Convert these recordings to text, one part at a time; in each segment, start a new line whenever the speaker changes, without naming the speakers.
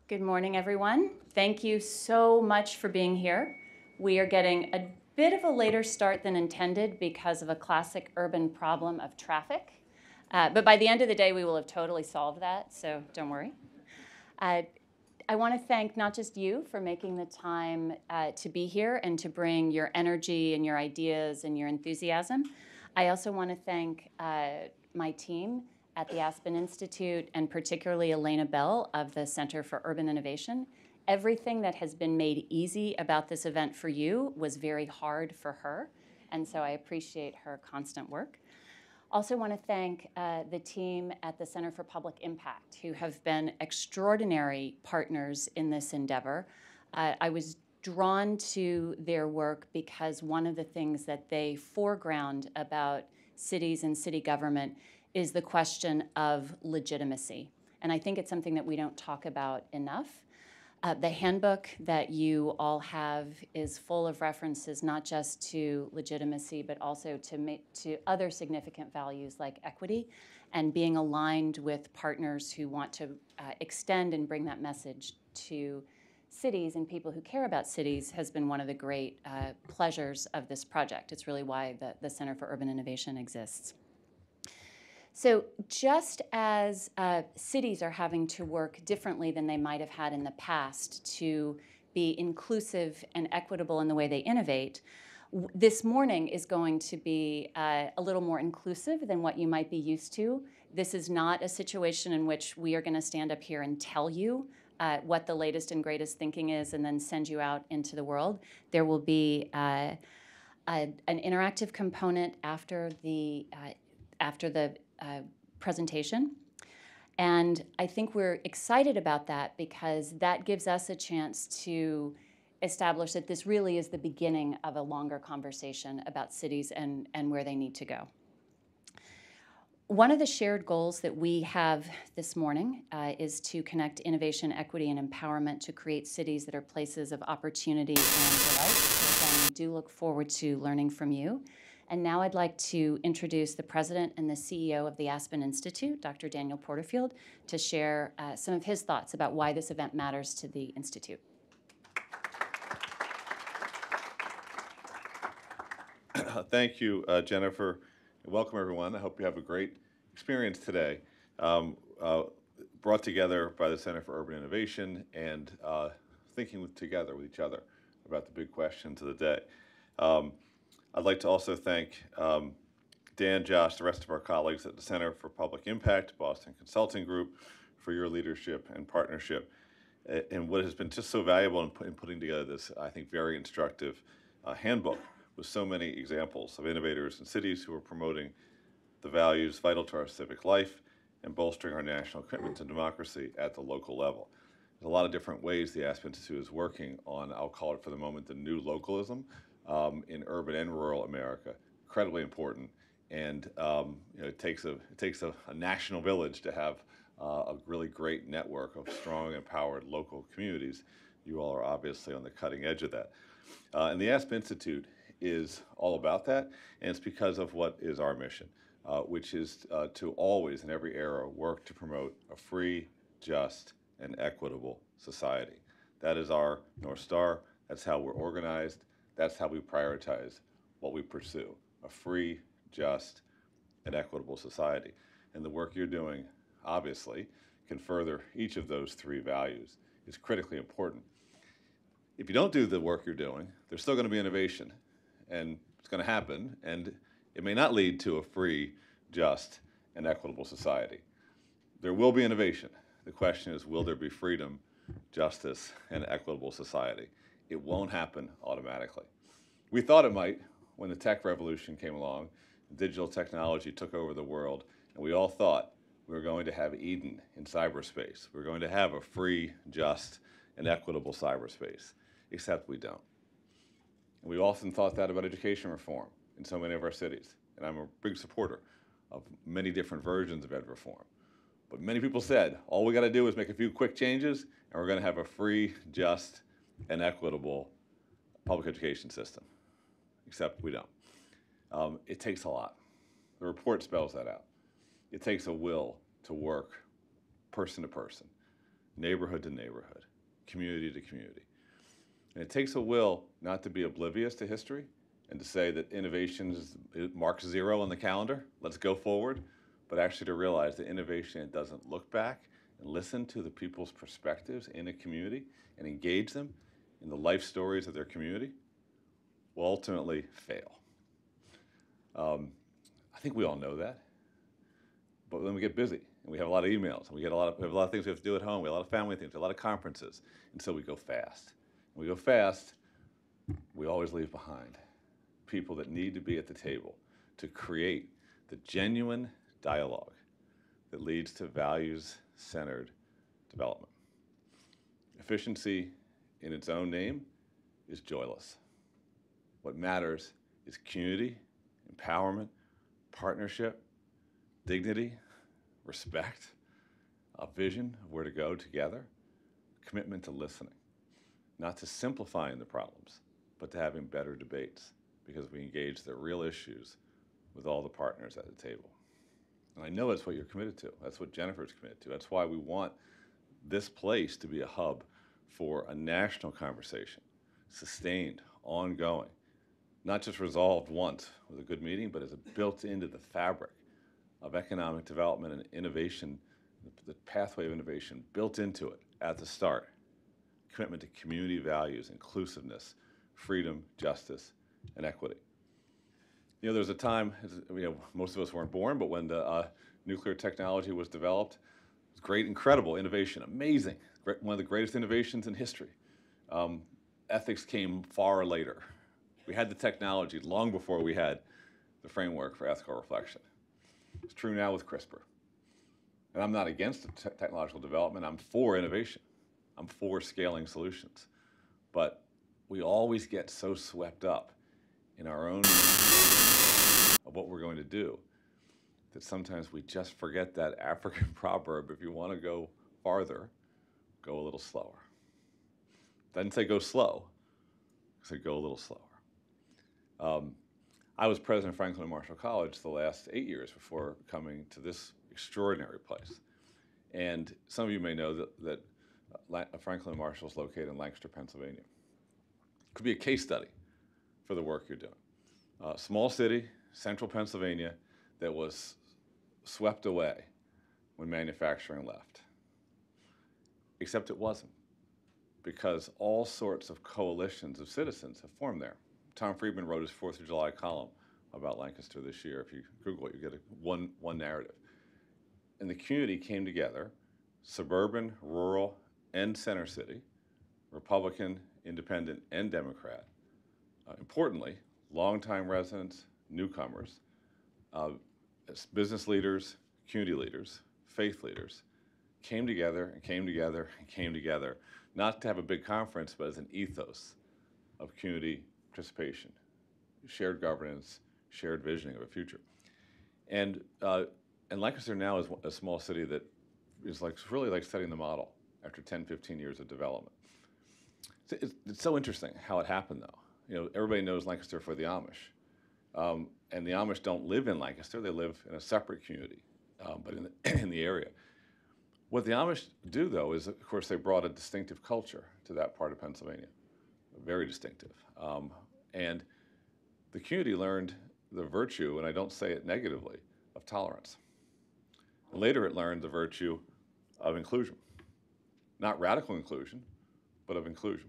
Good morning, everyone. Thank you so much for being here. We are getting a bit of a later start than intended because of a classic urban problem of traffic. But by the end of the day, we will have totally solved that, so don't worry. I want to thank not just you for making the time to be here and to bring your energy and your ideas and your enthusiasm. I also want to thank my team at the Aspen Institute, and particularly Elena Bell of the Center for Urban Innovation. Everything that has been made easy about this event for you was very hard for her, and so I appreciate her constant work. Also want to thank the team at the Center for Public Impact, who have been extraordinary partners in this endeavor. I was drawn to their work because one of the things that they foreground about cities and city government is the question of legitimacy. And I think it's something that we don't talk about enough. The handbook that you all have is full of references not just to legitimacy, but also to other significant values like equity and being aligned with partners who want to extend and bring that message to cities and people who care about cities has been one of the great pleasures of this project. It's really why the Center for Urban Innovation exists. So just as cities are having to work differently than they might have had in the past to be inclusive and equitable in the way they innovate, this morning is going to be a little more inclusive than what you might be used to. This is not a situation in which we are going to stand up here and tell you what the latest and greatest thinking is and then send you out into the world. There will be an interactive component after the presentation. And I think we're excited about that because that gives us a chance to establish that this really is the beginning of a longer conversation about cities and where they need to go. One of the shared goals that we have this morning is to connect innovation, equity, and empowerment to create cities that are places of opportunity and delight. So again, we do look forward to learning from you. And now I'd like to introduce the president and the CEO of the Aspen Institute, Dr. Daniel Porterfield, to share some of his thoughts about why this event matters to the Institute.
Thank you, Jennifer. Welcome, everyone. I hope you have a great experience today. Brought together by the Center for Urban Innovation and thinking together with each other about the big questions of the day. I'd like to also thank Dan, Josh, the rest of our colleagues at the Center for Public Impact, Boston Consulting Group, for your leadership and partnership, and what has been just so valuable in putting together this, I think, very instructive handbook with so many examples of innovators in cities who are promoting the values vital to our civic life and bolstering our national commitment to democracy at the local level. There's a lot of different ways the Aspen Institute is working on, I'll call it for the moment, the new localism in urban and rural America. Incredibly important, and it takes a national village to have a really great network of strong, empowered local communities. You all are obviously on the cutting edge of that. And the Aspen Institute is all about that, and it's because of what is our mission, which is to always, in every era, work to promote a free, just, and equitable society. That is our North Star. That's how we're organized. That's how we prioritize what we pursue, a free, just, and equitable society. And the work you're doing, obviously, can further each of those three values. It's critically important. If you don't do the work you're doing, there's still going to be innovation, and it's going to happen, and it may not lead to a free, just, and equitable society. There will be innovation. The question is, will there be freedom, justice, and equitable society? It won't happen automatically. We thought it might when the tech revolution came along, digital technology took over the world, and we all thought we were going to have Eden in cyberspace. We're going to have a free, just, and equitable cyberspace, except we don't. And we often thought that about education reform in so many of our cities, and I'm a big supporter of many different versions of ed reform. But many people said, all we got to do is make a few quick changes, and we're going to have a free, just, and equitable public education system, except we don't. It takes a lot. The report spells that out. It takes a will to work person to person, neighborhood to neighborhood, community to community. And it takes a will not to be oblivious to history and to say that innovation marks zero on the calendar, let's go forward, but actually to realize that innovation doesn't look back and listen to the people's perspectives in a community and engage them in the life stories of their community will ultimately fail. I think we all know that, but then we get busy and we have a lot of emails and we have a lot of things we have to do at home. We have a lot of family things, a lot of conferences, and so we go fast. When we go fast, we always leave behind people that need to be at the table to create the genuine dialogue that leads to values-centered development. Efficiency in its own name is joyless. What matters is community, empowerment, partnership, dignity, respect, a vision of where to go together, commitment to listening, not to simplifying the problems, but to having better debates because we engage the real issues with all the partners at the table. And I know that's what you're committed to. That's what Jennifer's committed to. That's why we want this place to be a hub for a national conversation, sustained, ongoing, not just resolved once with a good meeting, but as built into the fabric of economic development and innovation, the pathway of innovation built into it at the start. Commitment to community values, inclusiveness, freedom, justice, and equity. You know, there was a time, most of us weren't born, but when the nuclear technology was developed, it was great, incredible innovation, amazing, one of the greatest innovations in history. Ethics came far later. We had the technology long before we had the framework for ethical reflection. It's true now with CRISPR. And I'm not against technological development, I'm for innovation. I'm for scaling solutions. But we always get so swept up in our own of what we're going to do that sometimes we just forget that African proverb, if you want to go farther, go a little slower. Doesn't say go slow, it said go a little slower. I was president of Franklin and Marshall College the last 8 years before coming to this extraordinary place. And some of you may know that Franklin and Marshall is located in Lancaster, Pennsylvania. Could be a case study for the work you're doing. Small city, central Pennsylvania, that was swept away when manufacturing left. Except it wasn't, because all sorts of coalitions of citizens have formed there. Tom Friedman wrote his 4th of July column about Lancaster this year. If you Google it, you get one narrative. And the community came together, suburban, rural, and center city, Republican, Independent, and Democrat. Importantly, longtime residents, newcomers, business leaders, community leaders, faith leaders, came together and came together and came together, not to have a big conference, but as an ethos of community participation, shared governance, shared visioning of a future. And Lancaster now is a small city that is really like setting the model after 10, 15 years of development. It's so interesting how it happened, though. You know, everybody knows Lancaster for the Amish. And the Amish don't live in Lancaster, they live in a separate community, but in the area. What the Amish do, though, is, of course, they brought a distinctive culture to that part of Pennsylvania, very distinctive. And the community learned the virtue, and I don't say it negatively, of tolerance. And later it learned the virtue of inclusion. Not radical inclusion, but of inclusion.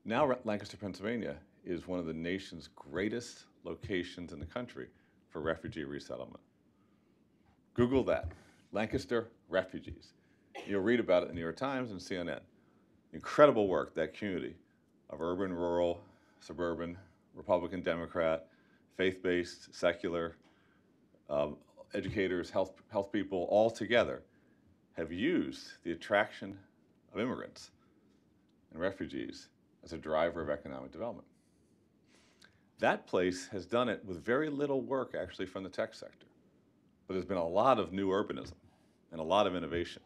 Now Lancaster, Pennsylvania is one of the nation's greatest locations in the country for refugee resettlement. Google that, Lancaster refugees. You'll read about it in the New York Times and CNN. Incredible work, that community of urban, rural, suburban, Republican, Democrat, faith-based, secular, educators, health people, all together have used the attraction of immigrants and refugees as a driver of economic development. That place has done it with very little work actually from the tech sector, but there's been a lot of new urbanism and a lot of innovation.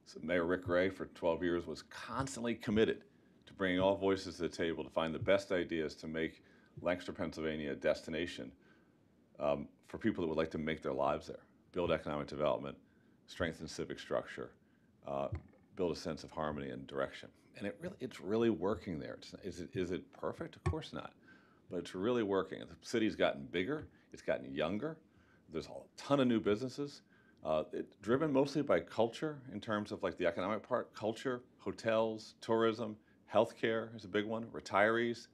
So Mayor Rick Gray for 12 years was constantly committed to bringing all voices to the table to find the best ideas to make Lancaster, Pennsylvania a destination for people that would like to make their lives there, build economic development, strengthen civic structure, build a sense of harmony and direction. And it's really working there. Is it perfect? Of course not. But it's really working. The city's gotten bigger. It's gotten younger. There's a ton of new businesses. It's driven mostly by culture in terms of like the economic part. Culture, hotels, tourism, healthcare is a big one. Retirees,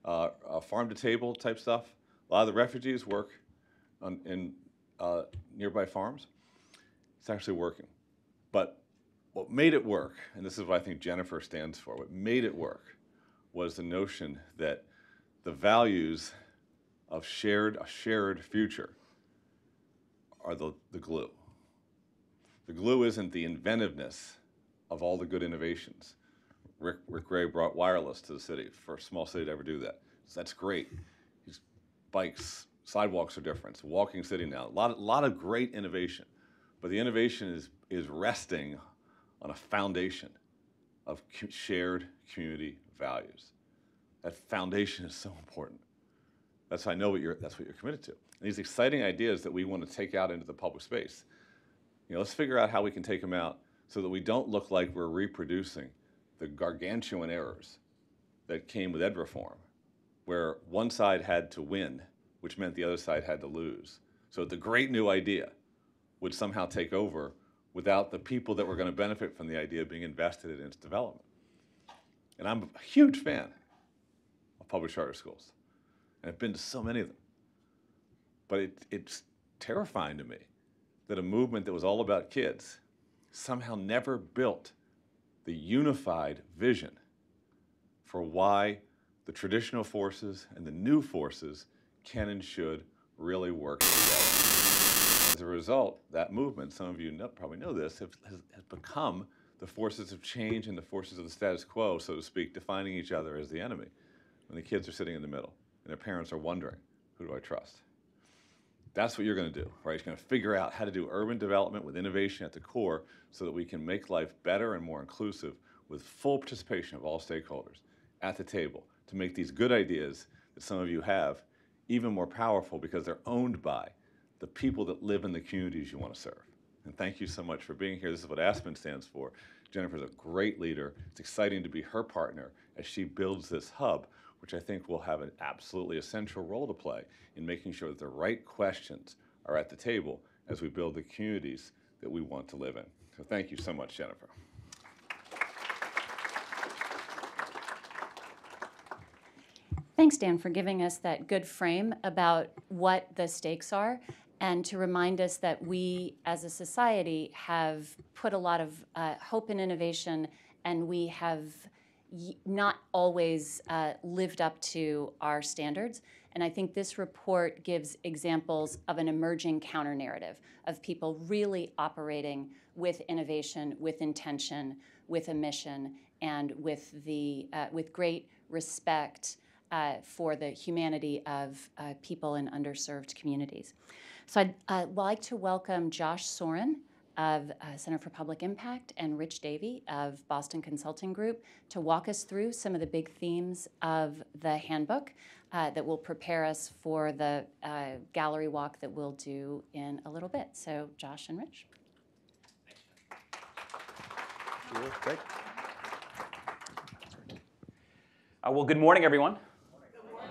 farm-to-table type stuff. A lot of the refugees work in nearby farms. It's actually working. But what made it work, and this is what I think Jennifer stands for, what made it work was the notion that the values of a shared future are the glue. The glue isn't the inventiveness of all the good innovations. Rick Gray brought wireless to the city, first small city to ever do that. So that's great. Bikes, sidewalks are different. It's a walking city now. A lot of great innovation. But the innovation is resting on a foundation of shared community values. That foundation is so important. That's what you're committed to. And these exciting ideas that we want to take out into the public space, let's figure out how we can take them out so that we don't look like we're reproducing the gargantuan errors that came with ed reform, where one side had to win, which meant the other side had to lose. So the great new idea would somehow take over without the people that were going to benefit from the idea being invested in its development. And I'm a huge fan of public charter schools. And I've been to so many of them. But it's terrifying to me that a movement that was all about kids somehow never built the unified vision for why the traditional forces and the new forces can and should really work together. As a result, that movement, some of you probably know this, has become the forces of change and the forces of the status quo, so to speak, defining each other as the enemy. When the kids are sitting in the middle and their parents are wondering, who do I trust? That's what you're going to do, right? You're going to figure out how to do urban development with innovation at the core so that we can make life better and more inclusive with full participation of all stakeholders at the table to make these good ideas that some of you have even more powerful because they're owned by the people that live in the communities you want to serve. And thank you so much for being here. This is what Aspen stands for. Jennifer's a great leader. It's exciting to be her partner as she builds this hub, which I think will have an absolutely essential role to play in making sure that the right questions are at the table as we build the communities that we want to live in. So thank you so much, Jennifer.
Thanks, Dan, for giving us that good frame about what the stakes are and to remind us that we as a society have put a lot of hope in innovation, and we have not always lived up to our standards. And I think this report gives examples of an emerging counter-narrative of people really operating with innovation, with intention, with a mission, and with great respect for the humanity of people in underserved communities. So I'd like to welcome Josh Soren of Center for Public Impact and Rich Davey of Boston Consulting Group to walk us through some of the big themes of the handbook that will prepare us for the gallery walk that we'll do in a little bit. So Josh and Rich.
Great. Well, good morning, everyone.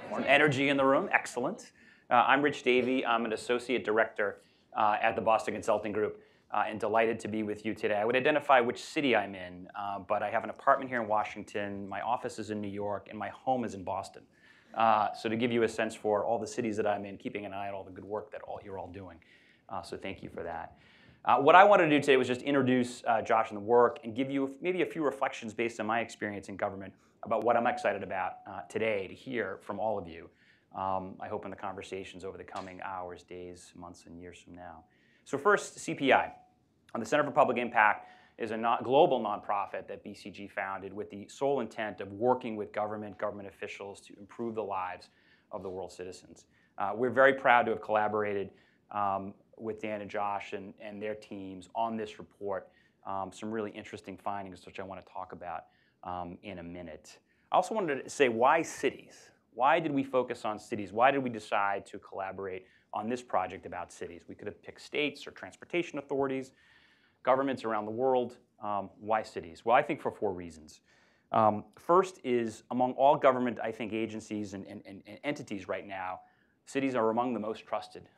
Some energy in the room, excellent. I'm Rich Davey. I'm an associate director at the Boston Consulting Group, and delighted to be with you today. I would identify which city I'm in, but I have an apartment here in Washington, my office is in New York, and my home is in Boston. So to give you a sense for all the cities that I'm in, keeping an eye on all the good work that you're all doing. So thank you for that. What I wanted to do today was just introduce Josh and the work and give you maybe a few reflections based on my experience in government about what I'm excited about today to hear from all of you. I hope in the conversations over the coming hours, days, months, and years from now. So first, CPI. The Center for Public Impact is a global nonprofit that BCG founded with the sole intent of working with government officials to improve the lives of the world's citizens. We're very proud to have collaborated with Dan and Josh and their teams on this report. Some really interesting findings, which I want to talk about in a minute. I also wanted to say, why cities? Why did we focus on cities? Why did we decide to collaborate on this project about cities? We could have picked states or transportation authorities, governments around the world. Why cities? Well, I think for 4 reasons. First is, among all government, I think, agencies and entities right now, cities are among the most trusted.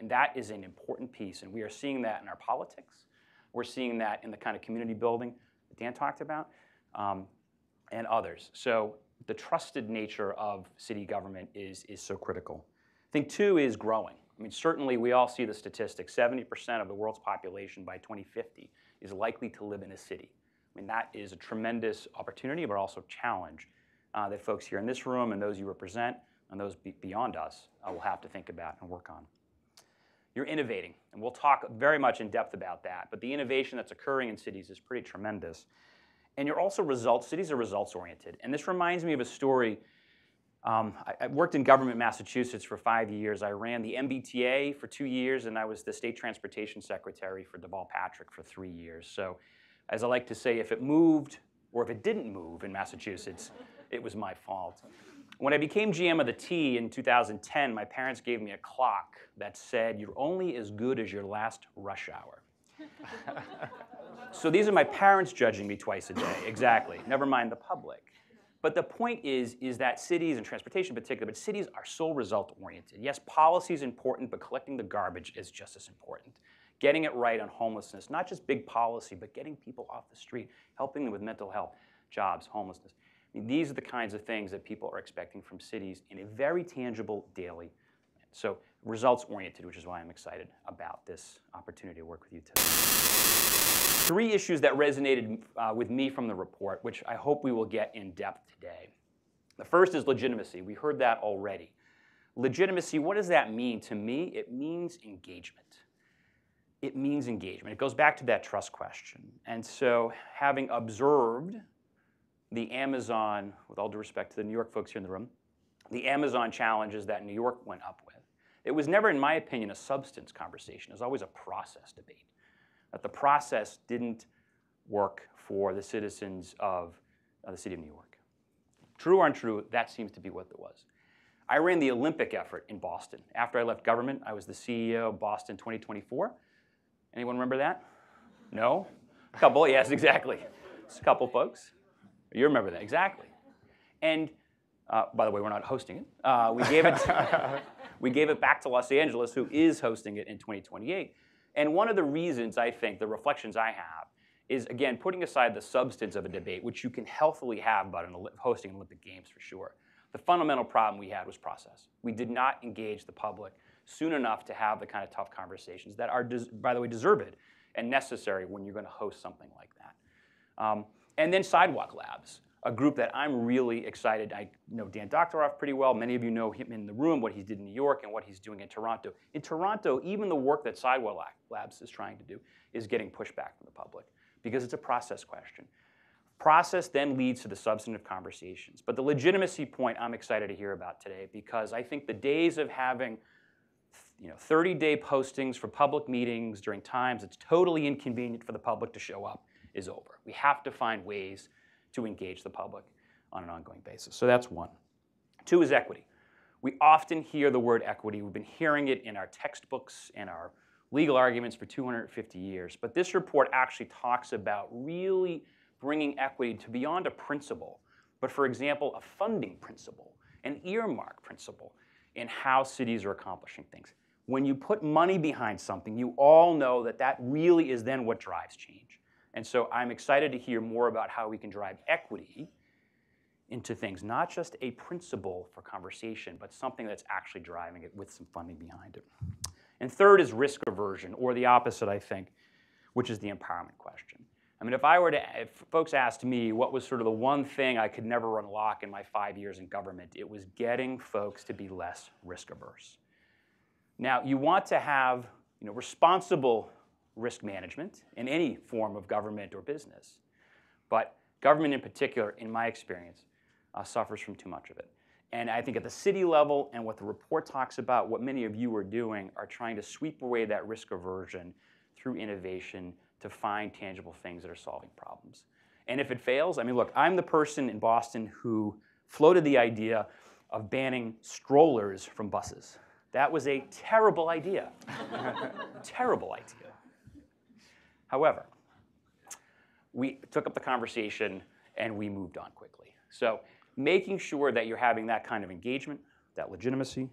And that is an important piece, and we are seeing that in our politics. We're seeing that in the kind of community building that Dan talked about, and others. So the trusted nature of city government is so critical. I think 2 is growing. I mean, certainly we all see the statistics. 70% of the world's population by 2050 is likely to live in a city. I mean, that is a tremendous opportunity, but also challenge that folks here in this room and those you represent and those beyond us will have to think about and work on. You're innovating, and we'll talk very much in depth about that, but the innovation that's occurring in cities is pretty tremendous. And you're also cities are results-oriented. And this reminds me of a story. I worked in government in Massachusetts for 5 years. I ran the MBTA for 2 years, and I was the state transportation secretary for Deval Patrick for 3 years. So as I like to say, if it moved or if it didn't move in Massachusetts, it was my fault. When I became GM of the T in 2010, my parents gave me a clock that said, "You're only as good as your last rush hour." So these are my parents judging me twice a day, exactly. Never mind the public. But the point is that cities, and transportation in particular, but cities are so result-oriented. Yes, policy is important, but collecting the garbage is just as important. Getting it right on homelessness, not just big policy, but getting people off the street, helping them with mental health, jobs, homelessness. I mean, these are the kinds of things that people are expecting from cities in a very tangible, daily. So results-oriented, which is why I'm excited about this opportunity to work with you today. 3 issues that resonated with me from the report, which I hope we will get in depth today. The first is legitimacy. We heard that already. Legitimacy, what does that mean? To me, it means engagement. It means engagement. It goes back to that trust question. And so having observed the Amazon, with all due respect to the New York folks here in the room, the Amazon challenges that New York went up with, it was never, in my opinion, a substance conversation. It was always a process debate. That the process didn't work for the citizens of the city of New York. True or untrue, that seems to be what it was. I ran the Olympic effort in Boston. After I left government, I was the CEO of Boston 2024. Anyone remember that? No? A couple, yes, exactly. Just a couple folks. You remember that, exactly. And by the way, we're not hosting it. We gave it back to Los Angeles, who is hosting it in 2028. And one of the reasons, I think, the reflections I have, is, again, putting aside the substance of a debate, which you can healthily have about hosting Olympic Games for sure. The fundamental problem we had was process. We did not engage the public soon enough to have the kind of tough conversations that are, by the way, deserved and necessary when you're going to host something like that. And then Sidewalk Labs, a group that I'm really excited. I know Dan Doctoroff pretty well. Many of you know him in the room, what he did in New York and what he's doing in Toronto. In Toronto, even the work that Sidewalk Labs is trying to do is getting pushback from the public because it's a process question. Process then leads to the substantive conversations. But the legitimacy point I'm excited to hear about today because I think the days of having 30-day postings for public meetings during times it's totally inconvenient for the public to show up is over. We have to find ways to engage the public on an ongoing basis. So that's 1. 2 is equity. We often hear the word equity. We've been hearing it in our textbooks and our legal arguments for 250 years. But this report actually talks about really bringing equity to beyond a principle, but for example, a funding principle, an earmark principle in how cities are accomplishing things. When you put money behind something, you all know that that really is then what drives change. And so I'm excited to hear more about how we can drive equity into things, not just a principle for conversation, but something that's actually driving it with some funding behind it. And 3rd is risk aversion, or the opposite, I think, which is the empowerment question. I mean, if folks asked me what was sort of the one thing I could never unlock in my 5 years in government, it was getting folks to be less risk averse. Now, you want to have responsible risk management in any form of government or business. But government in particular, in my experience, suffers from too much of it. And I think at the city level and what the report talks about, what many of you are doing are trying to sweep away that risk aversion through innovation to find tangible things that are solving problems. And if it fails, I mean, look, I'm the person in Boston who floated the idea of banning strollers from buses. That was a terrible idea. Terrible idea. However, we took up the conversation and we moved on quickly. So making sure that you're having that kind of engagement, that legitimacy,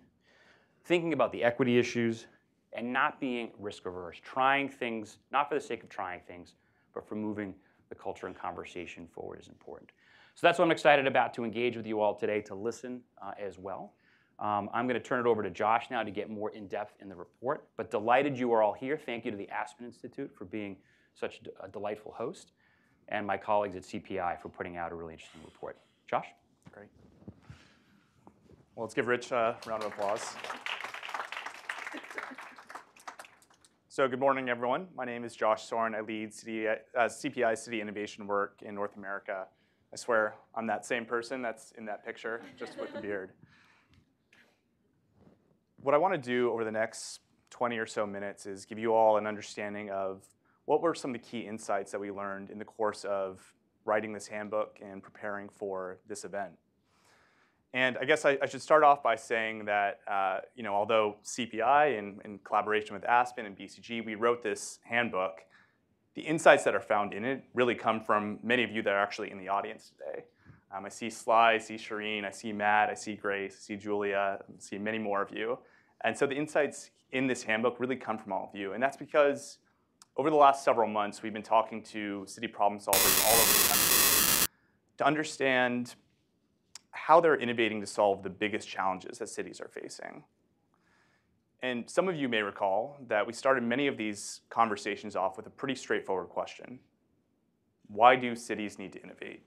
thinking about the equity issues, and not being risk averse, trying things, not for the sake of trying things, but for moving the culture and conversation forward is important. So that's what I'm excited about, to engage with you all today, to listen as well. I'm going to turn it over to Josh now to get more in-depth in the report, but delighted you are all here. Thank you to the Aspen Institute for being such a delightful host, and my colleagues at CPI for putting out a really interesting report. Josh?
Great. Well, let's give Rich a round of applause. So good morning, everyone. My name is Josh Soren. I lead CPI City Innovation work in North America. I swear I'm that same person that's in that picture, just with the beard. What I want to do over the next 20 or so minutes is give you all an understanding of what were some of the key insights that we learned in the course of writing this handbook and preparing for this event. And I guess I should start off by saying that although CPI, in collaboration with Aspen and BCG, we wrote this handbook, the insights that are found in it really come from many of you that are actually in the audience today. I see Sly, I see Shireen, I see Matt, I see Grace, I see Julia, I see many more of you. And so the insights in this handbook really come from all of you. And that's because over the last several months, we've been talking to city problem solvers all over the country to understand how they're innovating to solve the biggest challenges that cities are facing. And some of you may recall that we started many of these conversations off with a pretty straightforward question. Why do cities need to innovate?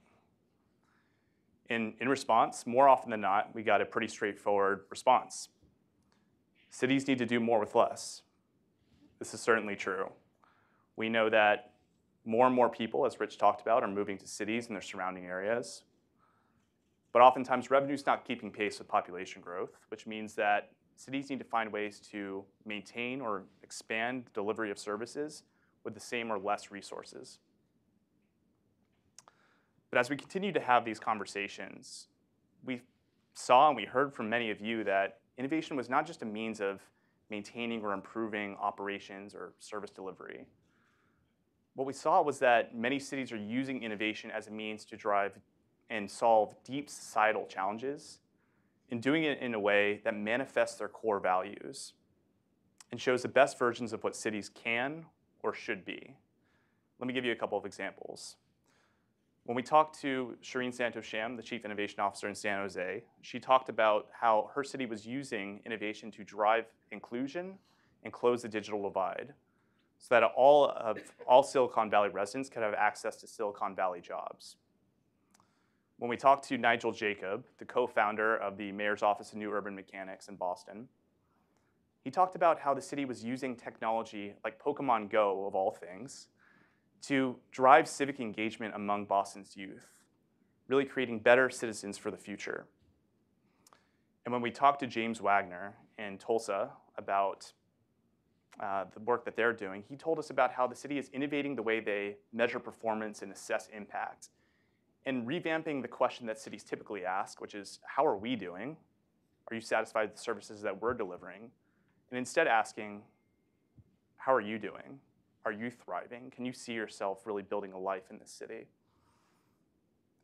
In response, more often than not, we got a pretty straightforward response. Cities need to do more with less. This is certainly true. We know that more and more people, as Rich talked about, are moving to cities and their surrounding areas. But oftentimes, revenue's not keeping pace with population growth, which means that cities need to find ways to maintain or expand the delivery of services with the same or less resources. But as we continue to have these conversations, we saw and we heard from many of you that innovation was not just a means of maintaining or improving operations or service delivery. What we saw was that many cities are using innovation as a means to drive and solve deep societal challenges, and doing it in a way that manifests their core values and shows the best versions of what cities can or should be. Let me give you a couple of examples. When we talked to Shireen Santosham, the Chief Innovation Officer in San Jose, she talked about how her city was using innovation to drive inclusion and close the digital divide so that all Silicon Valley residents could have access to Silicon Valley jobs. When we talked to Nigel Jacob, the co-founder of the Mayor's Office of New Urban Mechanics in Boston, he talked about how the city was using technology like Pokemon Go, of all things, to drive civic engagement among Boston's youth, really creating better citizens for the future. And when we talked to James Wagner in Tulsa about the work that they're doing, he told us about how the city is innovating the way they measure performance and assess impact, and revamping the question that cities typically ask, which is, how are we doing? Are you satisfied with the services that we're delivering? And instead asking, how are you doing? Are you thriving? Can you see yourself really building a life in this city?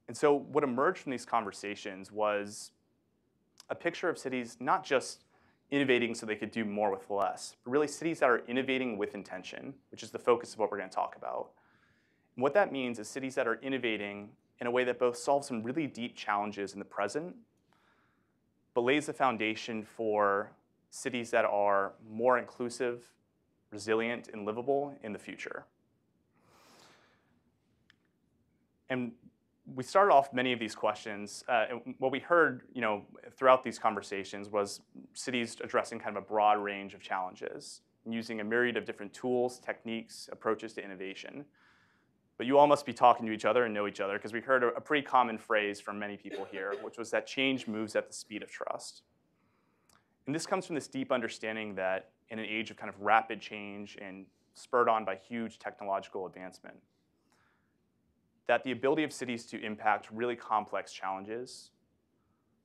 And so what emerged from these conversations was a picture of cities not just innovating so they could do more with less, but really cities that are innovating with intention, which is the focus of what we're going to talk about. And what that means is cities that are innovating in a way that both solves some really deep challenges in the present, but lays the foundation for cities that are more inclusive, resilient, and livable in the future. And we started off many of these questions. And what we heard, throughout these conversations was cities addressing kind of a broad range of challenges and using a myriad of different tools, techniques, approaches to innovation. But you all must be talking to each other and know each other, because we heard a pretty common phrase from many people here, which was that change moves at the speed of trust. And this comes from this deep understanding that in an age of kind of rapid change and spurred on by huge technological advancement, that the ability of cities to impact really complex challenges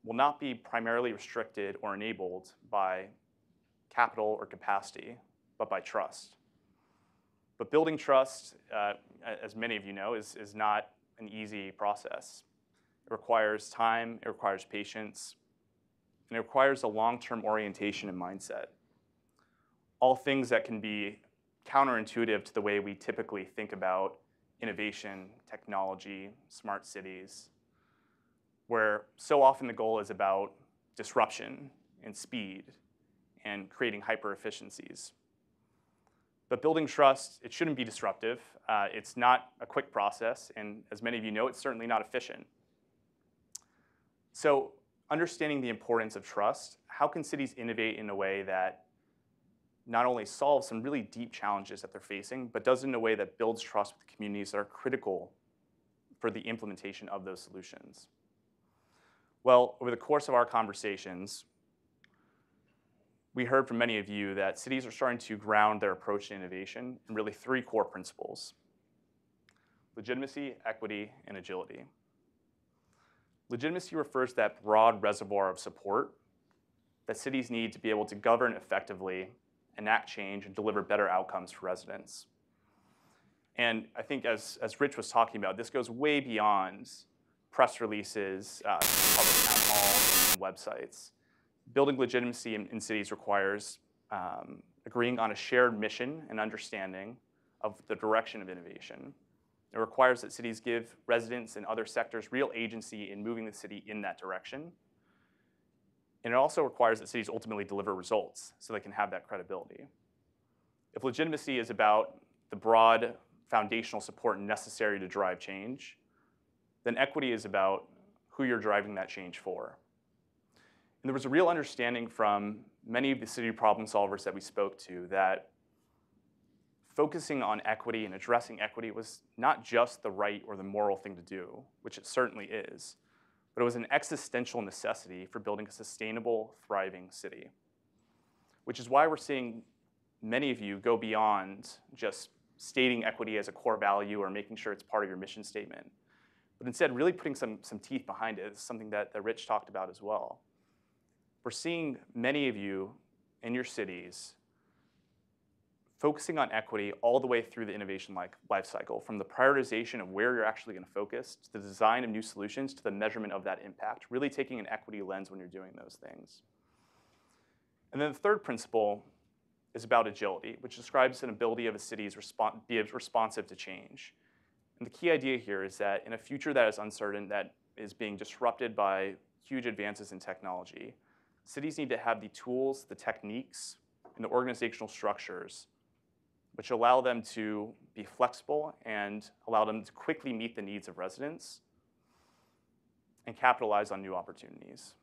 will not be primarily restricted or enabled by capital or capacity, but by trust. But building trust, as many of you know, is not an easy process. It requires time, it requires patience, and it requires a long-term orientation and mindset. All things that can be counterintuitive to the way we typically think about innovation, technology, smart cities, where so often the goal is about disruption and speed and creating hyper-efficiencies. But building trust, it shouldn't be disruptive. It's not a quick process, and as many of you know, it's certainly not efficient. So understanding the importance of trust, how can cities innovate in a way that not only solves some really deep challenges that they're facing, but does it in a way that builds trust with communities that are critical for the implementation of those solutions? Well, over the course of our conversations, we heard from many of you that cities are starting to ground their approach to innovation in really three core principles: legitimacy, equity, and agility. Legitimacy refers to that broad reservoir of support that cities need to be able to govern effectively, enact change, and deliver better outcomes for residents. And I think as Rich was talking about, this goes way beyond press releases, public town halls, and websites. Building legitimacy in cities requires agreeing on a shared mission and understanding of the direction of innovation. It requires that cities give residents and other sectors real agency in moving the city in that direction. And it also requires that cities ultimately deliver results so they can have that credibility. If legitimacy is about the broad foundational support necessary to drive change, then equity is about who you're driving that change for. And there was a real understanding from many of the city problem solvers that we spoke to that focusing on equity and addressing equity was not just the right or the moral thing to do, which it certainly is, but it was an existential necessity for building a sustainable, thriving city. Which is why we're seeing many of you go beyond just stating equity as a core value or making sure it's part of your mission statement, but instead really putting some teeth behind it. It's something that Rich talked about as well. We're seeing many of you in your cities focusing on equity all the way through the innovation life cycle, from the prioritization of where you're actually going to focus, to the design of new solutions, to the measurement of that impact, really taking an equity lens when you're doing those things. And then the third principle is about agility, which describes an ability of a city's be responsive to change. And the key idea here is that in a future that is uncertain, that is being disrupted by huge advances in technology, cities need to have the tools, the techniques, and the organizational structures which allow them to be flexible and allow them to quickly meet the needs of residents and capitalize on new opportunities.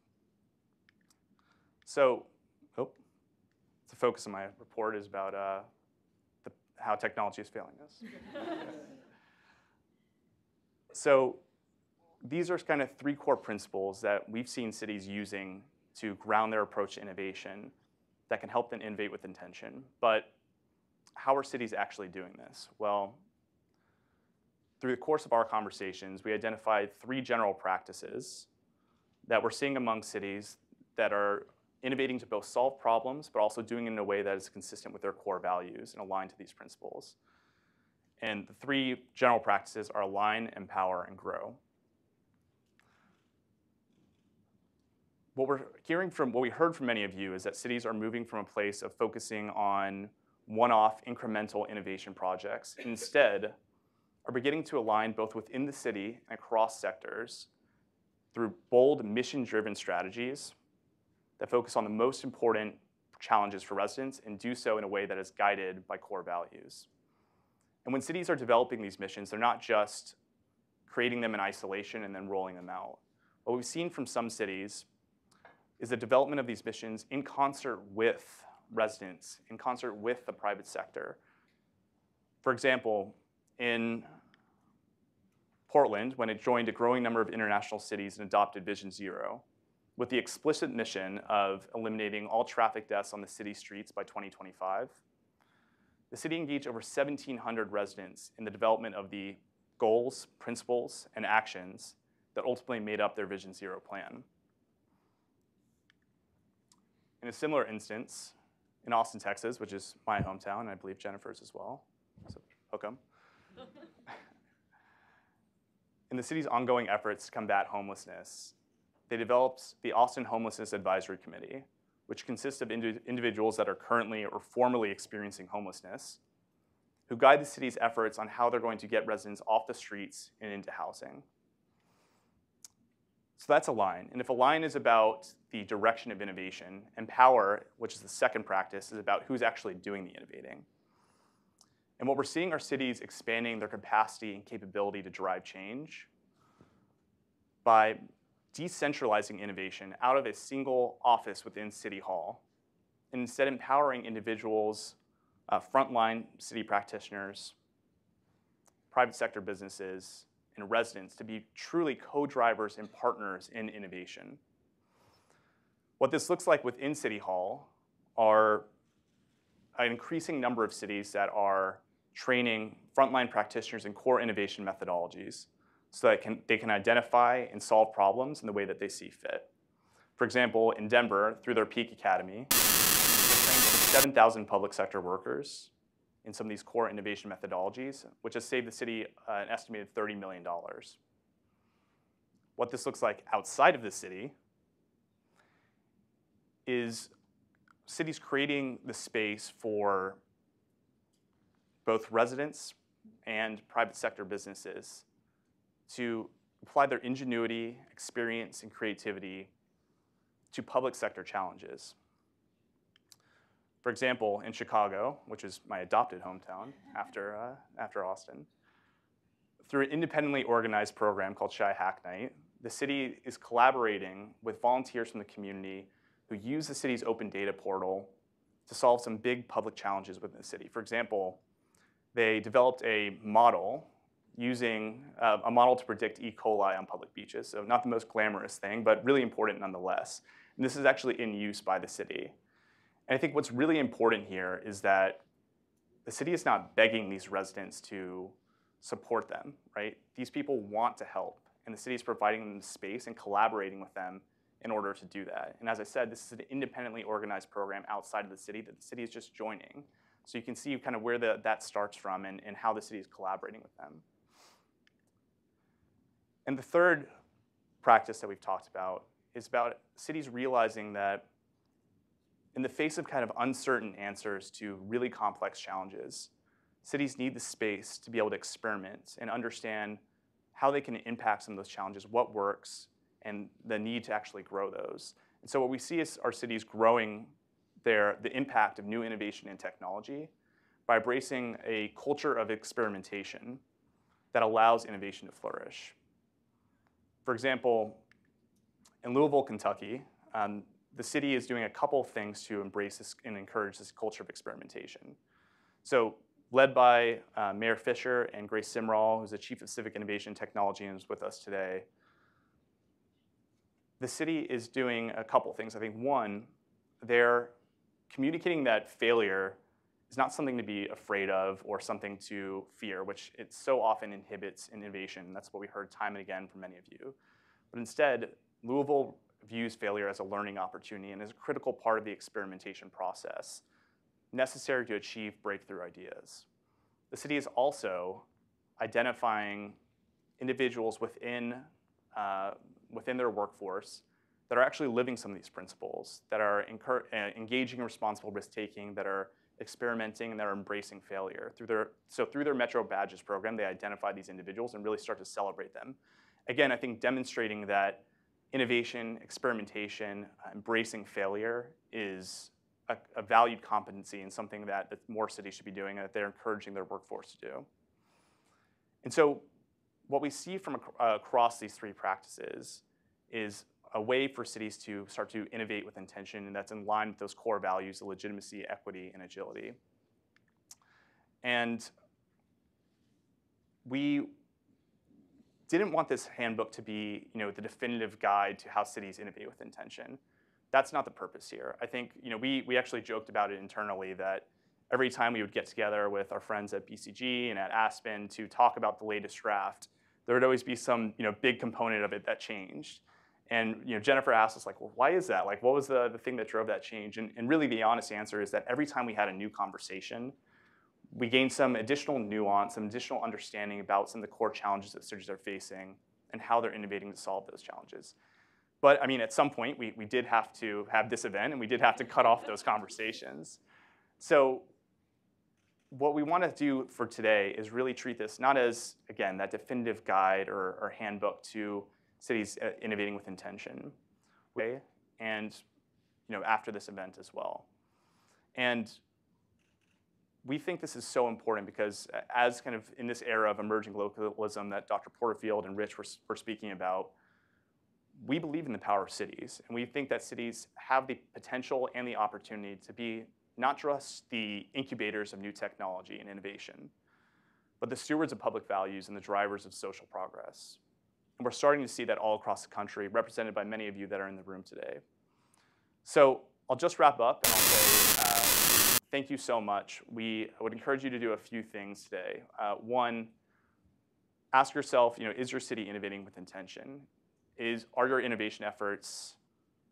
So, the focus of my report is about how technology is failing us. So these are kind of three core principles that we've seen cities using to ground their approach to innovation that can help them innovate with intention. But how are cities actually doing this? Well, through the course of our conversations, we identified three general practices that we're seeing among cities that are innovating to both solve problems, but also doing it in a way that is consistent with their core values and aligned to these principles. And the three general practices are align, empower, and grow. What we heard from many of you is that cities are moving from a place of focusing on one-off incremental innovation projects. Instead, are beginning to align both within the city and across sectors through bold mission-driven strategies that focus on the most important challenges for residents and do so in a way that is guided by core values. And when cities are developing these missions, they're not just creating them in isolation and then rolling them out. What we've seen from some cities is the development of these missions in concert with residents, in concert with the private sector. For example, in Portland, when it joined a growing number of international cities and adopted Vision Zero, with the explicit mission of eliminating all traffic deaths on the city streets by 2025, the city engaged over 1,700 residents in the development of the goals, principles, and actions that ultimately made up their Vision Zero plan. In a similar instance, in Austin, Texas, which is my hometown, and I believe Jennifer's as well, So, welcome. In the city's ongoing efforts to combat homelessness, they developed the Austin Homelessness Advisory Committee, which consists of individuals that are currently or formerly experiencing homelessness, who guide the city's efforts on how they're going to get residents off the streets and into housing. So that's Align. And if Align is about the direction of innovation, Empower, which is the second practice, is about who's actually doing the innovating. And what we're seeing are cities expanding their capacity and capability to drive change by decentralizing innovation out of a single office within City Hall, and instead empowering individuals, frontline city practitioners, private sector businesses, and residents to be truly co-drivers and partners in innovation. What this looks like within City Hall are an increasing number of cities that are training frontline practitioners in core innovation methodologies so that they can identify and solve problems in the way that they see fit. For example, in Denver, through their Peak Academy, they trained over 7,000 public sector workers in some of these core innovation methodologies, which has saved the city an estimated $30 million. What this looks like outside of the city is cities creating the space for both residents and private sector businesses to apply their ingenuity, experience, and creativity to public sector challenges. For example, in Chicago, which is my adopted hometown after Austin, through an independently organized program called Shy Hack Night, the city is collaborating with volunteers from the community who use the city's open data portal to solve some big public challenges within the city. For example, they developed a model using a model to predict E. coli on public beaches. So not the most glamorous thing, but really important nonetheless. And this is actually in use by the city. And I think what's really important here is that the city is not begging these residents to support them, right? These people want to help, and the city is providing them space and collaborating with them in order to do that. And as I said, this is an independently organized program outside of the city that the city is just joining. So you can see kind of where that starts from and how the city is collaborating with them. And the third practice that we've talked about is about cities realizing that in the face of kind of uncertain answers to really complex challenges, cities need the space to be able to experiment and understand how they can impact some of those challenges, what works, and the need to actually grow those. And so what we see is our cities growing the impact of new innovation and technology by embracing a culture of experimentation that allows innovation to flourish. For example, in Louisville, Kentucky, the city is doing a couple of things to embrace this and encourage this culture of experimentation. So led by Mayor Fisher and Grace Simrall, who's the Chief of Civic Innovation and Technology and is with us today, the city is doing a couple things. I think one, they're communicating that failure is not something to be afraid of or something to fear, which it so often inhibits innovation. That's what we heard time and again from many of you. But instead, Louisville views failure as a learning opportunity and as a critical part of the experimentation process necessary to achieve breakthrough ideas. The city is also identifying individuals within their workforce that are actually living some of these principles, that are engaging in responsible risk-taking, that are experimenting, and that are embracing failure. Through their Metro Badges program, they identify these individuals and really start to celebrate them. Again, I think demonstrating that innovation, experimentation, embracing failure is a valued competency and something that more cities should be doing and that they're encouraging their workforce to do. And so what we see from across these three practices is a way for cities to start to innovate with intention, and that's in line with those core values of legitimacy, equity, and agility. And we didn't want this handbook to be, the definitive guide to how cities innovate with intention. That's not the purpose here. I think, we actually joked about it internally that every time we would get together with our friends at BCG and at Aspen to talk about the latest draft, there would always be some, big component of it that changed. And Jennifer asked us, well, why is that? What was the thing that drove that change? And really the honest answer is that every time we had a new conversation, we gained some additional nuance, some additional understanding about some of the core challenges that cities are facing and how they're innovating to solve those challenges. But I mean, at some point, we did have to have this event, and we did have to cut off those conversations. So what we want to do for today is really treat this not as, again, that definitive guide or handbook to cities innovating with intention, and after this event as well. And we think this is so important because as kind of in this era of emerging localism that Dr. Porterfield and Rich were speaking about, we believe in the power of cities, and we think that cities have the potential and the opportunity to be not just the incubators of new technology and innovation, but the stewards of public values and the drivers of social progress. And we're starting to see that all across the country, represented by many of you that are in the room today. So I'll just wrap up and I'll say thank you so much. I would encourage you to do a few things today. One, ask yourself, is your city innovating with intention? Are your innovation efforts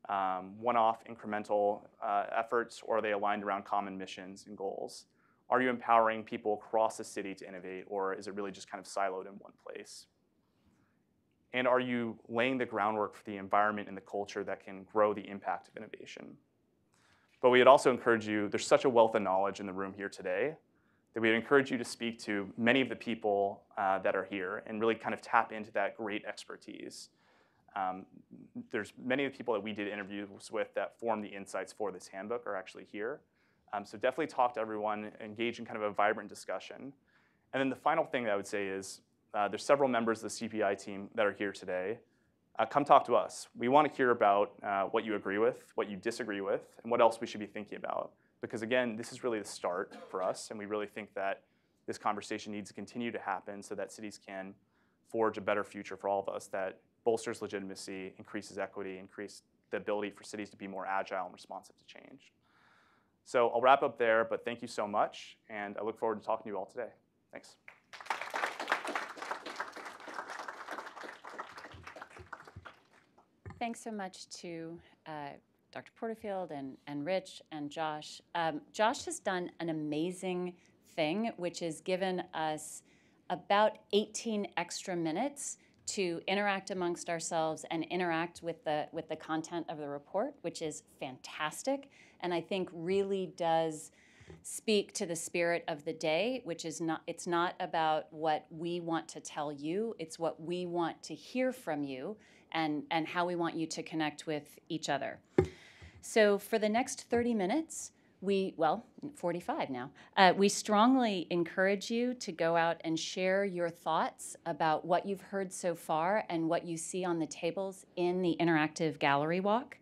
one-off incremental efforts, or are they aligned around common missions and goals? Are you empowering people across the city to innovate, or is it really just kind of siloed in one place? And are you laying the groundwork for the environment and the culture that can grow the impact of innovation? But we would also encourage you, there's such a wealth of knowledge in the room here today, that we would encourage you to speak to many of the people that are here and really kind of tap into that great expertise. There's many of the people that we did interviews with that form the insights for this handbook are actually here. So definitely talk to everyone, engage in kind of a vibrant discussion. And then the final thing that I would say is there's several members of the CPI team that are here today. Come talk to us. We want to hear about what you agree with, what you disagree with, and what else we should be thinking about. Because again, this is really the start for us, and we really think that this conversation needs to continue to happen so that cities can forge a better future for all of us that bolsters legitimacy, increases equity, increase the ability for cities to be more agile and responsive to change. So I'll wrap up there, but thank you so much, and I look forward to talking to you all today. Thanks.
Thanks so much to Dr. Porterfield and Rich and Josh. Josh has done an amazing thing, which has given us about 18 extra minutes to interact amongst ourselves and interact with the content of the report, which is fantastic, and I think really does speak to the spirit of the day, which is it's not about what we want to tell you, it's what we want to hear from you and how we want you to connect with each other. So for the next 30 minutes, 45 now, we strongly encourage you to go out and share your thoughts about what you've heard so far and what you see on the tables in the interactive gallery walk.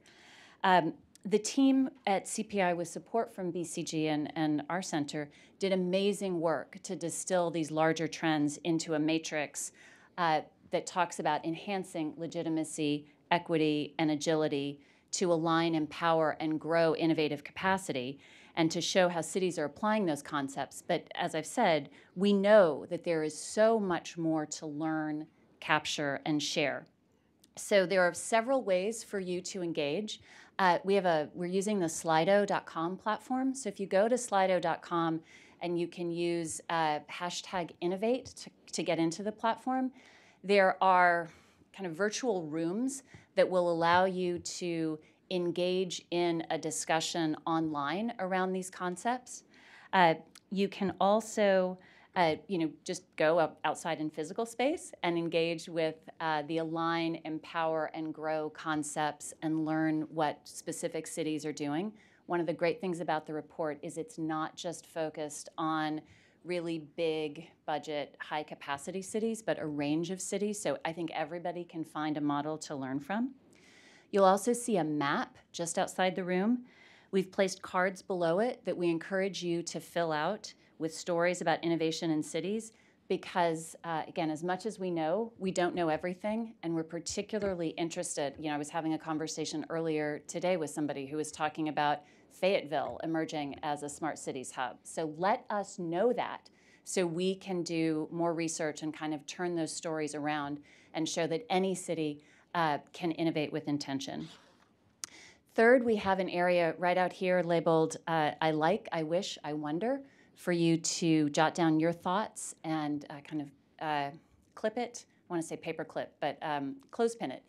The team at CPI, with support from BCG and our center, did amazing work to distill these larger trends into a matrix that talks about enhancing legitimacy, equity, and agility to align, empower, and grow innovative capacity, and to show how cities are applying those concepts. But as I've said, we know that there is so much more to learn, capture, and share. So there are several ways for you to engage. We're using the Slido.com platform. So if you go to Slido.com and you can use #Innovate to get into the platform, there are kind of virtual rooms that will allow you to engage in a discussion online around these concepts. You can also just go outside in physical space and engage with the align, empower, and grow concepts and learn what specific cities are doing. One of the great things about the report is it's not just focused on really big budget, high capacity cities, but a range of cities. So I think everybody can find a model to learn from. You'll also see a map just outside the room. We've placed cards below it that we encourage you to fill out with stories about innovation in cities because, again, as much as we know, we don't know everything, and we're particularly interested. I was having a conversation earlier today with somebody who was talking about Fayetteville emerging as a smart cities hub. So let us know that so we can do more research and kind of turn those stories around and show that any city can innovate with intention. Third, we have an area right out here labeled I like, I wish, I wonder, for you to jot down your thoughts and kind of clip it. I want to say paper clip, but clothespin it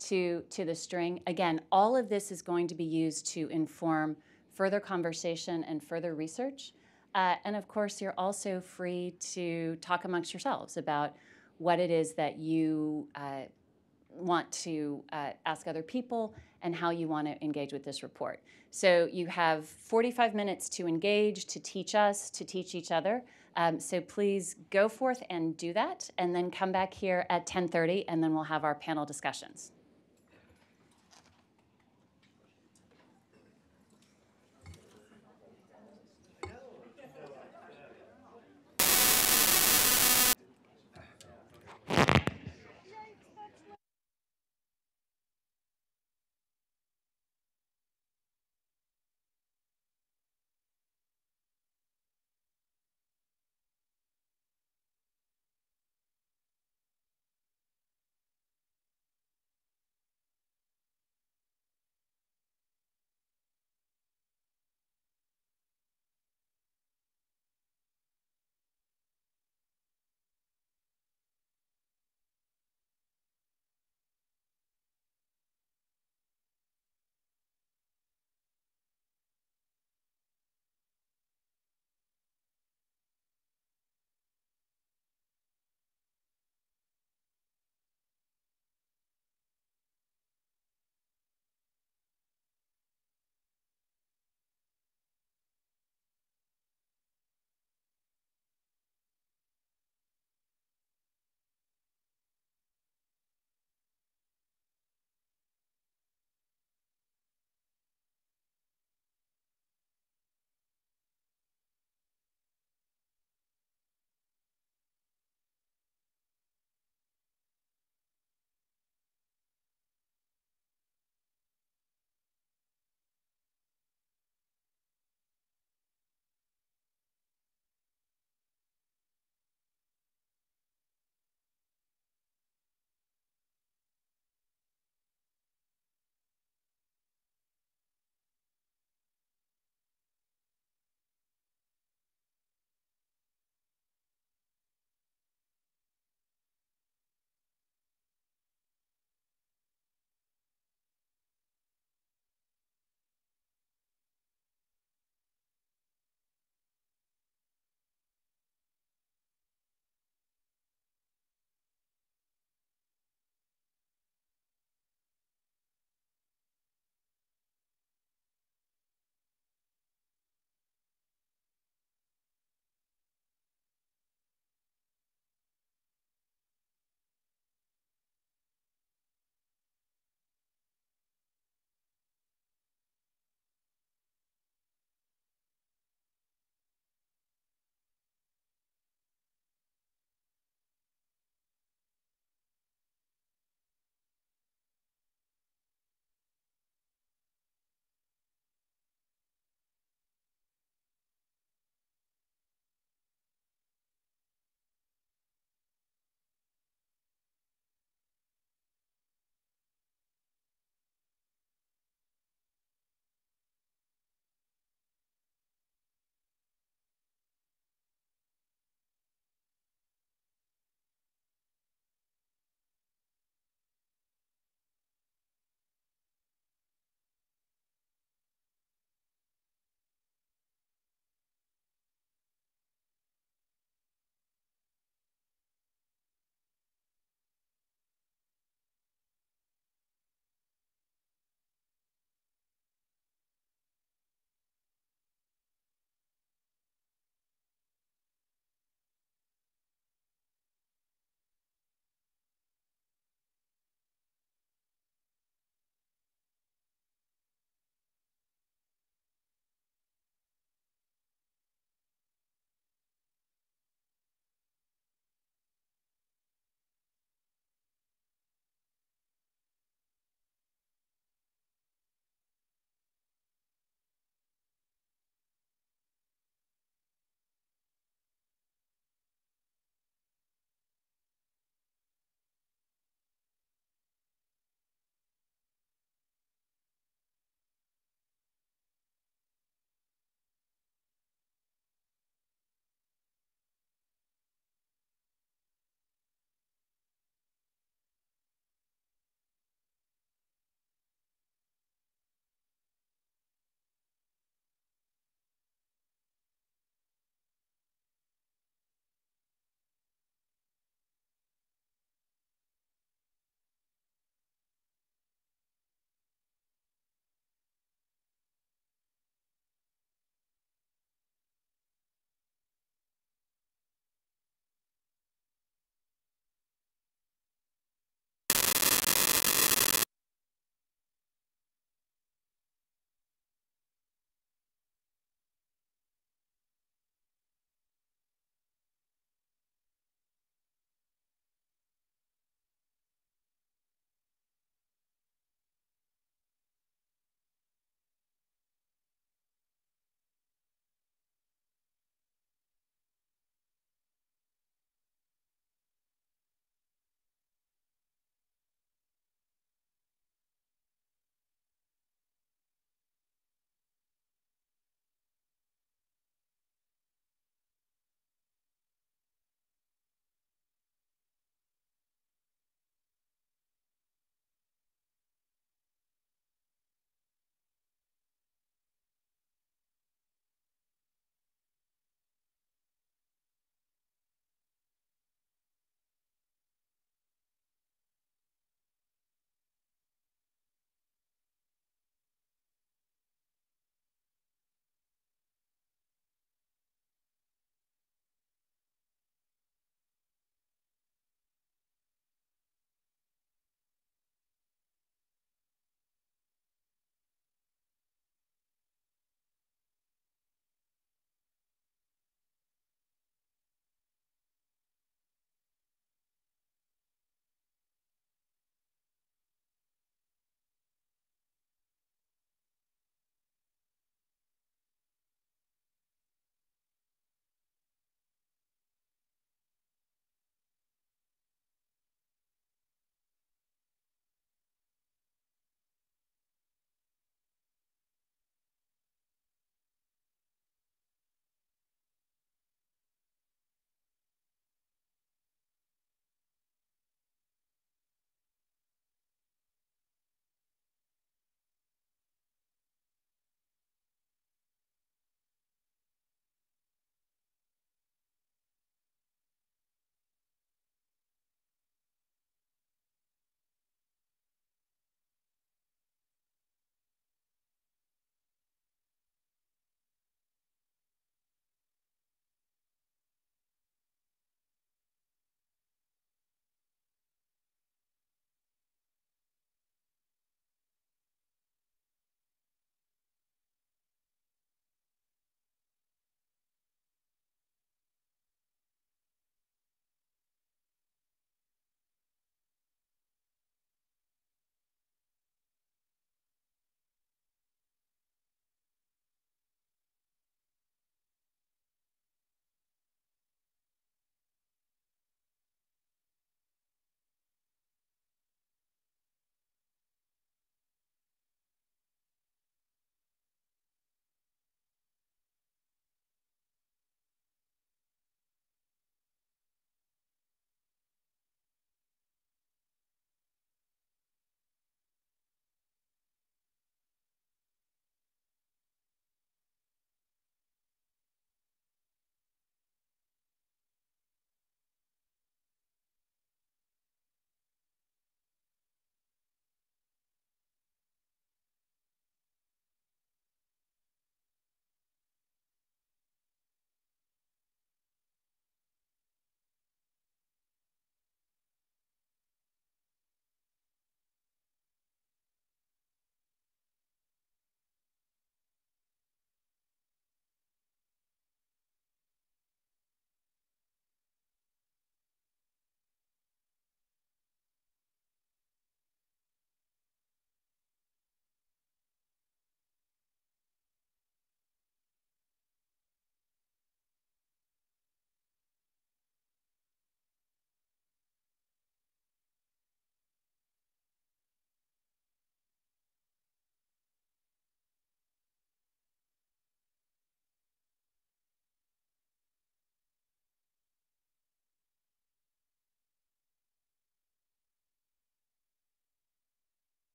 to the string. Again, all of this is going to be used to inform further conversation and further research. And of course, you're also free to talk amongst yourselves about what it is that you want to ask other people and how you want to engage with this report. So you have 45 minutes to engage, to teach us, to teach each other. So please go forth and do that, and then come back here at 10:30, and then we'll have our panel discussions.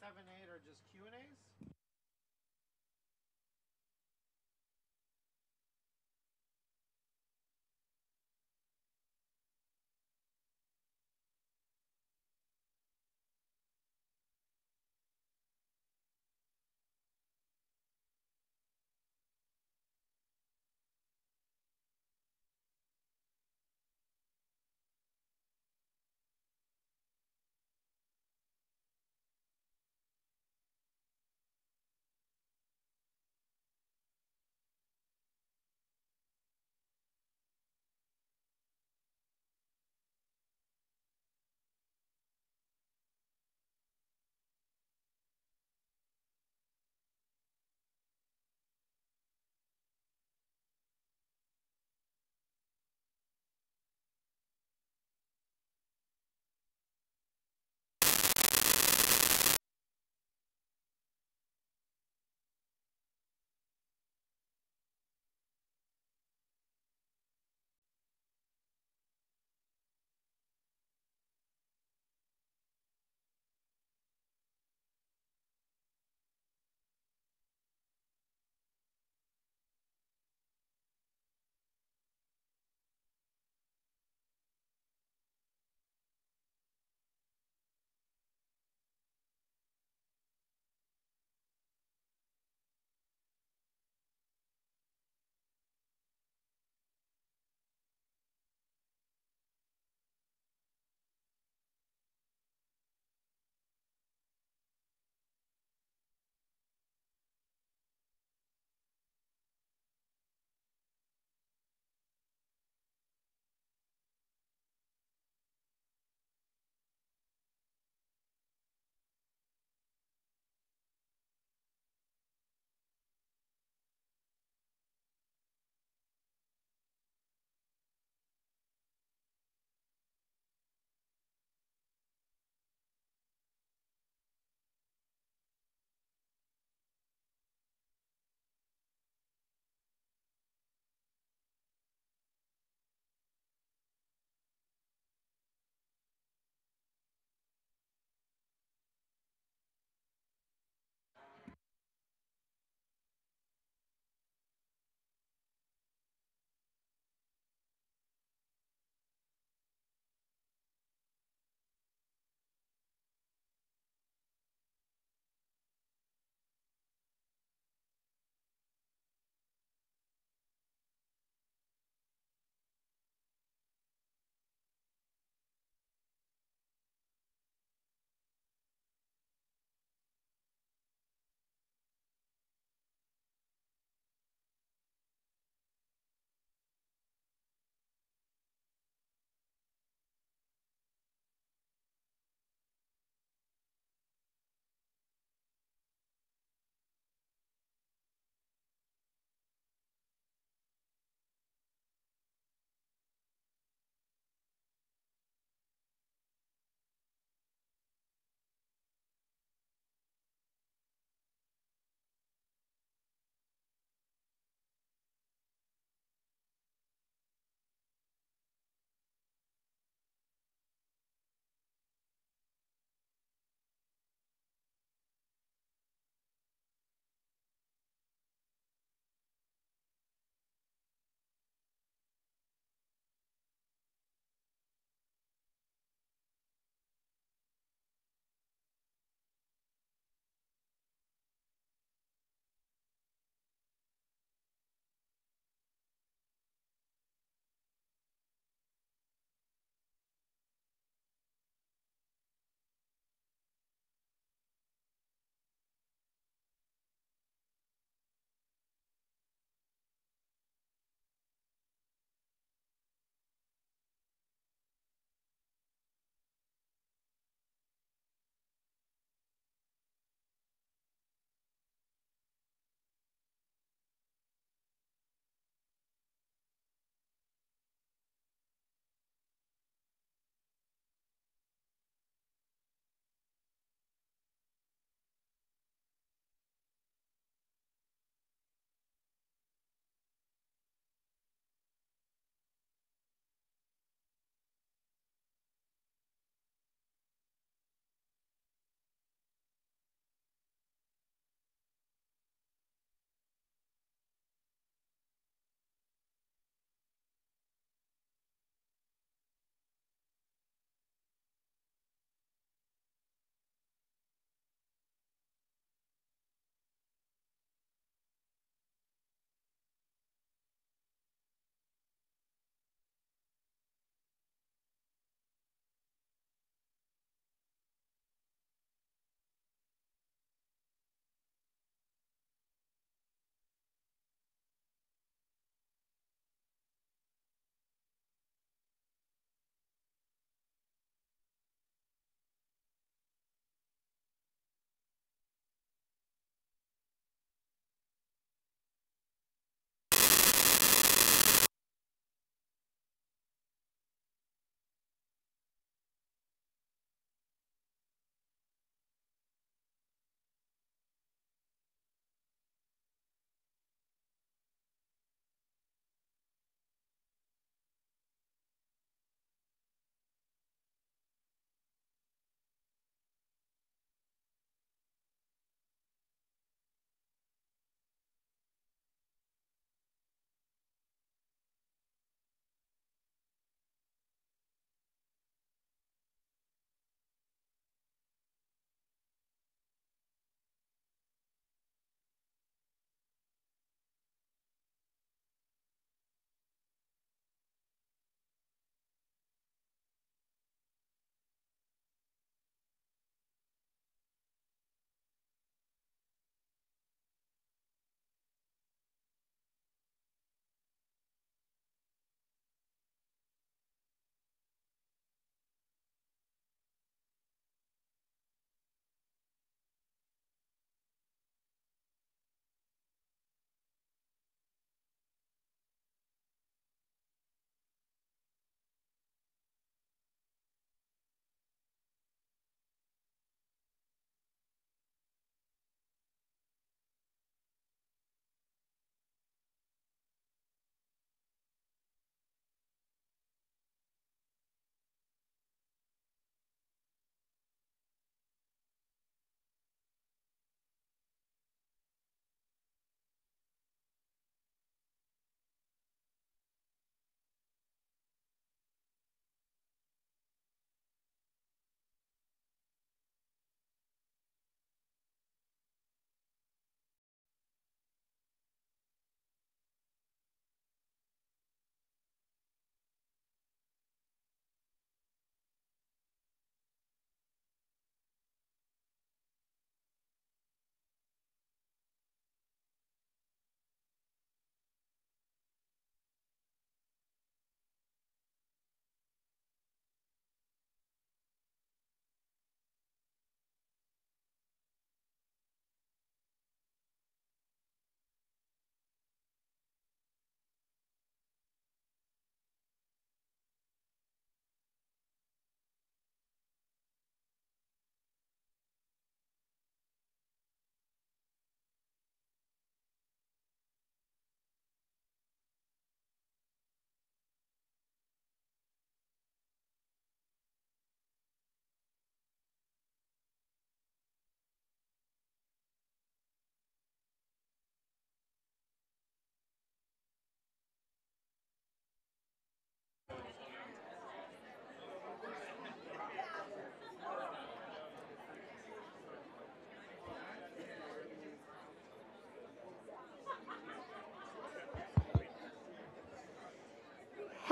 7, 8 are just Q&As?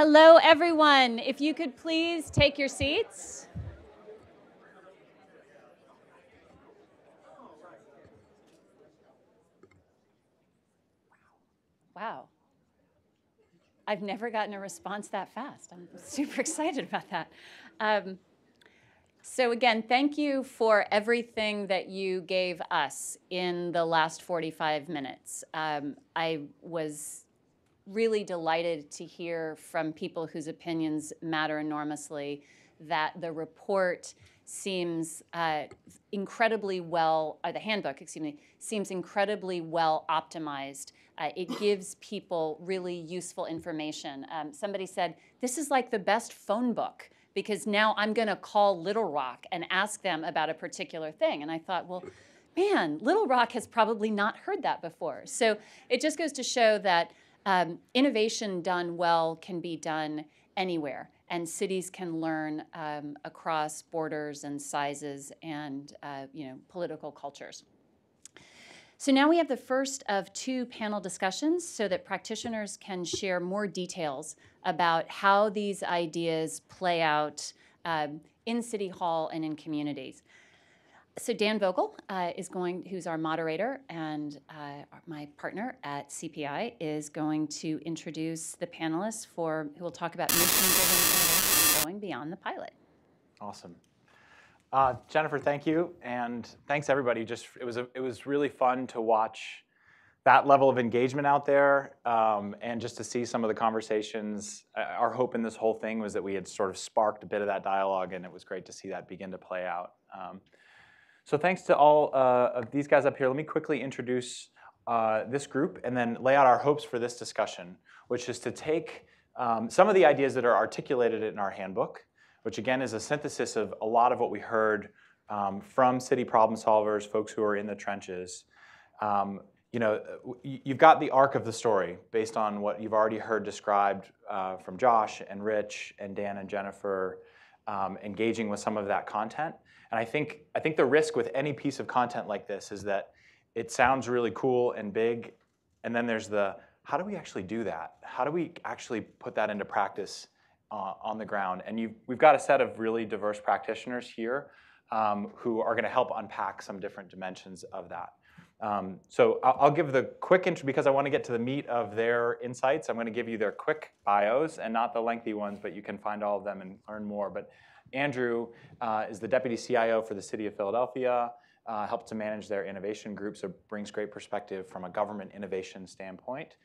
Hello, everyone. If you could please take your seats. Wow. I've never gotten a response that fast. I'm super excited about that. So again, thank you for everything that you gave us in the last 45 minutes. I was really delighted to hear from people whose opinions matter enormously that the report seems incredibly well, the handbook, excuse me, seems incredibly well optimized. It gives people really useful information. Somebody said, this is like the best phone book, because now I'm going to call Little Rock and ask them about a particular thing. And I thought, well, man, Little Rock has probably not heard that before. So it just goes to show that innovation done well can be done anywhere, and cities can learn across borders and sizes and political cultures. So now we have the first of 2 panel discussions so that practitioners can share more details about how these ideas play out in City Hall and in communities. So Dan Vogel who's our moderator and my partner at CPI, is going to introduce the panelists who will talk about mission-driven innovation going beyond the pilot.
Awesome. Jennifer, thank you, and thanks everybody. It was really fun to watch that level of engagement out there, and just to see some of the conversations. Our hope in this whole thing was that we had sort of sparked a bit of that dialogue, and it was great to see that begin to play out. So thanks to all of these guys up here. Let me quickly introduce this group and then lay out our hopes for this discussion, which is to take some of the ideas that are articulated in our handbook, which again is a synthesis of a lot of what we heard from city problem solvers, folks who are in the trenches. You've got the arc of the story based on what you've already heard described from Josh and Rich and Dan and Jennifer, engaging with some of that content. And I think the risk with any piece of content like this is that it sounds really cool and big, and then there's the, how do we actually do that? How do we actually put that into practice on the ground? And we've got a set of really diverse practitioners here who are going to help unpack some different dimensions of that. So I'll give the quick intro, because I want to get to the meat of their insights. I'm going to give you their quick bios and not the lengthy ones, but you can find all of them and learn more. But Andrew is the Deputy CIO for the City of Philadelphia, helps to manage their innovation group, so brings great perspective from a government innovation standpoint.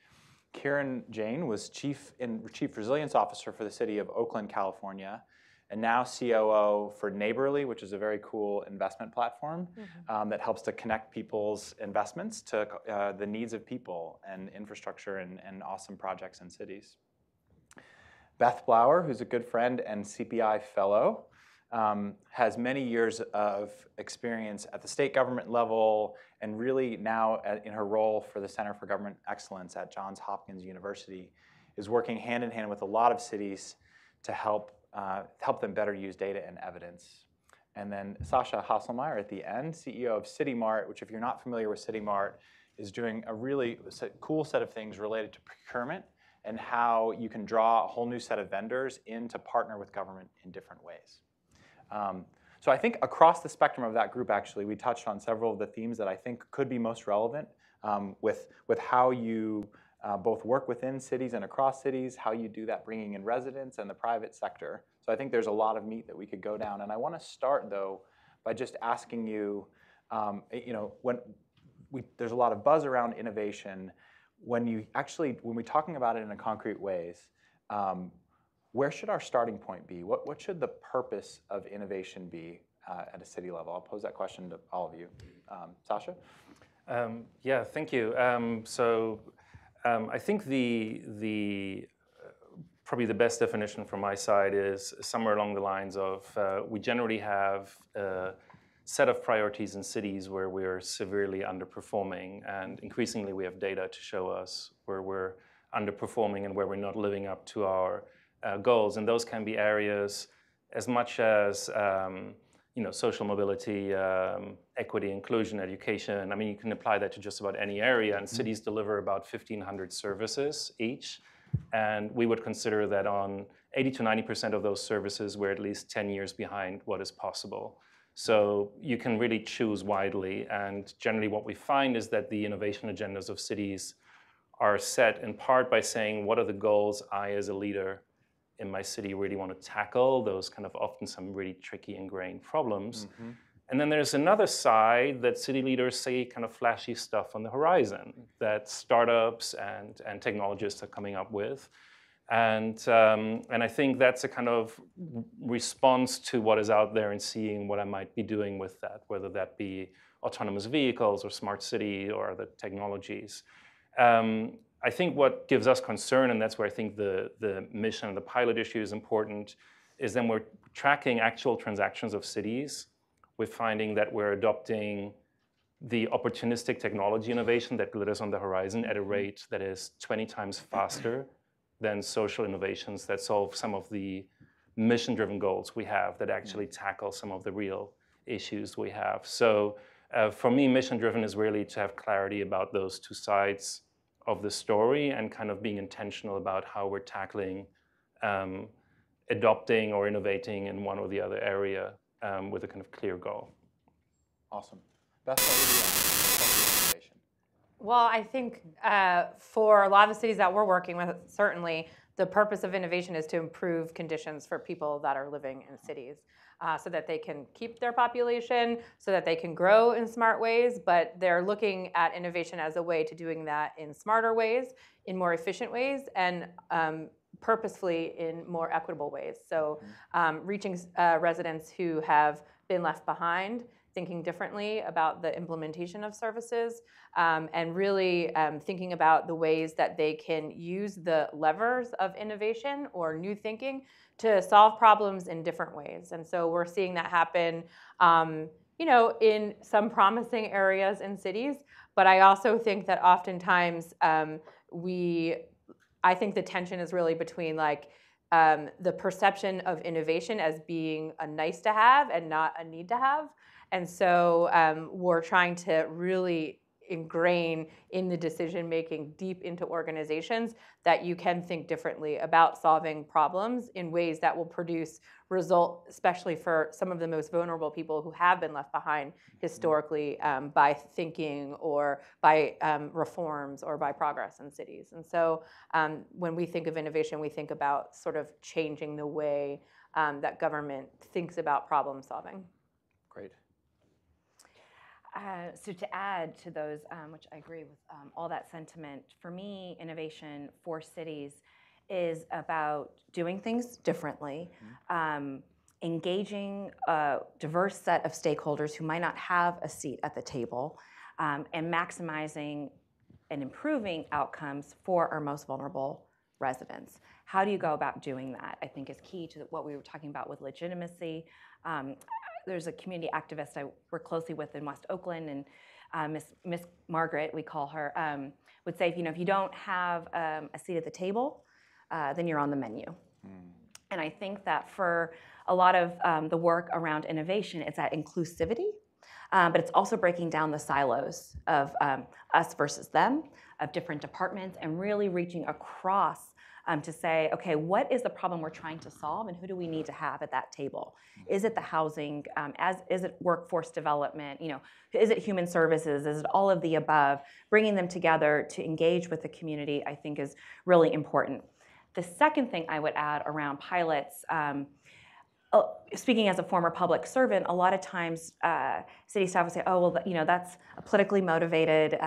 Kieran Jain was Chief Resilience Officer for the City of Oakland, California, and now COO for Neighborly, which is a very cool investment platform that helps to connect people's investments to the needs of people and infrastructure and awesome projects in cities. Beth Blauer, who's a good friend and CPI fellow, has many years of experience at the state government level, and really now in her role for the Center for Government Excellence at Johns Hopkins University, is working hand in hand with a lot of cities to help them better use data and evidence. And then Sasha Hasselmeyer at the end, CEO of City Mart, which if you're not familiar with City Mart, is doing a really cool set of things related to procurement and how you can draw a whole new set of vendors in to partner with government in different ways. So I think across the spectrum of that group, actually, we touched on several of the themes that I think could be most relevant with how you both work within cities and across cities, how you do that bringing in residents and the private sector. So I think there's a lot of meat that we could go down. And I want to start, though, by just asking you, there's a lot of buzz around innovation. When we're talking about it in a concrete ways, where should our starting point be? What should the purpose of innovation be at a city level? I'll pose that question to all of you. Sasha?
Yeah, thank you. I think probably the best definition from my side is somewhere along the lines of we generally have a set of priorities in cities where we're severely underperforming, and increasingly we have data to show us where we're underperforming and where we're not living up to our goals. And those can be areas as much as social mobility, equity, inclusion, education. I mean, you can apply that to just about any area, and cities deliver about 1,500 services each. And we would consider that on 80 to 90% of those services, we're at least 10 years behind what is possible. So you can really choose widely. And generally what we find is that the innovation agendas of cities are set in part by saying, what are the goals I as a leader in my city really want to tackle, those kind of often some really tricky ingrained problems.
Mm-hmm.
And then there's another side that city leaders say kind of flashy stuff on the horizon that startups and technologists are coming up with. And I think that's a kind of response to what is out there and seeing what I might be doing with that, whether that be autonomous vehicles or smart city or other technologies. I think what gives us concern, and that's where I think the mission and the pilot issue is important, is then we're tracking actual transactions of cities. We're finding that we're adopting the opportunistic technology innovation that glitters on the horizon at a rate that is 20 times faster than social innovations that solve some of the mission-driven goals we have that actually tackle some of the real issues we have. So for me, mission-driven is really to have clarity about those two sides of the story and kind of being intentional about how we're tackling adopting or innovating in one or the other area with a kind of clear goal.
Awesome. Beth, what would you add? Innovation.
Well, I think for a lot of the cities that we're working with, certainly the purpose of innovation is to improve conditions for people that are living in cities so that they can keep their population, so that they can grow in smart ways, but they're looking at innovation as a way to doing that in smarter ways, in more efficient ways, and purposefully in more equitable ways. So reaching residents who have been left behind, thinking differently about the implementation of services, and really thinking about the ways that they can use the levers of innovation or new thinking to solve problems in different ways. And so we're seeing that happen in some promising areas in cities, but I also think that oftentimes I think the tension is really between the perception of innovation as being a nice to have and not a need to have. And so we're trying to really ingrain in the decision making deep into organizations that you can think differently about solving problems in ways that will produce result, especially for some of the most vulnerable people who have been left behind historically by thinking or by reforms or by progress in cities. And so when we think of innovation, we think about sort of changing the way that government thinks about problem solving.
Great.
So to add to those, which I agree with all that sentiment, for me, innovation for cities is about doing things differently, engaging a diverse set of stakeholders who might not have a seat at the table, and maximizing and improving outcomes for our most vulnerable residents. How do you go about doing that? I think is key to what we were talking about with legitimacy. There's a community activist I work closely with in West Oakland, and Miss Margaret, we call her, would say, if you don't have a seat at the table, then you're on the menu. And I think that for a lot of the work around innovation, it's that inclusivity, but it's also breaking down the silos of us versus them, of different departments, and really reaching across to say, okay, what is the problem we're trying to solve, and who do we need to have at that table? Is it the housing? Is it workforce development? Is it human services? Is it all of the above? Bringing them together to engage with the community, I think, is really important. The second thing I would add around pilots, speaking as a former public servant, a lot of times city staff will say, oh, well, that's a politically motivated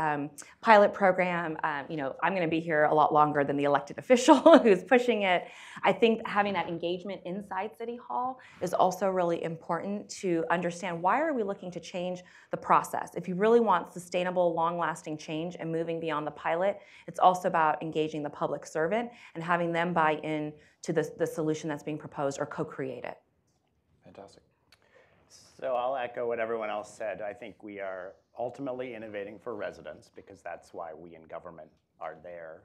pilot program. I'm going to be here a lot longer than the elected official who's pushing it. I think having that engagement inside City Hall is also really important to understand, why are we looking to change the process? If you really want sustainable, long-lasting change and moving beyond the pilot, it's also about engaging the public servant and having them buy in to the solution that's being proposed or co-create it.
Fantastic.
So I'll echo what everyone else said. I think we are ultimately innovating for residents because that's why we in government are there.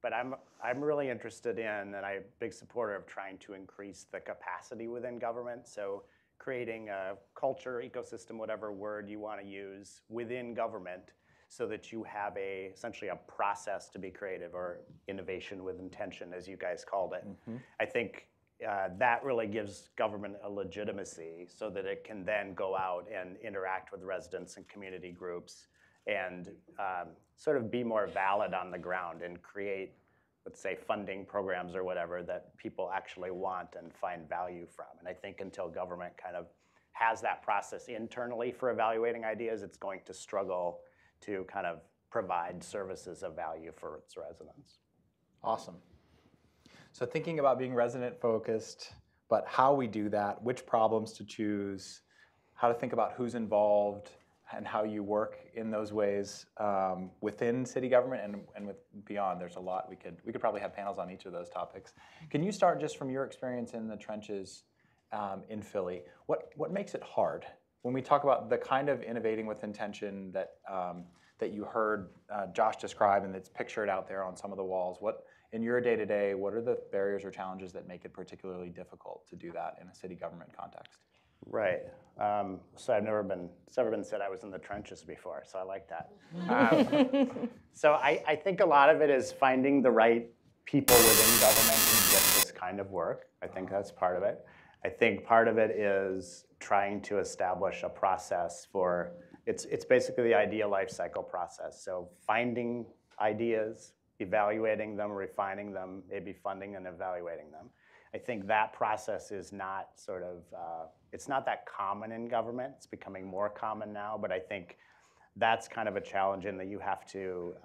But I'm really interested in, and I'm a big supporter of trying to increase the capacity within government. So creating a culture, ecosystem, whatever word you want to use within government, so that you have essentially a process to be creative, or innovation with intention, as you guys called it. I think that really gives government a legitimacy so that it can then go out and interact with residents and community groups and sort of be more valid on the ground and create, let's say, funding programs or whatever that people actually want and find value from. And I think until government kind of has that process internally for evaluating ideas, it's going to struggle to kind of provide services of value for its residents.
Awesome. So thinking about being resident focused, but how we do that, which problems to choose, how to think about who's involved, and how you work in those ways within city government and with beyond. There's a lot. We could probably have panels on each of those topics. Can you start just from your experience in the trenches in Philly? What makes it hard? When we talk about the kind of innovating with intention that that you heard Josh describe and that's pictured out there on some of the walls, in your day-to-day, what are the barriers or challenges that make it particularly difficult to do that in a city government context?
Right. So it's never been said I was in the trenches before, so I like that. So I think a lot of it is finding the right people within government who get this kind of work. I think that's part of it. I think part of it is trying to establish a process for, it's basically the idea life cycle process. So finding ideas, evaluating them, refining them, maybe funding and evaluating them. I think that process is not sort of, it's not that common in government. It's becoming more common now, but I think that's kind of a challenge in that you have to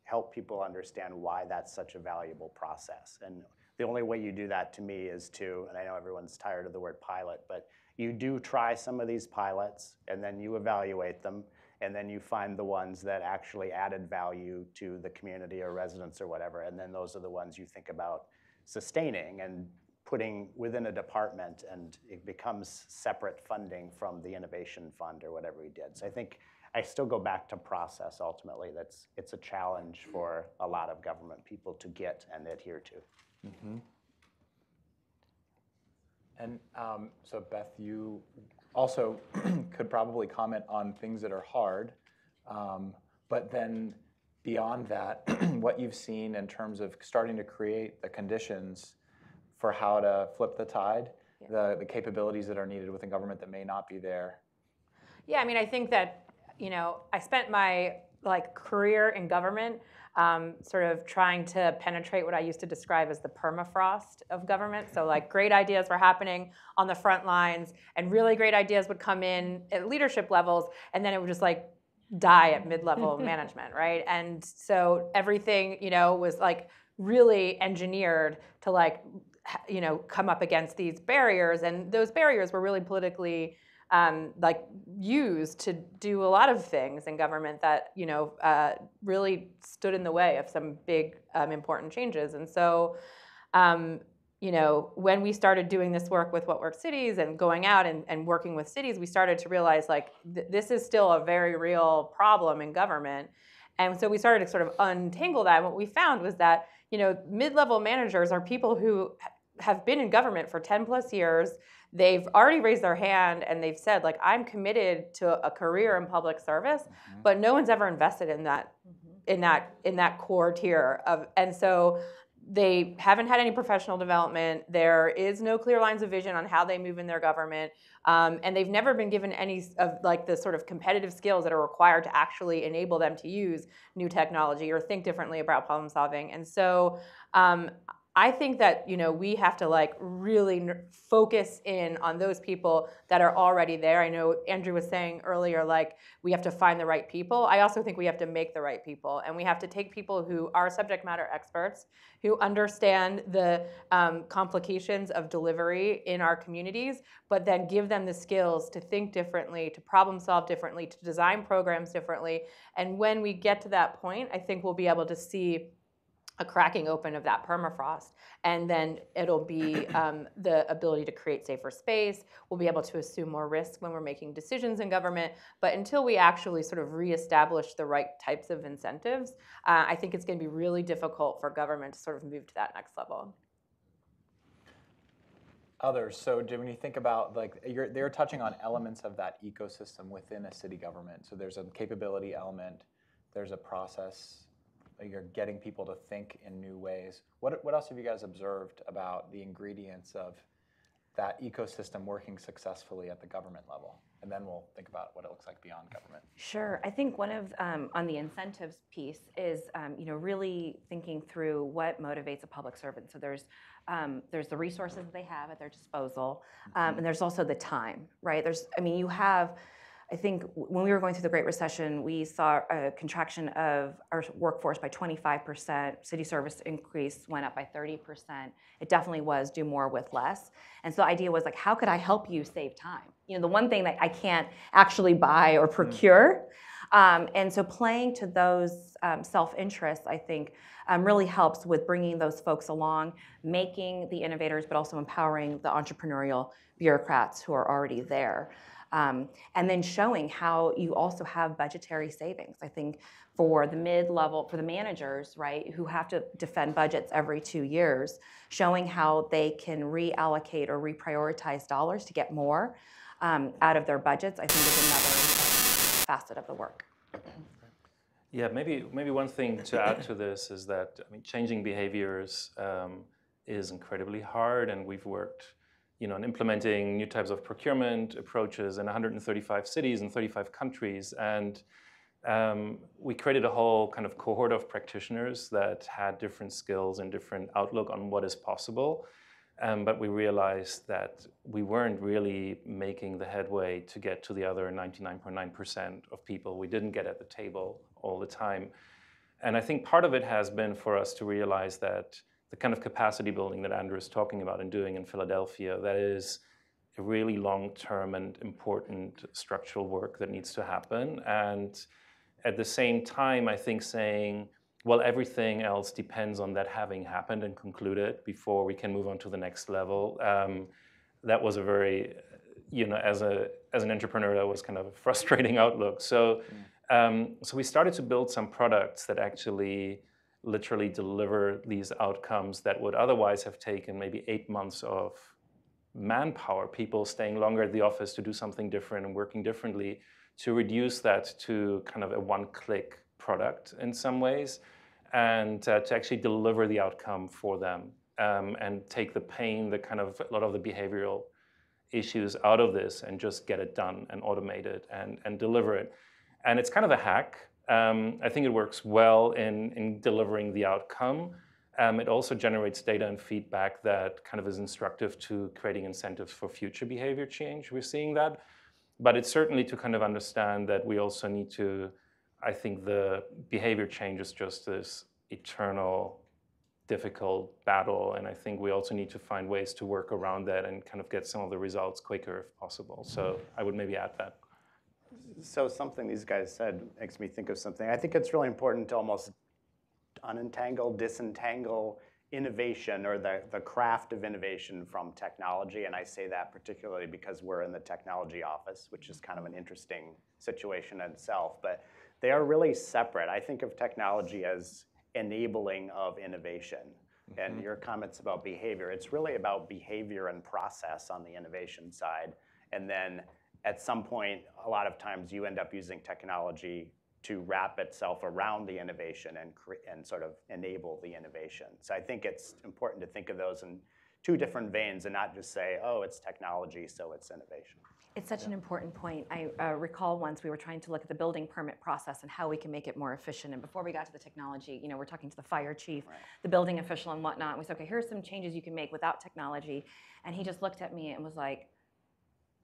help people understand why that's such a valuable process. And the only way you do that to me is to, and I know everyone's tired of the word pilot, but you do try some of these pilots and then you evaluate them and then you find the ones that actually added value to the community or residents or whatever, and then those are the ones you think about sustaining and putting within a department, and it becomes separate funding from the innovation fund or whatever we did. So I think I still go back to process ultimately. It's a challenge for a lot of government people to get and adhere to.
Mm-hmm. And so Beth, you also could probably comment on things that are hard, but then beyond that, what you've seen in terms of starting to create the conditions for how to flip the tide, the capabilities that are needed within government that may not be there.
Yeah, I mean, I think that, I spent my career in government sort of trying to penetrate what I used to describe as the permafrost of government. So great ideas were happening on the front lines, and really great ideas would come in at leadership levels, and then it would just die at mid-level management, right? And so everything, was really engineered to come up against these barriers, and those barriers were really politically used to do a lot of things in government that really stood in the way of some big important changes. And so when we started doing this work with What Works Cities and going out and working with cities, we started to realize this is still a very real problem in government. And so we started to sort of untangle that. And what we found was that mid-level managers are people who have been in government for 10 plus years. They've already raised their hand and they've said, I'm committed to a career in public service, but no one's ever invested in that, in that core tier of, and so they haven't had any professional development. There is no clear lines of vision on how they move in their government, and they've never been given any of the sort of competitive skills that are required to actually enable them to use new technology or think differently about problem solving. And so I think that we have to really focus in on those people that are already there. I know Andrew was saying earlier we have to find the right people. I also think we have to make the right people, and we have to take people who are subject matter experts, who understand the complications of delivery in our communities, but then give them the skills to think differently, to problem solve differently, to design programs differently. And when we get to that point, I think we'll be able to see a cracking open of that permafrost, and then it'll be the ability to create safer space. We'll be able to assume more risk when we're making decisions in government, but until we actually sort of reestablish the right types of incentives, I think it's going to be really difficult for government to sort of move to that next level.
Others, so when you think about they're touching on elements of that ecosystem within a city government. So there's a capability element, there's a process, you're getting people to think in new ways. What else have you guys observed about the ingredients of that ecosystem working successfully at the government level? And then we'll think about what it looks like beyond government.
Sure. I think one of, on the incentives piece is, really thinking through what motivates a public servant. So there's the resources that they have at their disposal, and there's also the time, right? You have, I think when we were going through the Great Recession, we saw a contraction of our workforce by 25%. City service increase went up by 30%. It definitely was do more with less. And so the idea was like, how could I help you save time? The one thing that I can't actually buy or procure. And so playing to those self-interests, I think, really helps with bringing those folks along, making the innovators, but also empowering the entrepreneurial bureaucrats who are already there. And then showing how you also have budgetary savings. I think for the mid-level, for the managers, right, who have to defend budgets every 2 years, showing how they can reallocate or reprioritize dollars to get more out of their budgets, I think is another facet of the work.
Yeah, maybe one thing to add to this is that changing behaviors is incredibly hard, and we've worked on implementing new types of procurement approaches in 135 cities in 35 countries. And we created a whole kind of cohort of practitioners that had different skills and different outlook on what is possible. But we realized that we weren't really making the headway to get to the other 99.9% of people we didn't get at the table all the time. And I think part of it has been for us to realize that the kind of capacity building that Andrew is talking about and doing in Philadelphia, that is a really long-term and important structural work that needs to happen. And at the same time, I think saying, well, everything else depends on that having happened and concluded before we can move on to the next level. That was a very, as an entrepreneur, that was kind of a frustrating outlook. So we started to build some products that actually literally deliver these outcomes that would otherwise have taken maybe 8 months of manpower, people staying longer at the office to do something different and working differently, to reduce that to kind of a one-click product in some ways, and to actually deliver the outcome for them and take the pain, the kind of a lot of the behavioral issues out of this and just get it done and automate it and deliver it. And it's kind of a hack. I think it works well in delivering the outcome. It also generates data and feedback that kind of is instructive to creating incentives for future behavior change. We're seeing that. But it's certainly to kind of understand that we also need to, I think the behavior change is just this eternal, difficult battle. And I think we also need to find ways to work around that and kind of get some of the results quicker if possible. So I would maybe add that.
So something these guys said makes me think of something. I think it's really important to almost unentangle, disentangle innovation or the craft of innovation from technology. And I say that particularly because we're in the technology office, which is kind of an interesting situation in itself. But they are really separate. I think of technology as enabling of innovation. And your comments about behavior, it's really about behavior and process on the innovation side. And then at some point, a lot of times you end up using technology to wrap itself around the innovation and sort of enable the innovation. So I think it's important to think of those in two different veins and not just say, oh, it's technology, so it's innovation.
It's such an important point. I recall once we were trying to look at the building permit process and how we can make it more efficient. And before we got to the technology, we're talking to the fire chief, the building official and whatnot. And we said, okay, here's some changes you can make without technology. And he just looked at me and was like,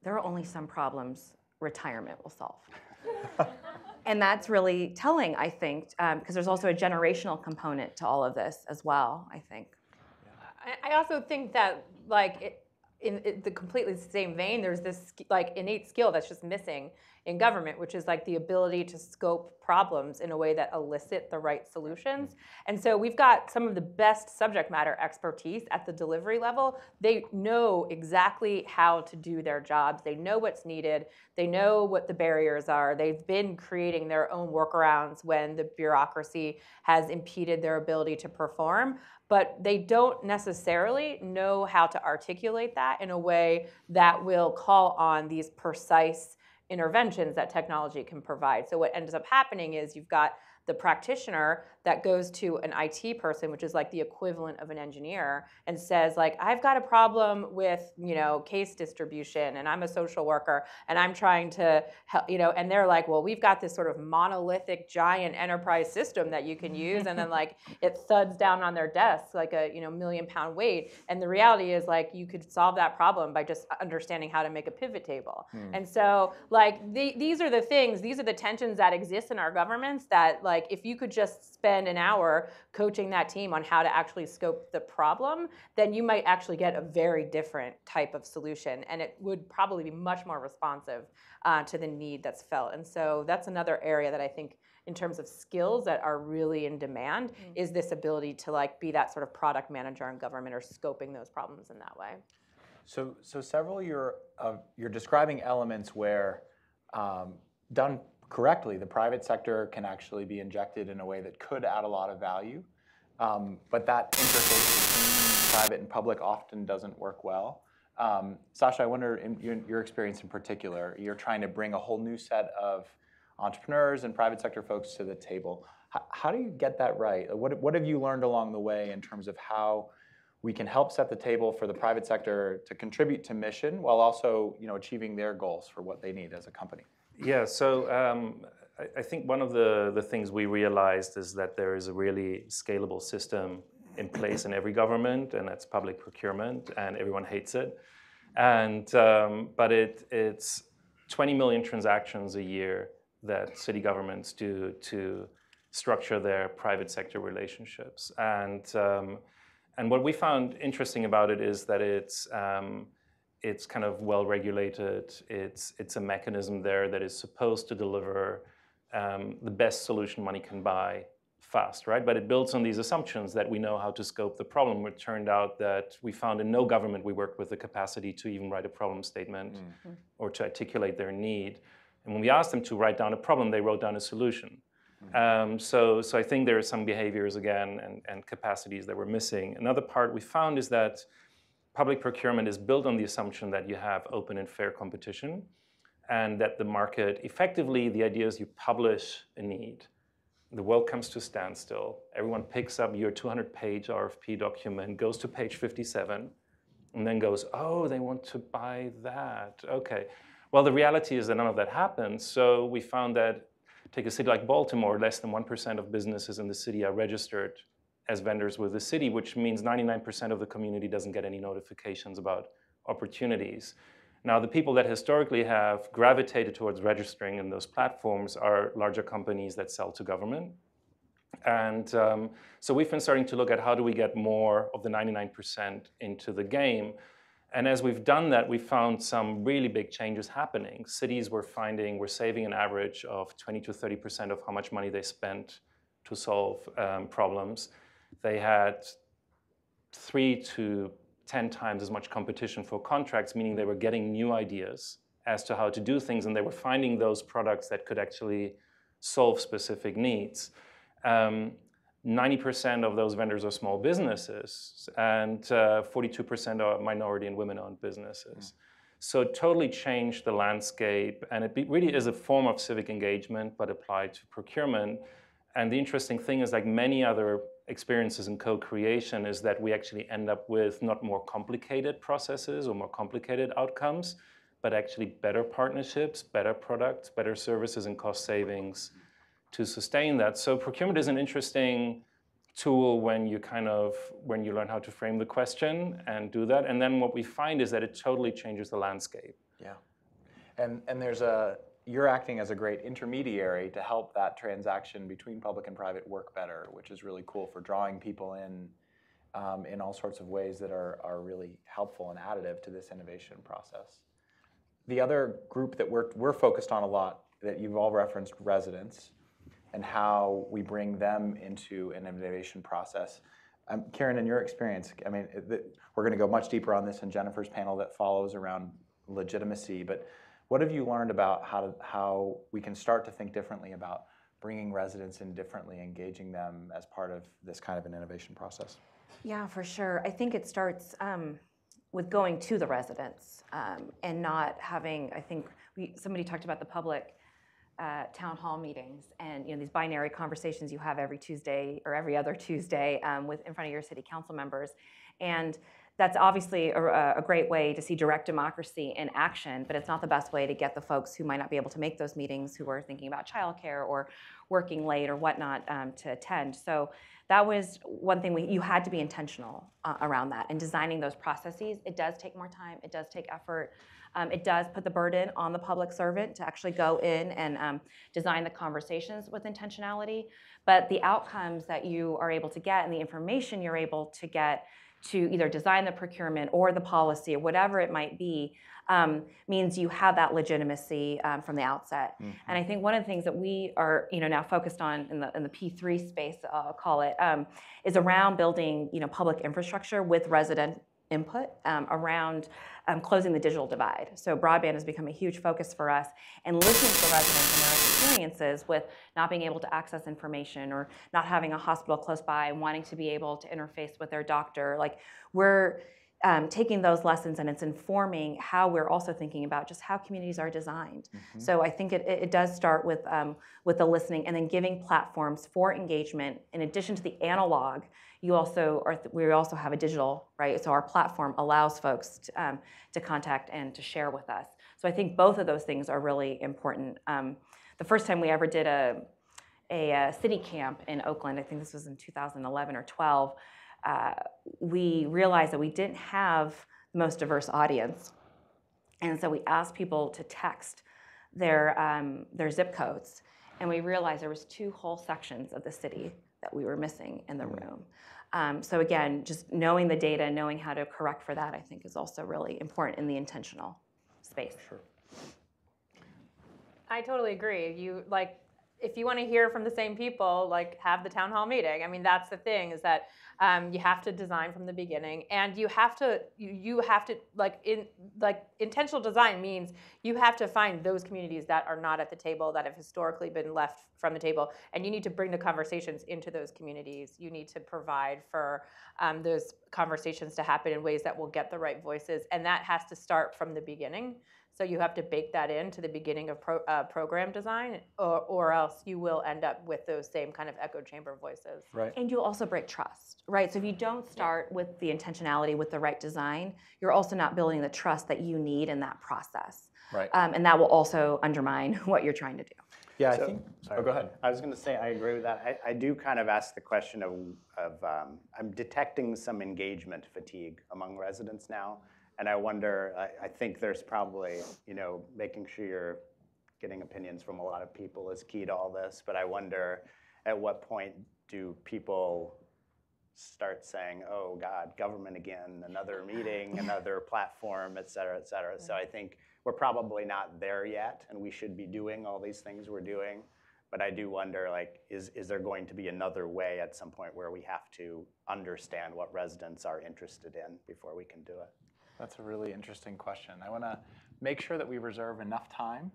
there are only some problems retirement will solve. And that's really telling, I think, because there's also a generational component to all of this as well, I think.
I also think that, in the completely same vein, there's this innate skill that's just missing in government, which is the ability to scope problems in a way that elicit the right solutions. And so we've got some of the best subject matter expertise at the delivery level. They know exactly how to do their jobs. They know what's needed. They know what the barriers are. They've been creating their own workarounds when the bureaucracy has impeded their ability to perform. But they don't necessarily know how to articulate that in a way that will call on these precise interventions that technology can provide. So what ends up happening is you've got the practitioner that goes to an IT person, which is like the equivalent of an engineer, and says like, I've got a problem with, case distribution, and I'm a social worker, and I'm trying to help, and they're like, well, we've got this sort of monolithic giant enterprise system that you can use, and then like it thuds down on their desk like a million-pound weight. And the reality is like you could solve that problem by just understanding how to make a pivot table. And so like these are the things, these are the tensions that exist in our governments that like if you could just spend an hour coaching that team on how to actually scope the problem, then you might actually get a very different type of solution, and it would probably be much more responsive to the need that's felt. And so that's another area that I think in terms of skills that are really in demand is this ability to like be that sort of product manager in government or scoping those problems in that way.
So several you're describing elements where done correctly, the private sector can actually be injected in a way that could add a lot of value, but that interface between private and public often doesn't work well. Sasha, I wonder, in your experience in particular, you're trying to bring a whole new set of entrepreneurs and private sector folks to the table. How do you get that right? What have you learned along the way in terms of how we can help set the table for the private sector to contribute to mission while also achieving their goals for what they need as a company?
Yeah, so I think one of the things we realized is that there is a really scalable system in place in every government, and that's public procurement, and everyone hates it. And but it's 20 million transactions a year that city governments do to structure their private sector relationships. And what we found interesting about it is that it's kind of well regulated. It's a mechanism there that is supposed to deliver the best solution money can buy fast, right? But it builds on these assumptions that we know how to scope the problem. It turned out that we found in no government we worked with the capacity to even write a problem statement or to articulate their need. And when we asked them to write down a problem, they wrote down a solution. So I think there are some behaviors again and capacities that we're missing. Another part we found is that public procurement is built on the assumption that you have open and fair competition, and that the market, effectively, the idea is you publish a need. The world comes to a standstill. Everyone picks up your 200-page RFP document, goes to page 57, and then goes, oh, they want to buy that. Okay. Well, the reality is that none of that happens. So we found that, take a city like Baltimore, less than 1% of businesses in the city are registered as vendors with the city, which means 99% of the community doesn't get any notifications about opportunities. Now, the people that historically have gravitated towards registering in those platforms are larger companies that sell to government. And so we've been starting to look at how do we get more of the 99% into the game. And as we've done that, we found some really big changes happening. Cities were saving an average of 20 to 30% of how much money they spent to solve problems. They had 3 to 10 times as much competition for contracts, meaning they were getting new ideas as to how to do things, and they were finding those products that could actually solve specific needs. 90% of those vendors are small businesses, and 42% are minority and women-owned businesses. So it totally changed the landscape, and it really is a form of civic engagement, but applied to procurement. And the interesting thing is, like many other experiences in co-creation, is that we actually end up with not more complicated processes or more complicated outcomes, but actually better partnerships, better products, better services, and cost savings to sustain that. So procurement is an interesting tool when you learn how to frame the question and do that. And then what we find is that it totally changes the landscape.
Yeah, and you're acting as a great intermediary to help that transaction between public and private work better, which is really cool for drawing people in all sorts of ways that are really helpful and additive to this innovation process. The other group that we're focused on a lot, that you've all referenced, residents, and how we bring them into an innovation process. Karen, in your experience, I mean, we're going to go much deeper on this in Jennifer's panel that follows around legitimacy, but what have you learned about how we can start to think differently about bringing residents in differently, engaging them as part of this kind of an innovation process?
Yeah, for sure. I think it starts with going to the residents and not having, I think somebody talked about the public town hall meetings and these binary conversations you have every Tuesday or every other Tuesday in front of your city council members. And that's obviously a great way to see direct democracy in action, but it's not the best way to get the folks who might not be able to make those meetings, who are thinking about childcare or working late or whatnot, to attend. So that was one thing you had to be intentional around that and designing those processes. It does take more time. It does take effort. It does put the burden on the public servant to actually go in and design the conversations with intentionality. But the outcomes that you are able to get and the information you're able to get to either design the procurement or the policy or whatever it might be means you have that legitimacy from the outset. Mm-hmm. And I think one of the things that we are now focused on in the P3 space, I'll call it, is around building public infrastructure with resident input around closing the digital divide. So broadband has become a huge focus for us, and listening to residents and their experiences with not being able to access information or not having a hospital close by and wanting to be able to interface with their doctor. Like, we're taking those lessons, and it's informing how we're also thinking about just how communities are designed. Mm-hmm. So I think it does start with the listening and then giving platforms for engagement. In addition to the analog, we also have a digital, right? So our platform allows folks to contact and to share with us. So I think both of those things are really important. The first time we ever did a city camp in Oakland, I think this was in 2011 or 12, we realized that we didn't have the most diverse audience. And so we asked people to text their zip codes. And we realized there was 2 whole sections of the city that we were missing in the room. So again, just knowing the data, knowing how to correct for that, I think is also really important in the intentional space. Sure.
I totally agree. If you want to hear from the same people, have the town hall meeting. I mean, that's the thing, is that you have to design from the beginning, and you have to intentional design means you have to find those communities that are not at the table, that have historically been left from the table, and you need to bring the conversations into those communities. You need to provide for those conversations to happen in ways that will get the right voices, and that has to start from the beginning. So you have to bake that into the beginning of program design, or else you will end up with those same kind of echo chamber voices.
Right.
And you'll also break trust, right? So if you don't start with the intentionality, with the right design, you're also not building the trust that you need in that process. Right. And that will also undermine what you're trying to do.
Yeah, I think. Sorry. Oh, go ahead.
I was going to say I agree with that. I do kind of ask the question of I'm detecting some engagement fatigue among residents now. And I wonder, I think there's probably, making sure you're getting opinions from a lot of people is key to all this. But I wonder, at what point do people start saying, oh God, government again, another meeting, another platform, et cetera, et cetera. So I think we're probably not there yet, and we should be doing all these things we're doing. But I do wonder, is there going to be another way at some point where we have to understand what residents are interested in before we can do it?
That's a really interesting question. I want to make sure that we reserve enough time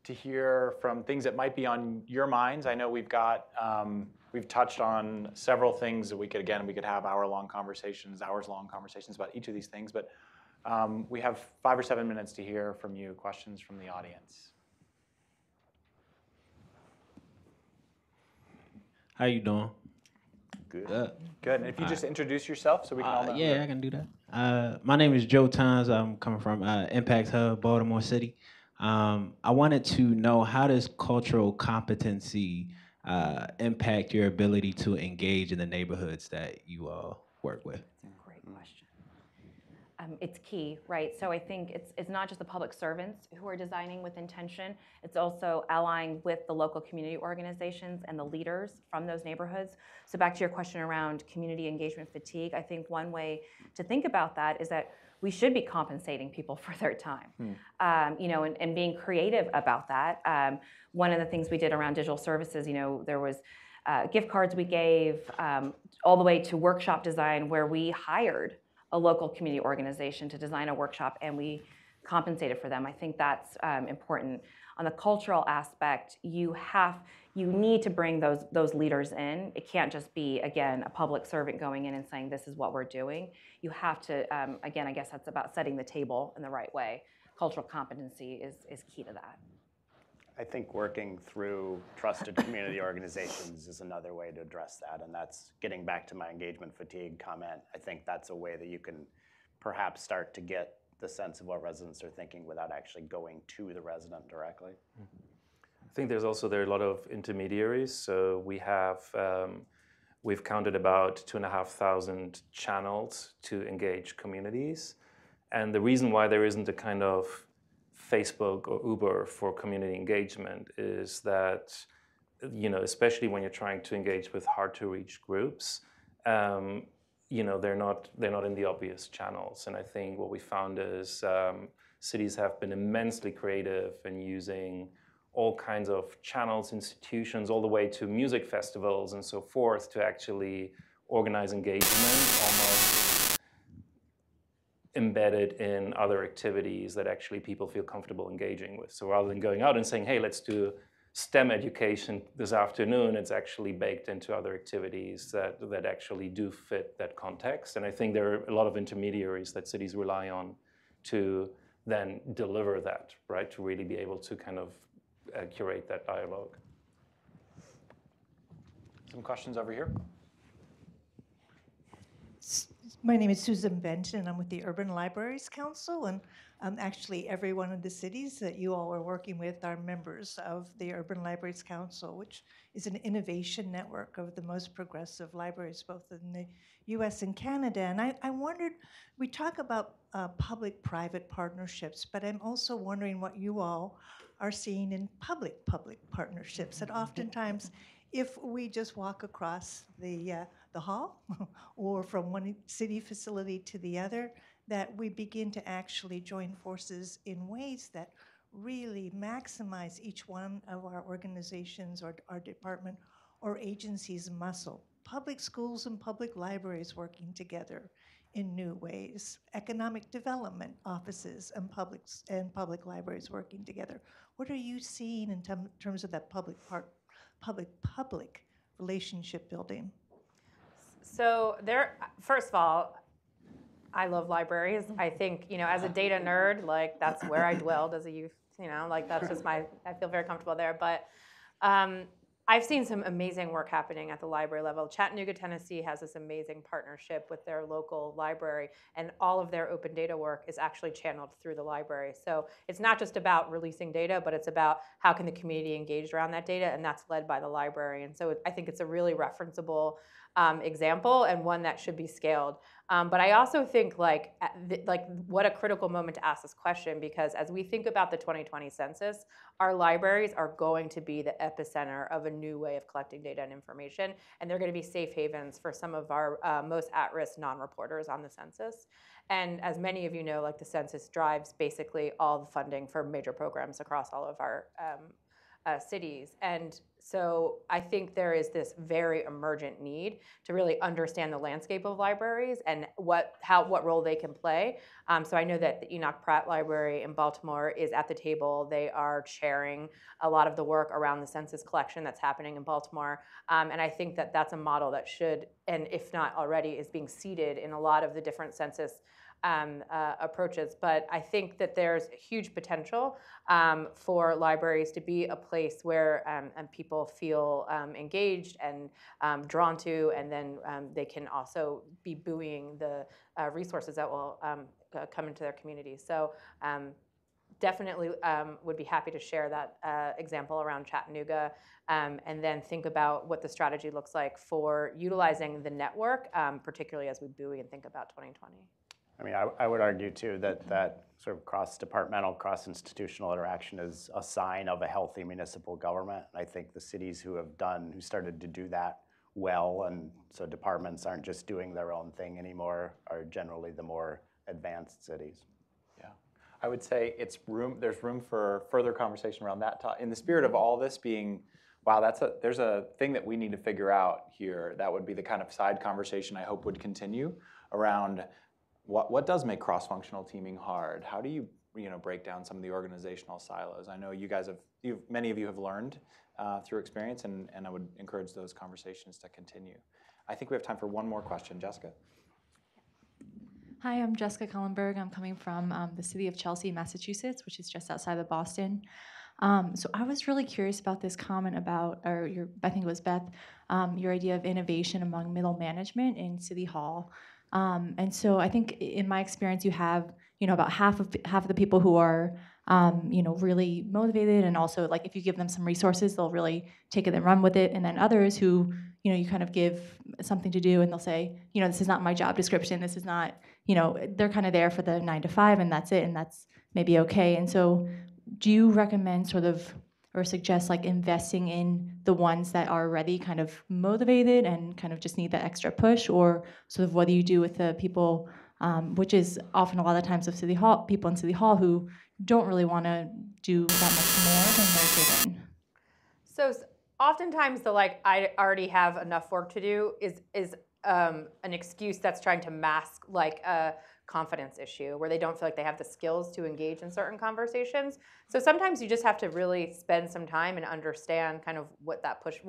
to hear from things that might be on your minds. I know we've touched on several things that we could have hours-long conversations about each of these things, but we have 5 or 7 minutes to hear from you, questions from the audience.
How you doing?
Good.
Good. And if you just introduce yourself so we can all know.
Yeah, I can do that. My name is Joe Tons. I'm coming from Impact Hub, Baltimore City. I wanted to know, how does cultural competency impact your ability to engage in the neighborhoods that you work with?
That's a great question. It's key, right? So I think it's not just the public servants who are designing with intention. It's also allying with the local community organizations and the leaders from those neighborhoods. So back to your question around community engagement fatigue, I think one way to think about that is that we should be compensating people for their time, and being creative about that. One of the things we did around digital services, there was gift cards we gave, all the way to workshop design, where we hired a local community organization to design a workshop, and we compensated for them. I think that's important. On the cultural aspect, you need to bring those leaders in. It can't just be, again, a public servant going in and saying, this is what we're doing. You have to, again, I guess that's about setting the table in the right way. Cultural competency is key to that.
I think working through trusted community organizations is another way to address that, and that's getting back to my engagement fatigue comment. I think that's a way that you can perhaps start to get the sense of what residents are thinking without actually going to the resident directly.
I think there are a lot of intermediaries. So we have, we've counted about 2,500 channels to engage communities. And the reason why there isn't a kind of Facebook or Uber for community engagement is that, especially when you're trying to engage with hard to reach groups, they're not in the obvious channels. And I think what we found is cities have been immensely creative in using all kinds of channels, institutions, all the way to music festivals and so forth to actually organize engagement, almost embedded in other activities that actually people feel comfortable engaging with. So rather than going out and saying, hey, let's do STEM education this afternoon, it's actually baked into other activities that actually do fit that context. And I think there are a lot of intermediaries that cities rely on to then deliver that, right? To really be able to kind of curate that dialogue.
Some questions over here.
My name is Susan Benton, and I'm with the Urban Libraries Council, and actually every one of the cities that you all are working with are members of the Urban Libraries Council, which is an innovation network of the most progressive libraries, both in the US and Canada. And I wondered, we talk about public-private partnerships, but I'm also wondering what you all are seeing in public-public partnerships. And oftentimes, if we just walk across the hall or from one city facility to the other, that we begin to actually join forces in ways that really maximize each one of our organizations or our department or agencies' muscle. Public schools and public libraries working together in new ways. Economic development offices and public libraries working together. What are you seeing in terms of that public relationship building?
So first of all, I love libraries. I think, as a data nerd, like that's where I dwelled as a youth, like that's just I feel very comfortable there. But I've seen some amazing work happening at the library level. Chattanooga, Tennessee has this amazing partnership with their local library, and all of their open data work is actually channeled through the library. So it's not just about releasing data, but it's about how can the community engage around that data, and that's led by the library. And so I think it's a really referenceable example and one that should be scaled. But I also think like what a critical moment to ask this question, because as we think about the 2020 census, our libraries are going to be the epicenter of a new way of collecting data and information, and they're going to be safe havens for some of our most at-risk non-reporters on the census. And as many of you know, like the census drives basically all the funding for major programs across all of our cities. And so I think there is this very emergent need to really understand the landscape of libraries and what role they can play. So I know that the Enoch Pratt Library in Baltimore is at the table. They are chairing a lot of the work around the census collection that's happening in Baltimore. And I think that that's a model that should, and if not already, is being seeded in a lot of the different census approaches. But I think that there's huge potential for libraries to be a place where people feel engaged and drawn to, and then they can also be buoying the resources that will come into their community. So definitely would be happy to share that example around Chattanooga, and then think about what the strategy looks like for utilizing the network, particularly as we buoy and think about 2020.
I mean, I would argue too that sort of cross-departmental, cross-institutional interaction is a sign of a healthy municipal government. I think the cities who started to do that well, and so departments aren't just doing their own thing anymore, are generally the more advanced cities.
Yeah, I would say there's room for further conversation around that. In the spirit of all this being, wow, there's a thing that we need to figure out here. That would be the kind of side conversation I hope would continue around what does make cross-functional teaming hard? How do you break down some of the organizational silos? I know you guys many of you have learned through experience, and I would encourage those conversations to continue. I think we have time for one more question. Jessica.
Hi, I'm Jessica Cullenberg. I'm coming from the city of Chelsea, Massachusetts, which is just outside of Boston. So I was really curious about this comment about, I think it was Beth, your idea of innovation among middle management in City Hall. And so I think in my experience, you have, about half of the people who are, really motivated, and also like if you give them some resources, they'll really take it and run with it. And then others who, you kind of give something to do and they'll say, this is not my job description. This is not, they're kind of there for the 9 to 5 and that's it. And that's maybe okay. And so do you recommend sort of, or suggest like investing in the ones that are already kind of motivated and kind of just need that extra push, or sort of what do you do with the people, which is often a lot of times of City Hall, people in City Hall who don't really want to do that much more than they're given?
So oftentimes the like, I already have enough work to do is an excuse that's trying to mask like a confidence issue where they don't feel like they have the skills to engage in certain conversations. So sometimes you just have to really spend some time and understand kind of where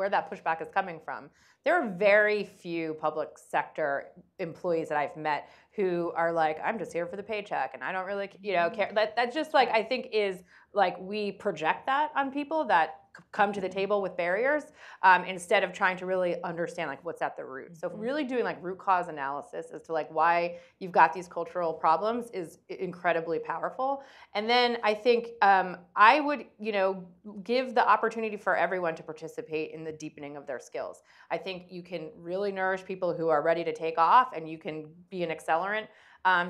that pushback is coming from. There are very few public sector employees that I've met who are like, I'm just here for the paycheck and I don't really, care. That's just like, I think is like we project that on people that come to the table with barriers instead of trying to really understand like what's at the root. So really doing like root cause analysis as to like why you've got these cultural problems is incredibly powerful. And then I think I would, give the opportunity for everyone to participate in the deepening of their skills. I think you can really nourish people who are ready to take off, and you can be an accelerant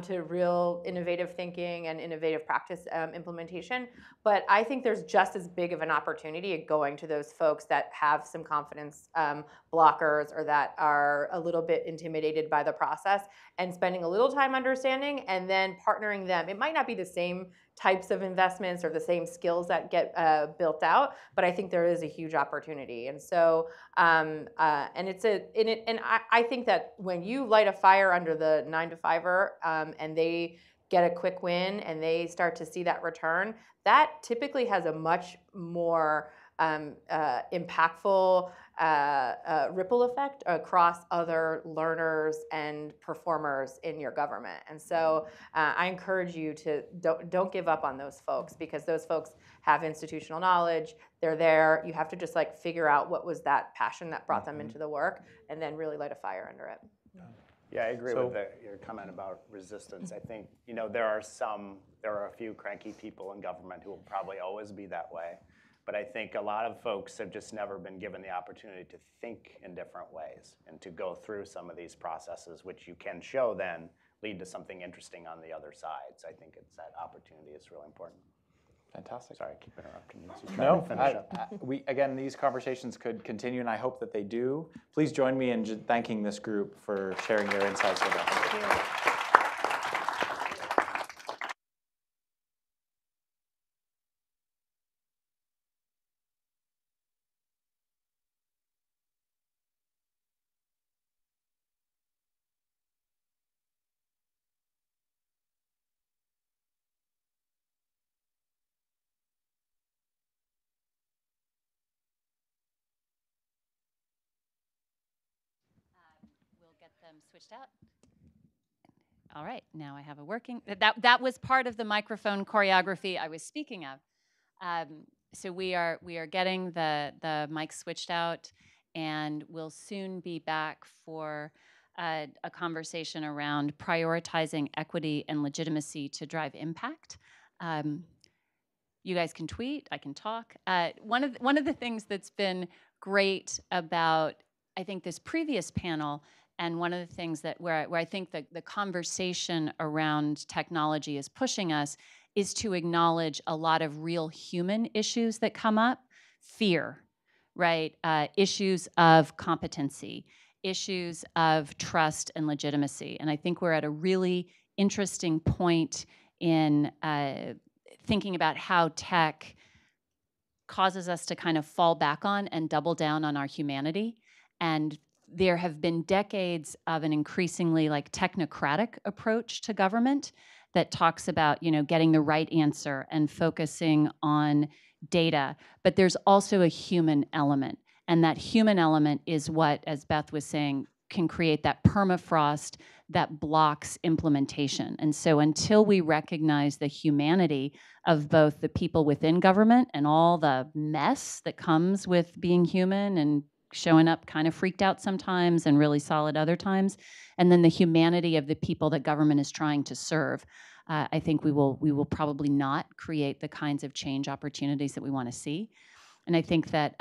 to real innovative thinking and innovative practice implementation. But I think there's just as big of an opportunity going to those folks that have some confidence blockers or that are a little bit intimidated by the process, and spending a little time understanding and then partnering them. It might not be the same types of investments or the same skills that get built out, but I think there is a huge opportunity. And so, and I think that when you light a fire under the 9 to 5er and they get a quick win and they start to see that return, that typically has a much more impactful ripple effect across other learners and performers in your government. And so I encourage you to don't give up on those folks, because those folks have institutional knowledge. They're there. You have to just like figure out what was that passion that brought them into the work, and then really light a fire under it.
Yeah, I agree with your comment about resistance. I think, there are a few cranky people in government who will probably always be that way. But I think a lot of folks have just never been given the opportunity to think in different ways and to go through some of these processes, which you can show then lead to something interesting on the other side. So I think it's that opportunity is really important.
Fantastic.
Sorry, I keep interrupting you.
No, again, these conversations could continue, and I hope that they do. Please join me in thanking this group for sharing their insights with us.
Thank you.
We'll get them switched out. All right, now I have a working, that was part of the microphone choreography I was speaking of. So we are getting the mic switched out, and we'll soon be back for a conversation around prioritizing equity and legitimacy to drive impact. You guys can tweet, I can talk. One of the things that's been great about, I think, this previous panel, and one of the things that where I think that the conversation around technology is pushing us, is to acknowledge a lot of real human issues that come up. Fear, right? Issues of competency, issues of trust and legitimacy. And I think we're at a really interesting point in thinking about how tech causes us to kind of fall back on and double down on our humanity. And there have been decades of an increasingly like technocratic approach to government that talks about, getting the right answer and focusing on data. But there's also a human element. And that human element is what, as Beth was saying, can create that permafrost that blocks implementation. And so until we recognize the humanity of both the people within government and all the mess that comes with being human and showing up kind of freaked out sometimes and really solid other times, and then the humanity of the people that government is trying to serve, I think we will probably not create the kinds of change opportunities that we want to see. And I think that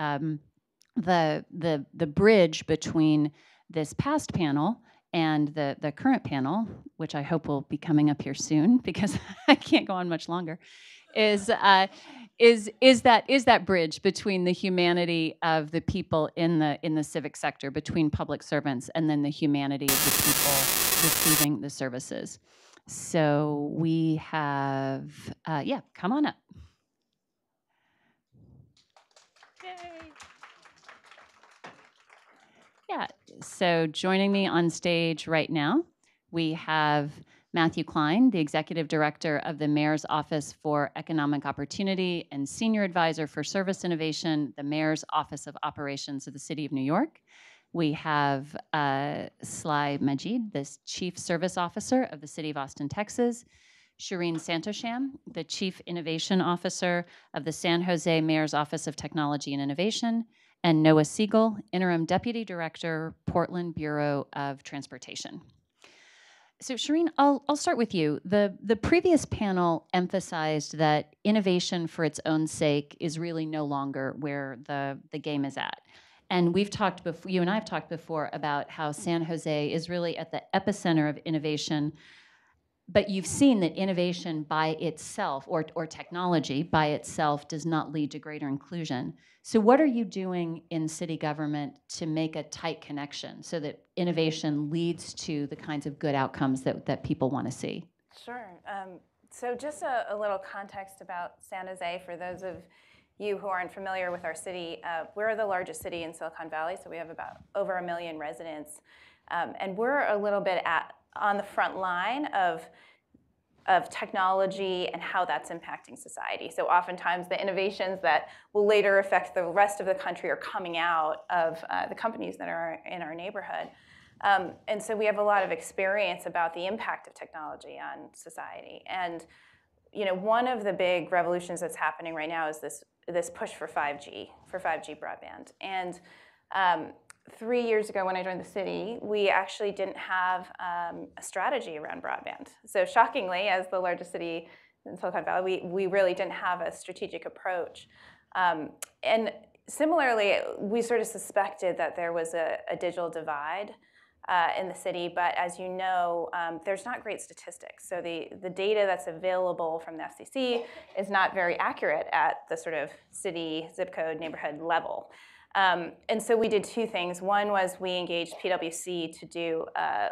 the bridge between this past panel and the current panel, which I hope will be coming up here soon because I can't go on much longer, is that bridge between the humanity of the people in the civic sector, between public servants, and then the humanity of the people receiving the services. So we have, come on up. Yay. Yeah, so joining me on stage right now, we have Matthew Klein, the Executive Director of the Mayor's Office for Economic Opportunity and Senior Advisor for Service Innovation, the Mayor's Office of Operations of the City of New York. We have Sly Majid, the Chief Service Officer of the City of Austin, Texas. Shireen Santosham, the Chief Innovation Officer of the San Jose Mayor's Office of Technology and Innovation. And Noah Siegel, Interim Deputy Director, Portland Bureau of Transportation. So Shireen, I'll start with you. The previous panel emphasized that innovation for its own sake is really no longer where the game is at. And we've talked before, you and I have talked before about how San Jose is really at the epicenter of innovation. But you've seen that innovation by itself, or technology by itself, does not lead to greater inclusion. So what are you doing in city government to make a tight connection so that innovation leads to the kinds of good outcomes that people want to see?
Sure. So just a little context about San Jose for those of you who aren't familiar with our city. We're the largest city in Silicon Valley, so we have about over 1 million residents. And we're a little bit on the front line of technology and how that's impacting society. So oftentimes the innovations that will later affect the rest of the country are coming out of the companies that are in our neighborhood. And so we have a lot of experience about the impact of technology on society. And one of the big revolutions that's happening right now is this push for 5G broadband. And 3 years ago when I joined the city, we actually didn't have a strategy around broadband. So shockingly, as the largest city in Silicon Valley, we really didn't have a strategic approach. And similarly, we sort of suspected that there was a digital divide in the city, but as you know, there's not great statistics. So the data that's available from the FCC is not very accurate at the sort of city, zip code, neighborhood level. And so we did two things. One was we engaged PwC to do a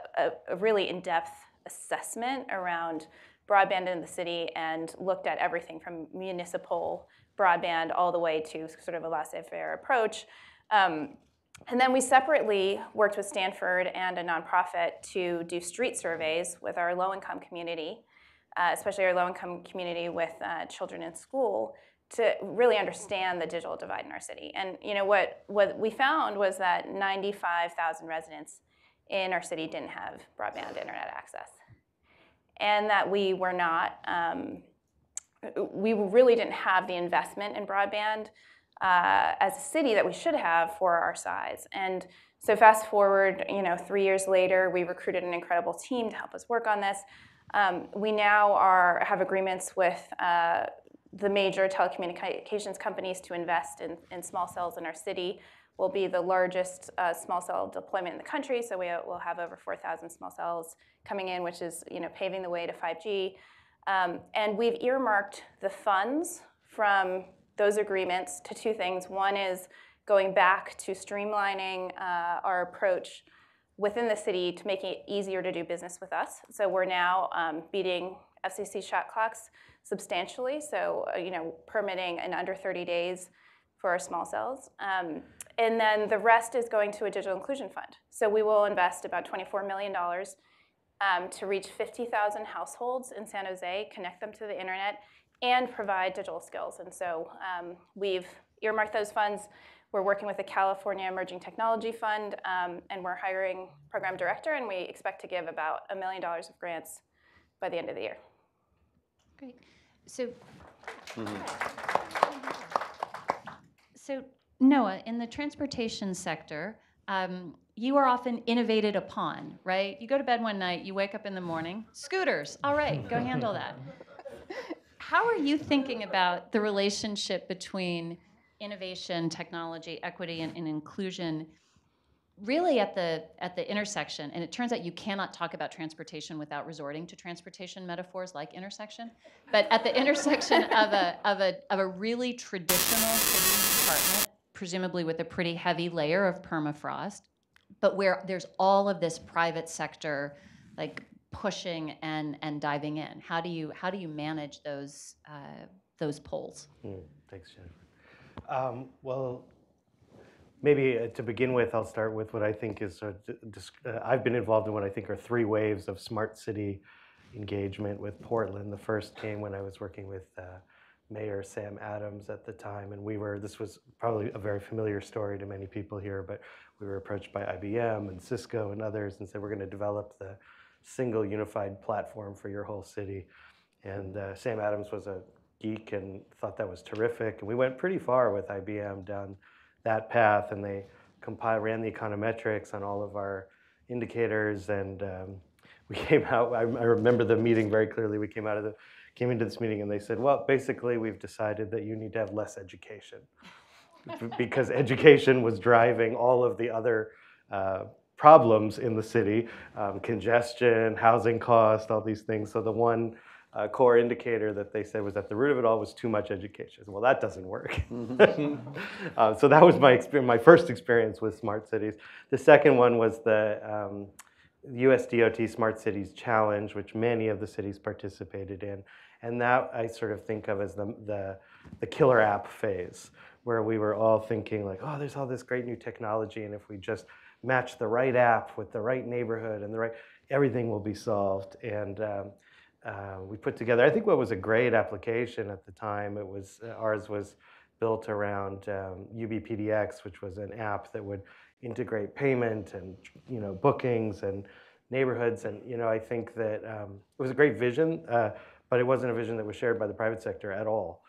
really in-depth assessment around broadband in the city and looked at everything from municipal broadband all the way to sort of a laissez-faire approach. And then we separately worked with Stanford and a nonprofit to do street surveys with our low-income community, especially our low-income community with children in school, to really understand the digital divide in our city. And what we found was that 95,000 residents in our city didn't have broadband internet access. And that we were not, we really didn't have the investment in broadband as a city that we should have for our size. And so fast forward, 3 years later, we recruited an incredible team to help us work on this. We now have agreements with the major telecommunications companies to invest in small cells in our city. We'll be the largest small cell deployment in the country, so we'll have over 4,000 small cells coming in, which is paving the way to 5G. And we've earmarked the funds from those agreements to two things. One is going back to streamlining our approach within the city to make it easier to do business with us. So we're now beating FCC shot clocks substantially, so permitting in under 30 days for our small cells. And then the rest is going to a digital inclusion fund. So we will invest about $24 million to reach 50,000 households in San Jose, connect them to the internet, and provide digital skills. And so we've earmarked those funds. We're working with the California Emerging Technology Fund, and we're hiring program director, and we expect to give about $1 million of grants by the end of the year.
Great. So Noah, in the transportation sector, you are often innovated upon, right? You go to bed one night, you wake up in the morning, scooters, all right, go handle that. How are you thinking about the relationship between innovation, technology, equity, and inclusion really at the intersection? And it turns out you cannot talk about transportation without resorting to transportation metaphors like intersection. But at the intersection of a really traditional city department, presumably with a pretty heavy layer of permafrost, but where there's all of this private sector like pushing and diving in. How do you manage those poles?
Thanks, Jennifer. Well, maybe to begin with, I'll start with what I think is, I've been involved in what I think are 3 waves of smart city engagement with Portland. The first came when I was working with Mayor Sam Adams at the time, and this was probably a very familiar story to many people here, but we were approached by IBM and Cisco and others and said, we're going to develop the single unified platform for your whole city. And Sam Adams was a geek and thought that was terrific. And we went pretty far with IBM down that path, and they ran the econometrics on all of our indicators, and we came out, I remember the meeting very clearly. We came into this meeting and they said, well, basically we've decided that you need to have less education because education was driving all of the other problems in the city, congestion, housing cost, all these things. So the one core indicator that they said was at the root of it all was too much education. Well, that doesn't work. So that was my first experience with smart cities. The second one was the US DOT Smart Cities Challenge, which many of the cities participated in. And that I sort of think of as the killer app phase, where we were all thinking like, oh, there's all this great new technology, and if we just match the right app with the right neighborhood and everything will be solved. And we put together, I think what was a great application at the time, ours was built around UBPDX, which was an app that would integrate payment and bookings and neighborhoods. And I think that it was a great vision, but it wasn't a vision that was shared by the private sector at all.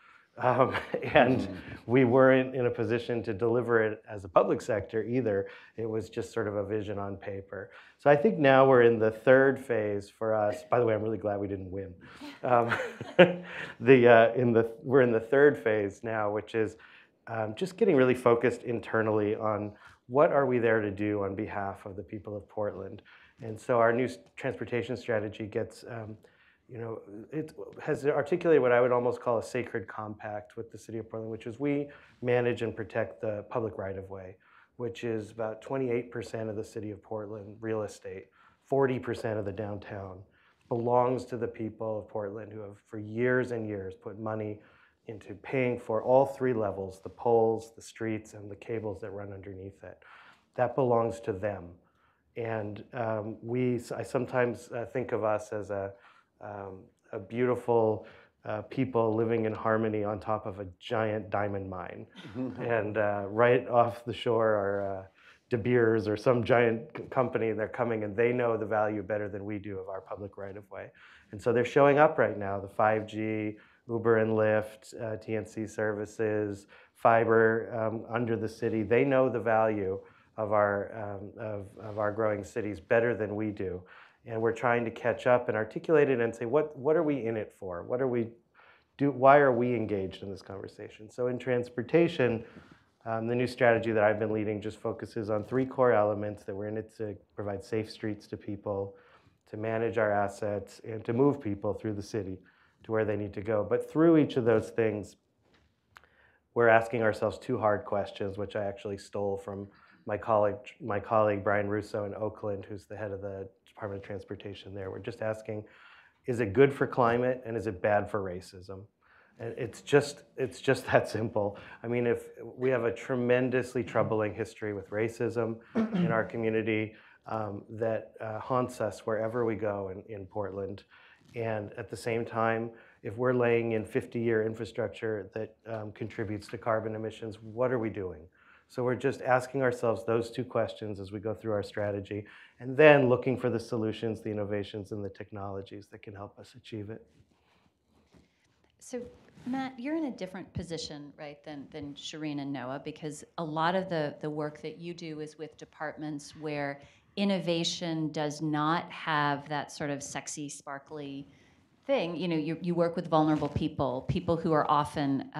And we weren't in a position to deliver it as a public sector either. It was just sort of a vision on paper. So I think now we're in the third phase for us. By the way, I'm really glad we didn't win. We're in the third phase now, which is just getting really focused internally on what are we there to do on behalf of the people of Portland. And so our new transportation strategy gets it has articulated what I would almost call a sacred compact with the city of Portland, which is we manage and protect the public right-of-way, which is about 28% of the city of Portland real estate, 40% of the downtown, belongs to the people of Portland who have for years and years put money into paying for all 3 levels, the poles, the streets, and the cables that run underneath it. That belongs to them. And I sometimes think of us as a beautiful people living in harmony on top of a giant diamond mine. And right off the shore are De Beers or some giant company, and they're coming and they know the value better than we do of our public right-of-way. And so they're showing up right now, the 5G, Uber and Lyft, TNC services, fiber under the city. They know the value of our growing cities better than we do. And we're trying to catch up and articulate it and say, what are we in it for? Why are we engaged in this conversation? So in transportation, the new strategy that I've been leading just focuses on 3 core elements that we're in it to provide safe streets to people, to manage our assets, and to move people through the city to where they need to go. But through each of those things, we're asking ourselves 2 hard questions, which I actually stole from my colleague Brian Russo in Oakland, who's the head of the Department of Transportation there. We're just asking, is it good for climate and is it bad for racism? And it's just that simple. I mean, if we have a tremendously troubling history with racism in our community that haunts us wherever we go in Portland. And at the same time, if we're laying in 50-year infrastructure that contributes to carbon emissions, what are we doing? So we're just asking ourselves those two questions as we go through our strategy, and then looking for the solutions, the innovations, and the technologies that can help us achieve it.
So, Matt, you're in a different position, right, than Shireen and Noah, because a lot of the work that you do is with departments where innovation does not have that sort of sexy, sparkly thing. You know, you work with vulnerable people who are often,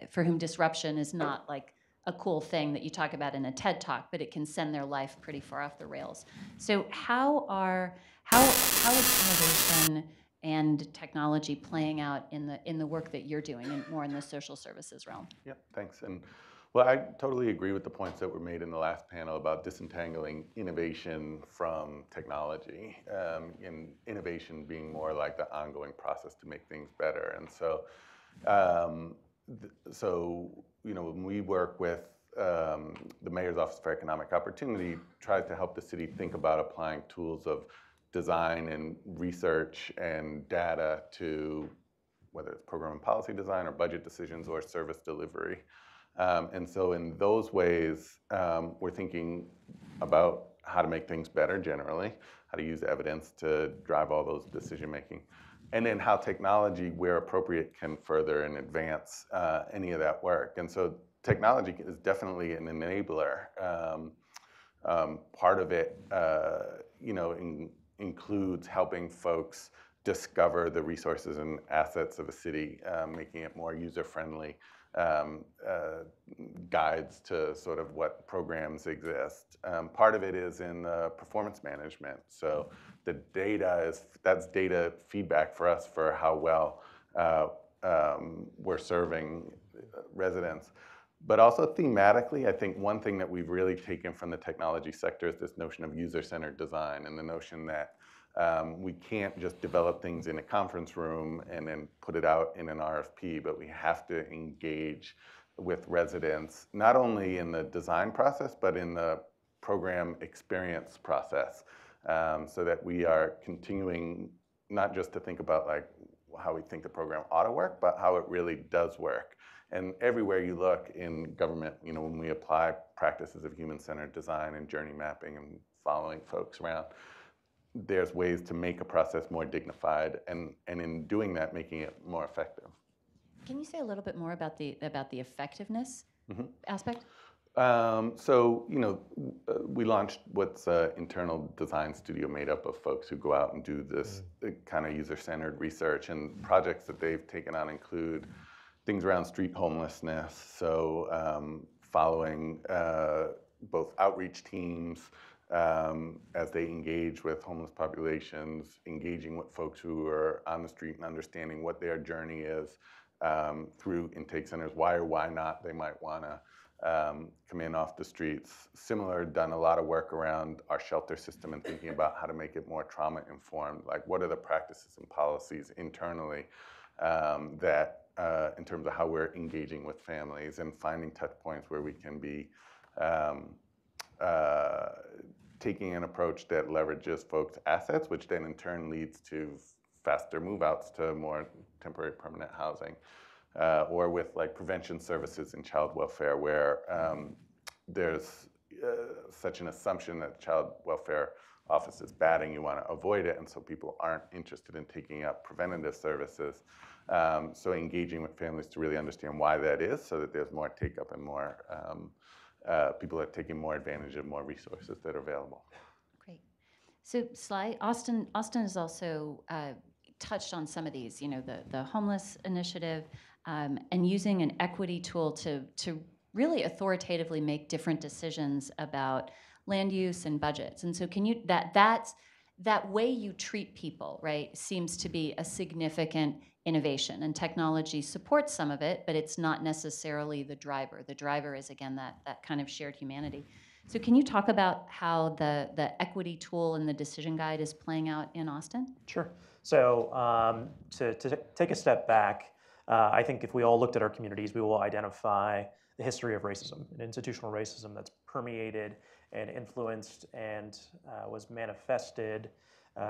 for whom disruption is not like a cool thing that you talk about in a TED Talk, but it can send their life pretty far off the rails. So how is innovation and technology playing out in the work that you're doing, and more in the social services realm?
Yeah, thanks. And well, I totally agree with the points that were made in the last panel about disentangling innovation from technology, and innovation being more like the ongoing process to make things better. And so, you know, when we work with the Mayor's Office for Economic Opportunity, tries to help the city think about applying tools of design and research and data to whether it's program and policy design or budget decisions or service delivery. And so in those ways, we're thinking about how to make things better generally, how to use evidence to drive all those decision making, and then how technology, where appropriate, can further and advance any of that work. And so technology is definitely an enabler. Part of it, you know, includes helping folks discover the resources and assets of a city, making it more user-friendly, guides to sort of what programs exist. Part of it is in performance management. So the data that's data feedback for us for how well we're serving residents. But also thematically, I think one thing that we've really taken from the technology sector is this notion of user-centered design, and the notion that we can't just develop things in a conference room and then put it out in an RFP, but we have to engage with residents, not only in the design process, but in the program experience process, so that we are continuing not just to think about like how we think the program ought to work, but how it really does work. And everywhere you look in government, you know, when we apply practices of human-centered design and journey mapping and following folks around, there's ways to make a process more dignified, and in doing that, making it more effective.
Can you say a little bit more about the effectiveness aspect?
So, you know, we launched what's an internal design studio made up of folks who go out and do this kind of user-centered research, and projects that they've taken on include things around street homelessness, so following both outreach teams as they engage with homeless populations, engaging with folks who are on the street and understanding what their journey is through intake centers, why or why not they might want to come in off the streets. Similar, done a lot of work around our shelter system and thinking about how to make it more trauma-informed, like what are the practices and policies internally that in terms of how we're engaging with families, and finding touch points where we can be taking an approach that leverages folks' assets, which then in turn leads to faster move-outs to more temporary permanent housing, or with like prevention services in child welfare, where there's such an assumption that the child welfare office is bad and you want to avoid it, and so people aren't interested in taking up preventative services. So engaging with families to really understand why that is, so that there's more take-up and more people are taking more advantage of more resources that are available.
Great. So Sly, Austin has also touched on some of these, you know, the homeless initiative, and using an equity tool to really authoritatively make different decisions about land use and budgets. And so can you, that way you treat people, right, seems to be a significant innovation, and technology supports some of it, but it's not necessarily the driver. The driver is, again, that kind of shared humanity. So can you talk about how the equity tool and the decision guide is playing out in Austin?
Sure. So to take a step back, I think if we all looked at our communities, we will identify the history of racism, and institutional racism that's permeated and influenced and was manifested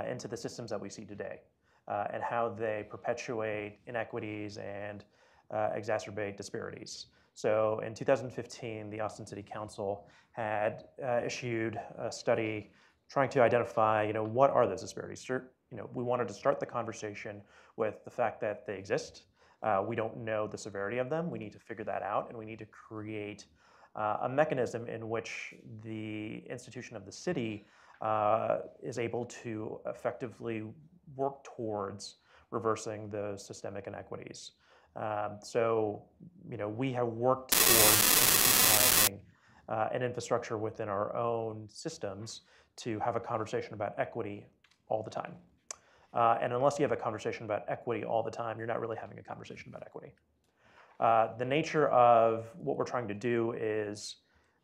into the systems that we see today, and how they perpetuate inequities and exacerbate disparities. So in 2015, the Austin City Council had issued a study trying to identify, what are those disparities? We wanted to start the conversation with the fact that they exist. We don't know the severity of them. We need to figure that out, and we need to create a mechanism in which the institution of the city is able to effectively work towards reversing those systemic inequities. We have worked towards institutionalizing an infrastructure within our own systems to have a conversation about equity all the time. And unless you have a conversation about equity all the time, you're not really having a conversation about equity. The nature of what we're trying to do is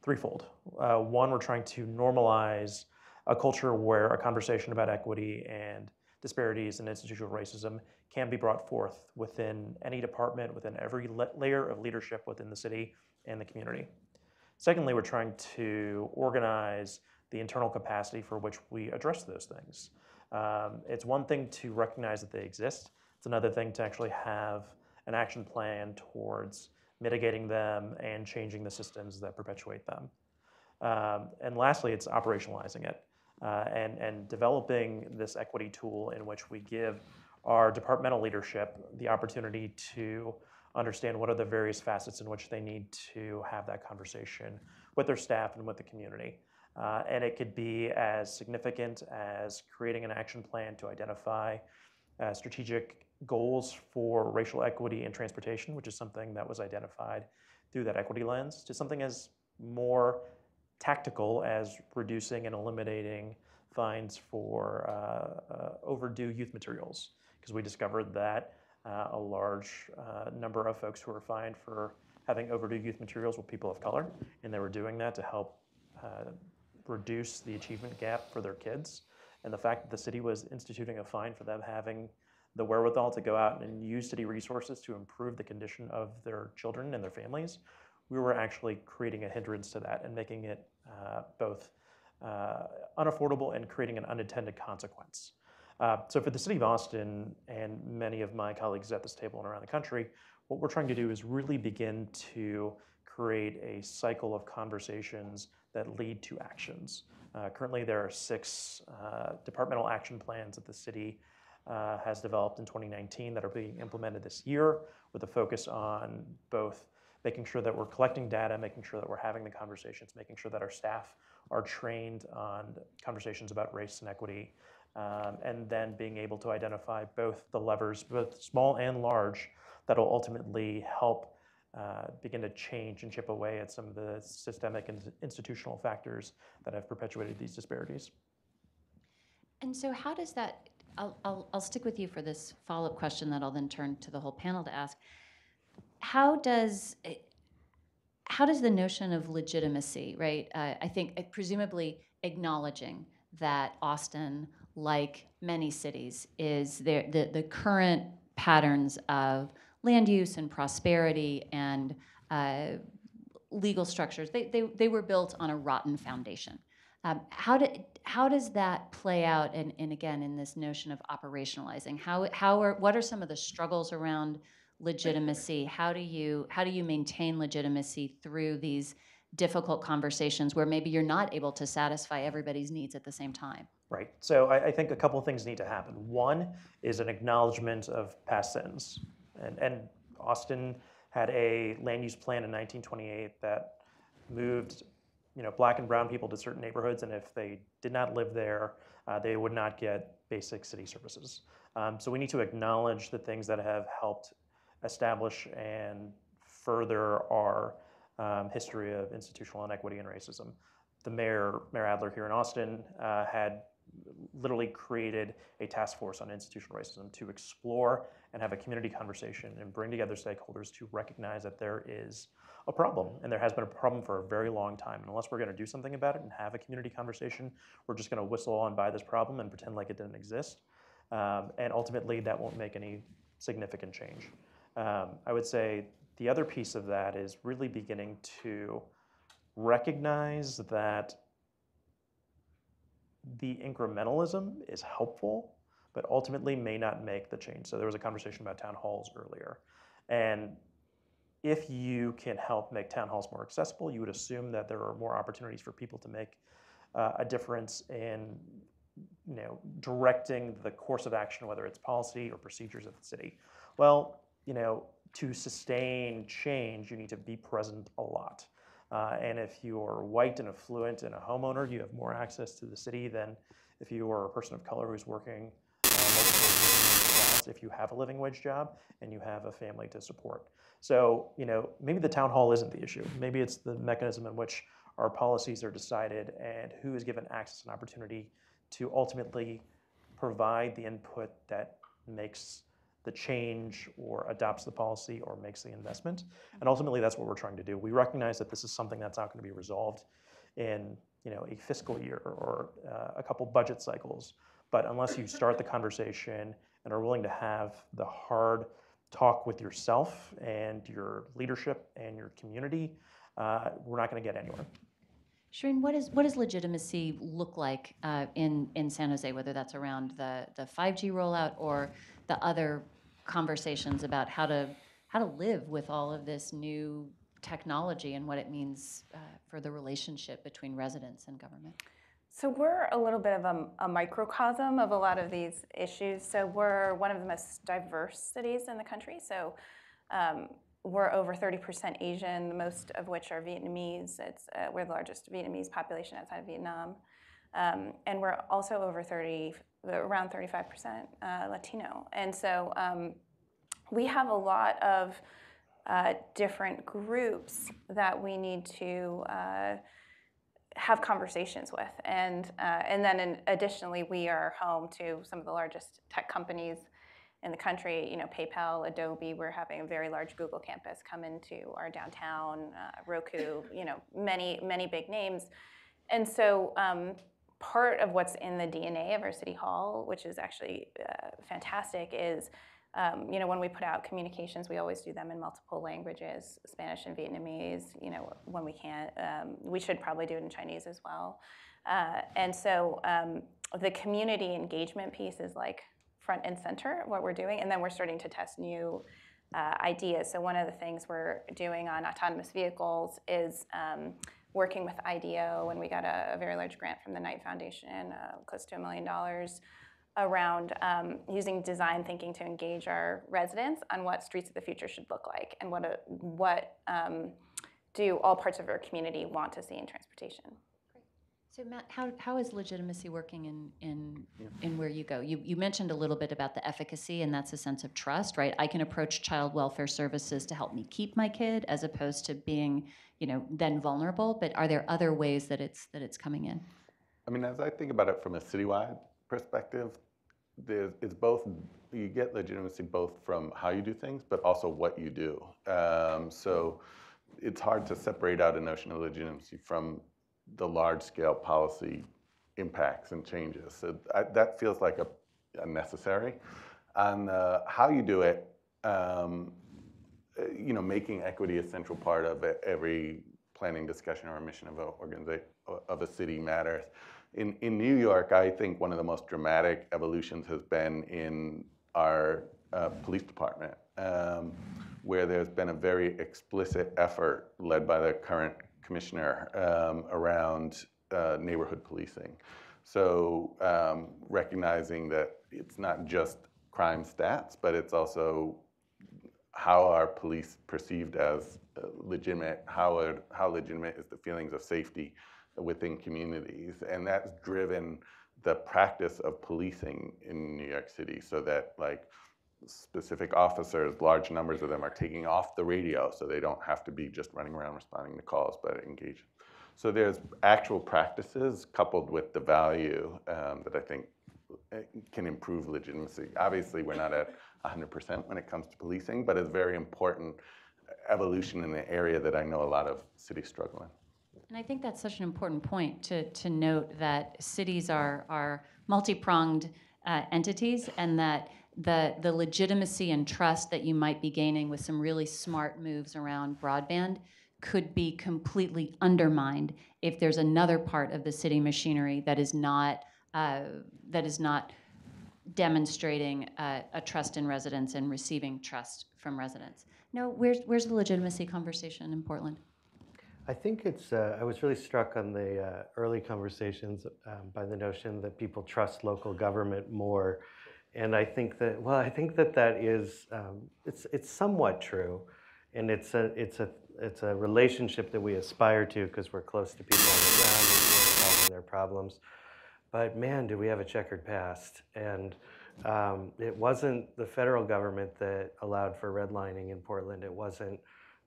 threefold. One, we're trying to normalize a culture where a conversation about equity and disparities and institutional racism can be brought forth within any department, within every layer of leadership within the city and the community. Secondly, we're trying to organize the internal capacity for which we address those things. It's one thing to recognize that they exist. It's another thing to actually have an action plan towards mitigating them and changing the systems that perpetuate them. And lastly, it's operationalizing it and developing this equity tool in which we give our departmental leadership the opportunity to understand what are the various facets in which they need to have that conversation with their staff and with the community. And it could be as significant as creating an action plan to identify strategic goals for racial equity in transportation, which is something that was identified through that equity lens, to something as more tactical as reducing and eliminating fines for overdue youth materials, because we discovered that a large number of folks who were fined for having overdue youth materials were people of color, and they were doing that to help reduce the achievement gap for their kids. And the fact that the city was instituting a fine for them having the wherewithal to go out and use city resources to improve the condition of their children and their families, we were actually creating a hindrance to that and making it both unaffordable and creating an unintended consequence. So for the city of Austin and many of my colleagues at this table and around the country, what we're trying to do is really begin to create a cycle of conversations that lead to actions. Currently, there are 6 departmental action plans that the city has developed in 2019 that are being implemented this year, with a focus on both making sure that we're collecting data, making sure that we're having the conversations, making sure that our staff are trained on conversations about race and equity, and then being able to identify both the levers, both small and large, that will ultimately help begin to change and chip away at some of the systemic and institutional factors that have perpetuated these disparities.
And so how does that, I'll stick with you for this follow-up question that I'll then turn to the whole panel to ask. How does the notion of legitimacy, right? I think presumably acknowledging that Austin, like many cities, is the current patterns of land use and prosperity and legal structures, they were built on a rotten foundation. How does that play out in again in this notion of operationalizing? What are some of the struggles around legitimacy? How do you maintain legitimacy through these difficult conversations where maybe you're not able to satisfy everybody's needs at the same time?
Right. So I think a couple of things need to happen. One is an acknowledgement of past sins. And Austin had a land use plan in 1928 that moved Black and brown people to certain neighborhoods, and if they did not live there, they would not get basic city services. So we need to acknowledge the things that have helped establish and further our history of institutional inequity and racism. The Mayor Adler here in Austin had literally created a task force on institutional racism to explore and have a community conversation and bring together stakeholders to recognize that there is a problem, and there has been a problem for a very long time. And unless we're going to do something about it and have a community conversation, we're just going to whistle on by this problem and pretend like it didn't exist. And ultimately, that won't make any significant change. I would say the other piece of that is really beginning to recognize that the incrementalism is helpful, but ultimately may not make the change. So there was a conversation about town halls earlier. And if you can help make town halls more accessible, you would assume that there are more opportunities for people to make a difference in directing the course of action, whether it's policy or procedures of the city. Well, to sustain change, you need to be present a lot. And if you're white and affluent and a homeowner, you have more access to the city than if you are a person of color who's working multiple jobs, if you have a living wage job and you have a family to support. So, maybe the town hall isn't the issue. Maybe it's the mechanism in which our policies are decided and who is given access and opportunity to ultimately provide the input that makes the change or adopts the policy or makes the investment. And ultimately, that's what we're trying to do. We recognize that this is something that's not going to be resolved in a fiscal year or a couple budget cycles. But unless you start the conversation and are willing to have the hard talk with yourself and your leadership and your community, we're not going to get anywhere.
Shireen, what does legitimacy look like in San Jose, whether that's around the 5G rollout or the other conversations about how to live with all of this new technology and what it means for the relationship between residents and government?
So we're a little bit of a microcosm of a lot of these issues. So we're one of the most diverse cities in the country. So we're over 30% Asian, most of which are Vietnamese. We're the largest Vietnamese population outside of Vietnam. And we're also around 35% Latino. And so we have a lot of different groups that we need to have conversations with. And then additionally, we are home to some of the largest tech companies in the country, PayPal, Adobe. We're having a very large Google campus come into our downtown, Roku, many, many big names. And so part of what's in the DNA of our city hall, which is actually fantastic, is when we put out communications, we always do them in multiple languages, Spanish and Vietnamese, when we can. We should probably do it in Chinese as well. And so the community engagement piece is like front and center what we're doing, and then we're starting to test new ideas. So one of the things we're doing on autonomous vehicles is working with IDEO, and we got a very large grant from the Knight Foundation, close to $1 million, around using design thinking to engage our residents on what streets of the future should look like, and what do all parts of our community want to see in transportation.
So Matt, how is legitimacy working in where you go? You mentioned a little bit about the efficacy, and that's a sense of trust, right? I can approach child welfare services to help me keep my kid, as opposed to being, then vulnerable. But are there other ways that it's coming in?
I mean, as I think about it from a citywide perspective, it's both. You get legitimacy both from how you do things, but also what you do. So it's hard to separate out a notion of legitimacy from the large-scale policy impacts and changes. So that feels like a necessary. On how you do it, making equity a central part of every planning discussion or mission of a city matters. In New York, I think one of the most dramatic evolutions has been in our police department, where there's been a very explicit effort led by the current commissioner around neighborhood policing. So recognizing that it's not just crime stats, but it's also how are police perceived as legitimate, how legitimate is the feelings of safety within communities. And that's driven the practice of policing in New York City, so that specific officers, large numbers of them, are taking off the radio so they don't have to be just running around responding to calls, but engaging. So there's actual practices coupled with the value that I think can improve legitimacy. Obviously, we're not at 100% when it comes to policing, but it's very important evolution in the area that I know a lot of cities struggle in.
And I think that's such an important point to note, that cities are multi-pronged entities, and that the legitimacy and trust that you might be gaining with some really smart moves around broadband could be completely undermined if there's another part of the city machinery that is not demonstrating a trust in residents and receiving trust from residents. No, where's the legitimacy conversation in Portland?
I think it's, I was really struck on the early conversations by the notion that people trust local government more. And I think that, well, I think that that is, it's somewhat true. And it's a relationship that we aspire to because we're close to people on the ground and we're solving their problems. But man, do we have a checkered past. And it wasn't the federal government that allowed for redlining in Portland. It wasn't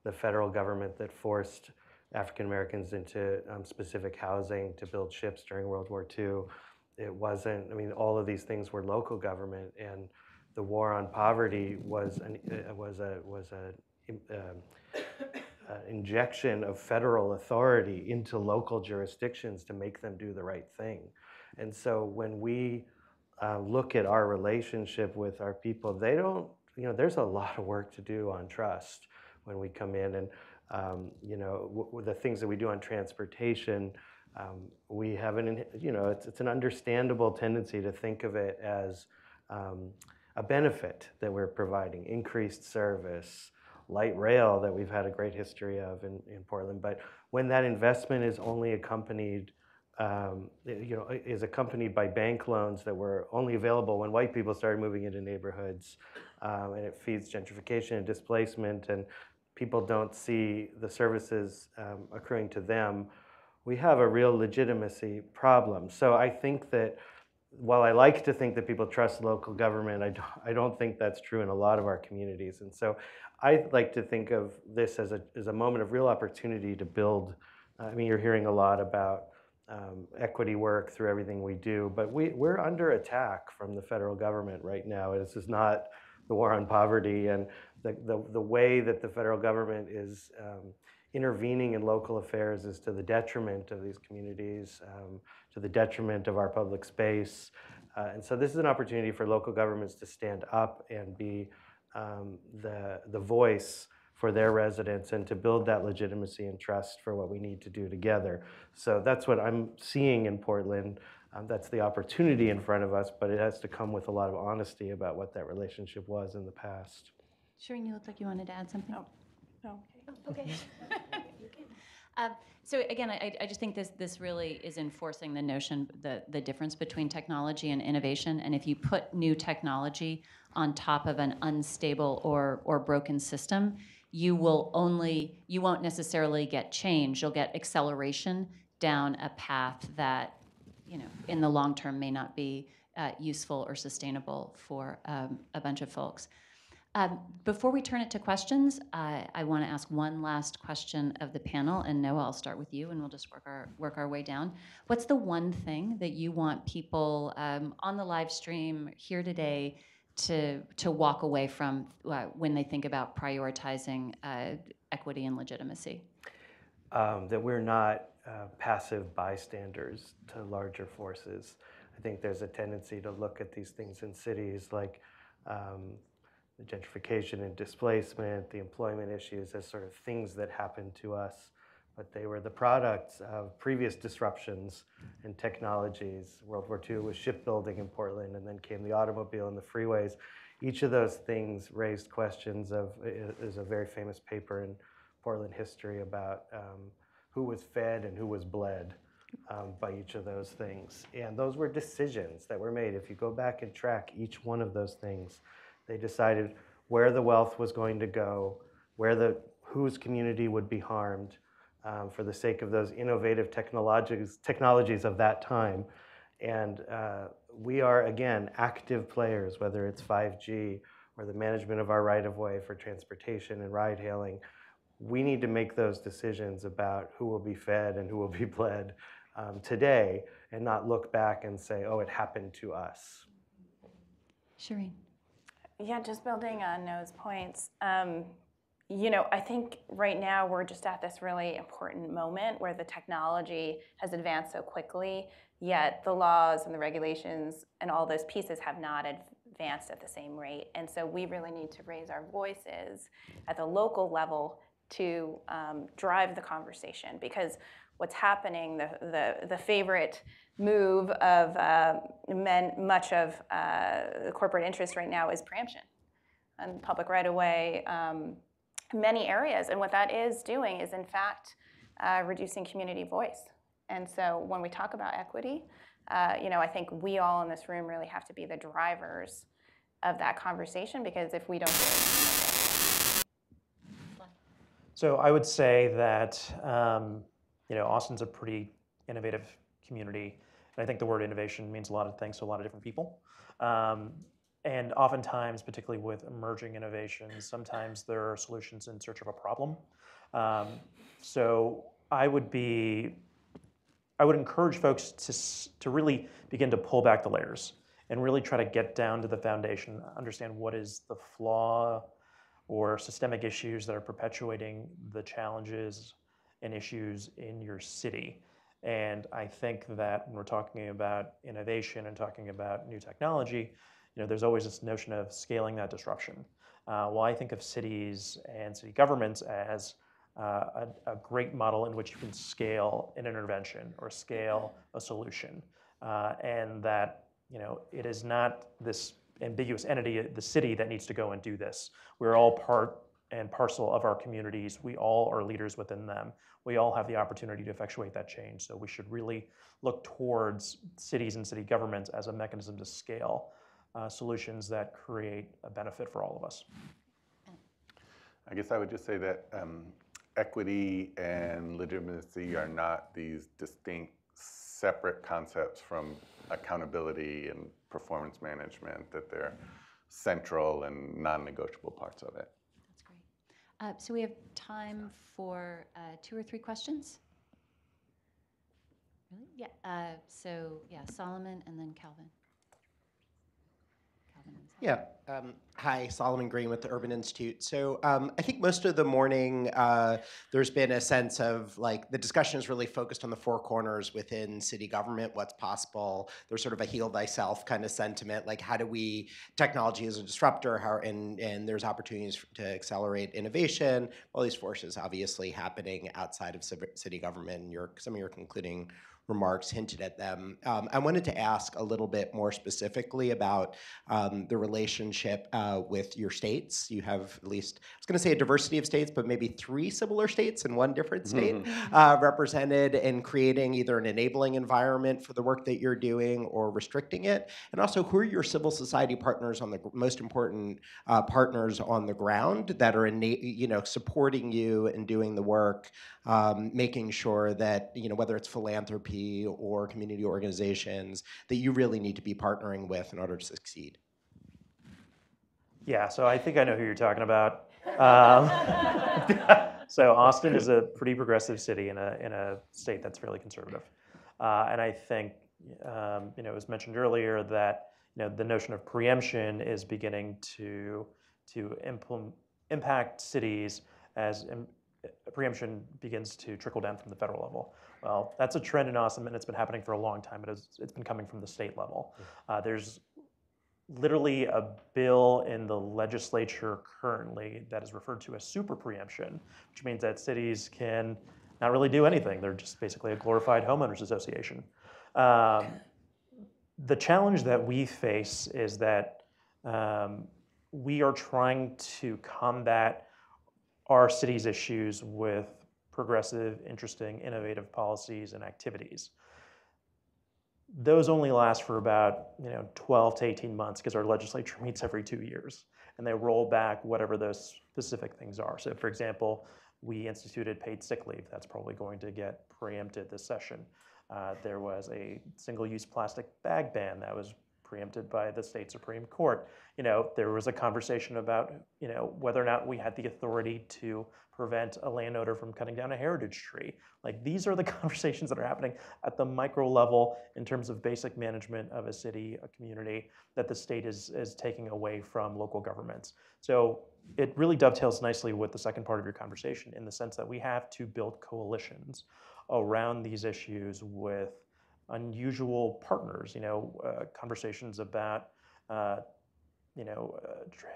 the federal government that forced African Americans into specific housing to build ships during World War II. It wasn't, I mean, all of these things were local government, and the war on poverty was an injection of federal authority into local jurisdictions to make them do the right thing. And so when we look at our relationship with our people, they don't, you know, there's a lot of work to do on trust when we come in. And you know, the things that we do on transportation, we have an, you know, it's an understandable tendency to think of it as a benefit that we're providing, increased service, light rail that we've had a great history of in Portland. But when that investment is only accompanied, you know, is accompanied by bank loans that were only available when white people started moving into neighborhoods, and it feeds gentrification and displacement, and people don't see the services accruing to them, we have a real legitimacy problem. So I think that while I like to think that people trust local government, I don't think that's true in a lot of our communities. And so I like to think of this as a moment of real opportunity to build. I mean, you're hearing a lot about equity work through everything we do, but we're under attack from the federal government right now. This is not the war on poverty, and the way that the federal government is intervening in local affairs is to the detriment of these communities, to the detriment of our public space. And so this is an opportunity for local governments to stand up and be the voice for their residents and to build that legitimacy and trust for what we need to do together. So that's what I'm seeing in Portland. That's the opportunity in front of us, but it has to come with a lot of honesty about what that relationship was in the past.
Shireen, you looked like you wanted to add something.
No.
Okay. So again, I just think this really is enforcing the notion, the difference between technology and innovation. And if you put new technology on top of an unstable or broken system, you won't necessarily get change. You'll get acceleration down a path that, you know, in the long term may not be useful or sustainable for a bunch of folks. Before we turn it to questions, I want to ask one last question of the panel, and Noah, I'll start with you, and we'll just work our way down. What's the one thing that you want people on the live stream here today to walk away from when they think about prioritizing equity and legitimacy?
That we're not passive bystanders to larger forces. I think there's a tendency to look at these things in cities like the gentrification and displacement, the employment issues as sort of things that happened to us, but they were the products of previous disruptions and technologies. World War II was shipbuilding in Portland, and then came the automobile and the freeways. Each of those things raised questions of, there's a very famous paper in Portland history about who was fed and who was bled by each of those things. And those were decisions that were made. If you go back and track each one of those things, they decided where the wealth was going to go, whose community would be harmed for the sake of those innovative technologies of that time. And we are, again, active players, whether it's 5G or the management of our right-of-way for transportation and ride-hailing. We need to make those decisions about who will be fed and who will be bled today, and not look back and say, oh, it happened to us.
Shireen.
Yeah, just building on Noah's points. You know, I think right now we're just at this really important moment where the technology has advanced so quickly, yet the laws and the regulations and all those pieces have not advanced at the same rate. And so we really need to raise our voices at the local level to drive the conversation, because what's happening, the favorite move of much of the corporate interest right now is preemption and public right-of-way, many areas. And what that is doing is, in fact, reducing community voice. And so when we talk about equity, I think we all in this room really have to be the drivers of that conversation, because if we don't do it.
So I would say that Austin's a pretty innovative community, and I think the word innovation means a lot of things to a lot of different people. And oftentimes, particularly with emerging innovations, sometimes there are solutions in search of a problem. So I would encourage folks to really begin to pull back the layers and really try to get down to the foundation, understand what is the flaw or systemic issues that are perpetuating the challenges and issues in your city. And I think that when we're talking about innovation and talking about new technology, there's always this notion of scaling that disruption. Well, I think of cities and city governments as a great model in which you can scale an intervention or scale a solution, and that it is not this ambiguous entity, the city, that needs to go and do this. We're all part and parcel of our communities. We all are leaders within them. We all have the opportunity to effectuate that change. So we should really look towards cities and city governments as a mechanism to scale solutions that create a benefit for all of us.
I guess I would just say that equity and legitimacy are not these distinct, separate concepts from accountability and performance management, that they're central and non-negotiable parts of it.
That's great. So we have time for 2 or 3 questions. Really? Yeah. Solomon and then Calvin.
Yeah. Hi, Solomon Green with the Urban Institute. So I think most of the morning there's been a sense of the discussion is really focused on the 4 corners within city government, what's possible. There's sort of a heal thyself kind of sentiment, how do we, technology as a disruptor, and there's opportunities to accelerate innovation. All these forces obviously happening outside of city government, and some of your concluding remarks hinted at them. I wanted to ask a little bit more specifically about the relationship with your states. You have at least, I was going to say a diversity of states, but maybe 3 similar states and 1 different state represented in creating either an enabling environment for the work that you're doing or restricting it. And also, who are your civil society partners, on the most important partners on the ground that are supporting you and doing the work, making sure that, whether it's philanthropy or community organizations, that you really need to be partnering with in order to succeed?
Yeah, so I think I know who you're talking about. So Austin is a pretty progressive city in a state that's fairly conservative. And I think, it was mentioned earlier that the notion of preemption is beginning to impact cities as preemption begins to trickle down from the federal level. Well, that's a trend in Austin, and it's been happening for a long time, but it's been coming from the state level. There's literally a bill in the legislature currently that is referred to as super preemption, which means that cities can not really do anything. They're just basically a glorified homeowners association. The challenge that we face is that we are trying to combat our city's issues with progressive, interesting, innovative policies and activities. Those only last for about 12 to 18 months because our legislature meets every 2 years, and they roll back whatever those specific things are. So for example, we instituted paid sick leave. That's probably going to get preempted this session. There was a single-use plastic bag ban that was preempted by the state Supreme Court. There was a conversation about whether or not we had the authority to prevent a landowner from cutting down a heritage tree. These are the conversations that are happening at the micro level in terms of basic management of a city, a community, that the state is taking away from local governments. So it really dovetails nicely with the second part of your conversation, in the sense that we have to build coalitions around these issues with unusual partners, conversations about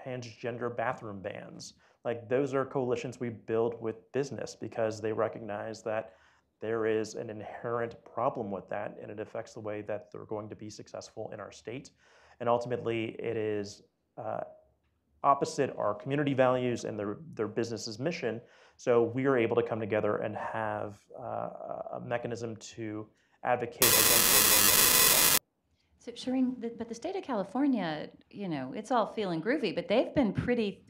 transgender bathroom bans. Those are coalitions we build with business because they recognize that there is an inherent problem with that, and it affects the way that they're going to be successful in our state. And ultimately, it is opposite our community values and their business's mission. So we are able to come together and have a mechanism to advocate against.
So Shireen, but the state of California, you know, it's all feeling groovy, but they've been pretty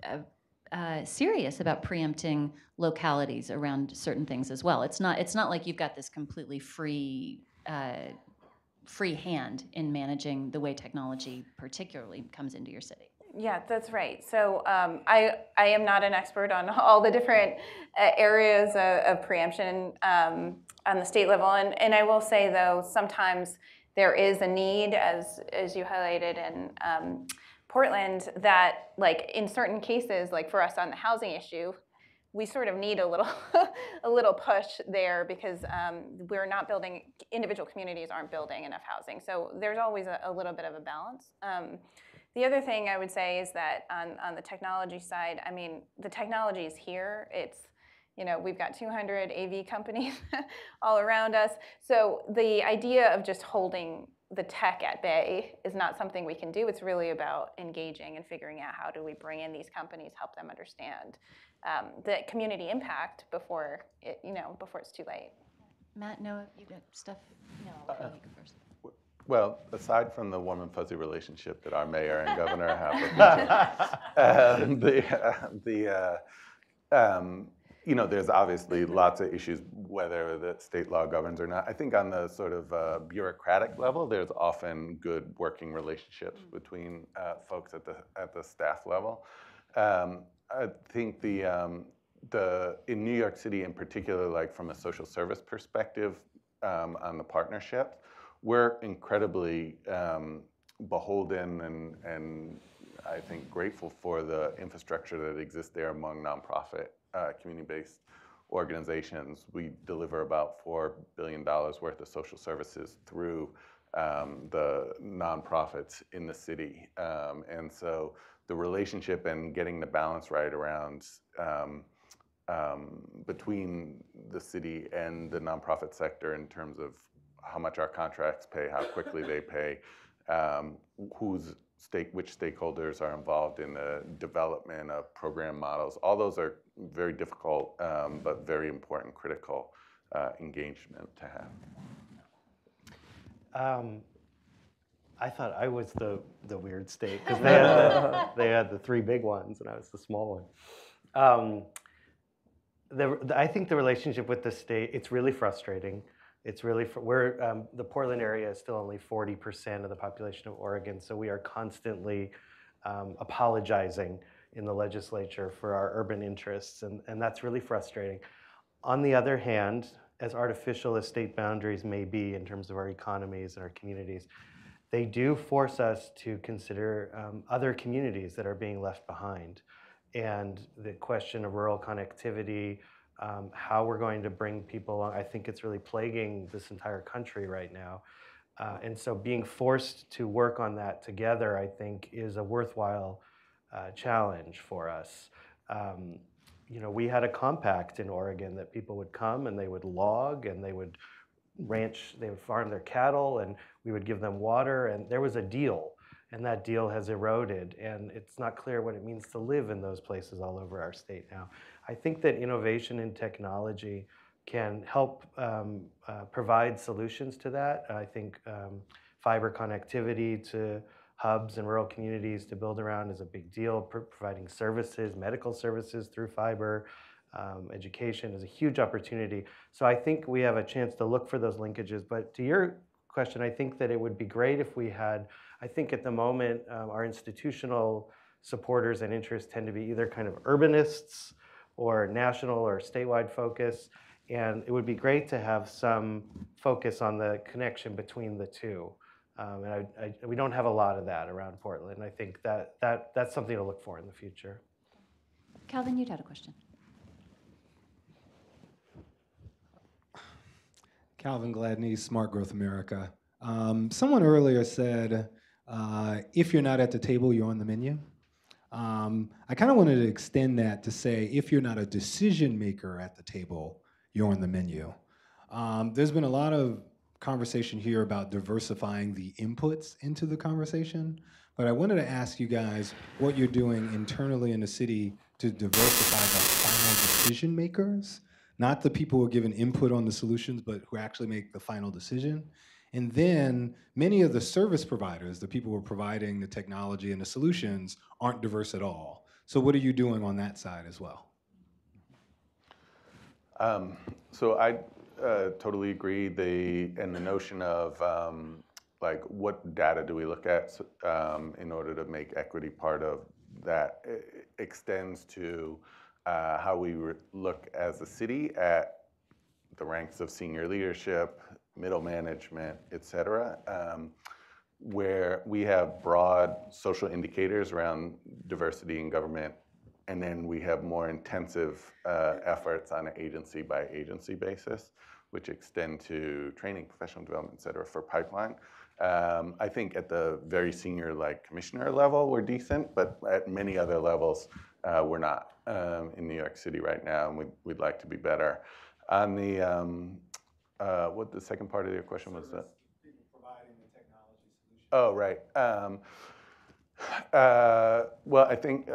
serious about preempting localities around certain things as well. It's not like you've got this completely free hand in managing the way technology particularly comes into your city.
Yeah, that's right. So I am not an expert on all the different areas of preemption on the state level. And I will say, though, sometimes there is a need, as you highlighted in Portland, that like in certain cases, like for us on the housing issue, we sort of need a little a little push there because we're not building, individual communities aren't building enough housing. So there's always a little bit of a balance. The other thing I would say is that on the technology side, I mean, the technology is here. It's, you know, we've got 200 AV companies all around us. So the idea of just holding the tech at bay is not something we can do. It's really about engaging and figuring out how do we bring in these companies, help them understand the community impact before it's too late.
Matt, Noah, you got stuff? No, you go first.
Well, aside from the warm and fuzzy relationship that our mayor and governor have with each other, you know, there's obviously lots of issues whether the state law governs or not. I think on the sort of bureaucratic level, there's often good working relationships between folks at the staff level. I think in New York City in particular, like from a social service perspective on the partnership, we're incredibly beholden and I think grateful for the infrastructure that exists there among nonprofit community-based organizations. We deliver about $4 billion worth of social services through the nonprofits in the city. And so the relationship and getting the balance right around between the city and the nonprofit sector in terms of how much our contracts pay, how quickly they pay, which stakeholders are involved in the development of program models. All those are very difficult, but very important, critical engagement to have.
I thought I was the weird state because they had the three big ones and I was the small one. I think the relationship with the state, it's really frustrating. It's really, the Portland area is still only 40% of the population of Oregon, so we are constantly apologizing in the legislature for our urban interests, and that's really frustrating. On the other hand, as artificial as state boundaries may be in terms of our economies and our communities, they do force us to consider other communities that are being left behind. And the question of rural connectivity, how we're going to bring people along, I think it's really plaguing this entire country right now. And so being forced to work on that together, I think, is a worthwhile challenge for us. You know, we had a compact in Oregon that people would come and they would log and they would farm their cattle and we would give them water, and there was a deal. And that deal has eroded, and it's not clear what it means to live in those places all over our state now. I think that innovation in technology can help provide solutions to that. I think fiber connectivity to hubs and rural communities to build around is a big deal. Providing services, medical services through fiber, education is a huge opportunity. So I think we have a chance to look for those linkages. But to your question, I think that it would be great if we had, I think at the moment, our institutional supporters and interests tend to be either kind of urbanists or national or statewide focus. And it would be great to have some focus on the connection between the two. And we don't have a lot of that around Portland. I think that's something to look for in the future.
Calvin, you'd had a question.
Calvin Gladney, Smart Growth America. Someone earlier said, if you're not at the table, you're on the menu. I kind of wanted to extend that to say, if you're not a decision maker at the table, you're on the menu. There's been a lot of conversation here about diversifying the inputs into the conversation, but I wanted to ask you guys what you're doing internally in the city to diversify the final decision makers, not the people who are giving input on the solutions, but who actually make the final decision. And then many of the service providers, the people who are providing the technology and the solutions, aren't diverse at all. So what are you doing on that side as well?
So I totally agree. The notion of like what data do we look at in order to make equity part of that extends to how we look as a city at the ranks of senior leadership, middle management, et cetera, where we have broad social indicators around diversity in government, and then we have more intensive efforts on an agency by agency basis, which extend to training, professional development, et cetera, for pipeline. I think at the very senior, like commissioner level, we're decent, but at many other levels, we're not in New York City right now, and we'd like to be better. On the, what the second part of your question was that?
Providing the technology solution.
Oh, right. Well, I think,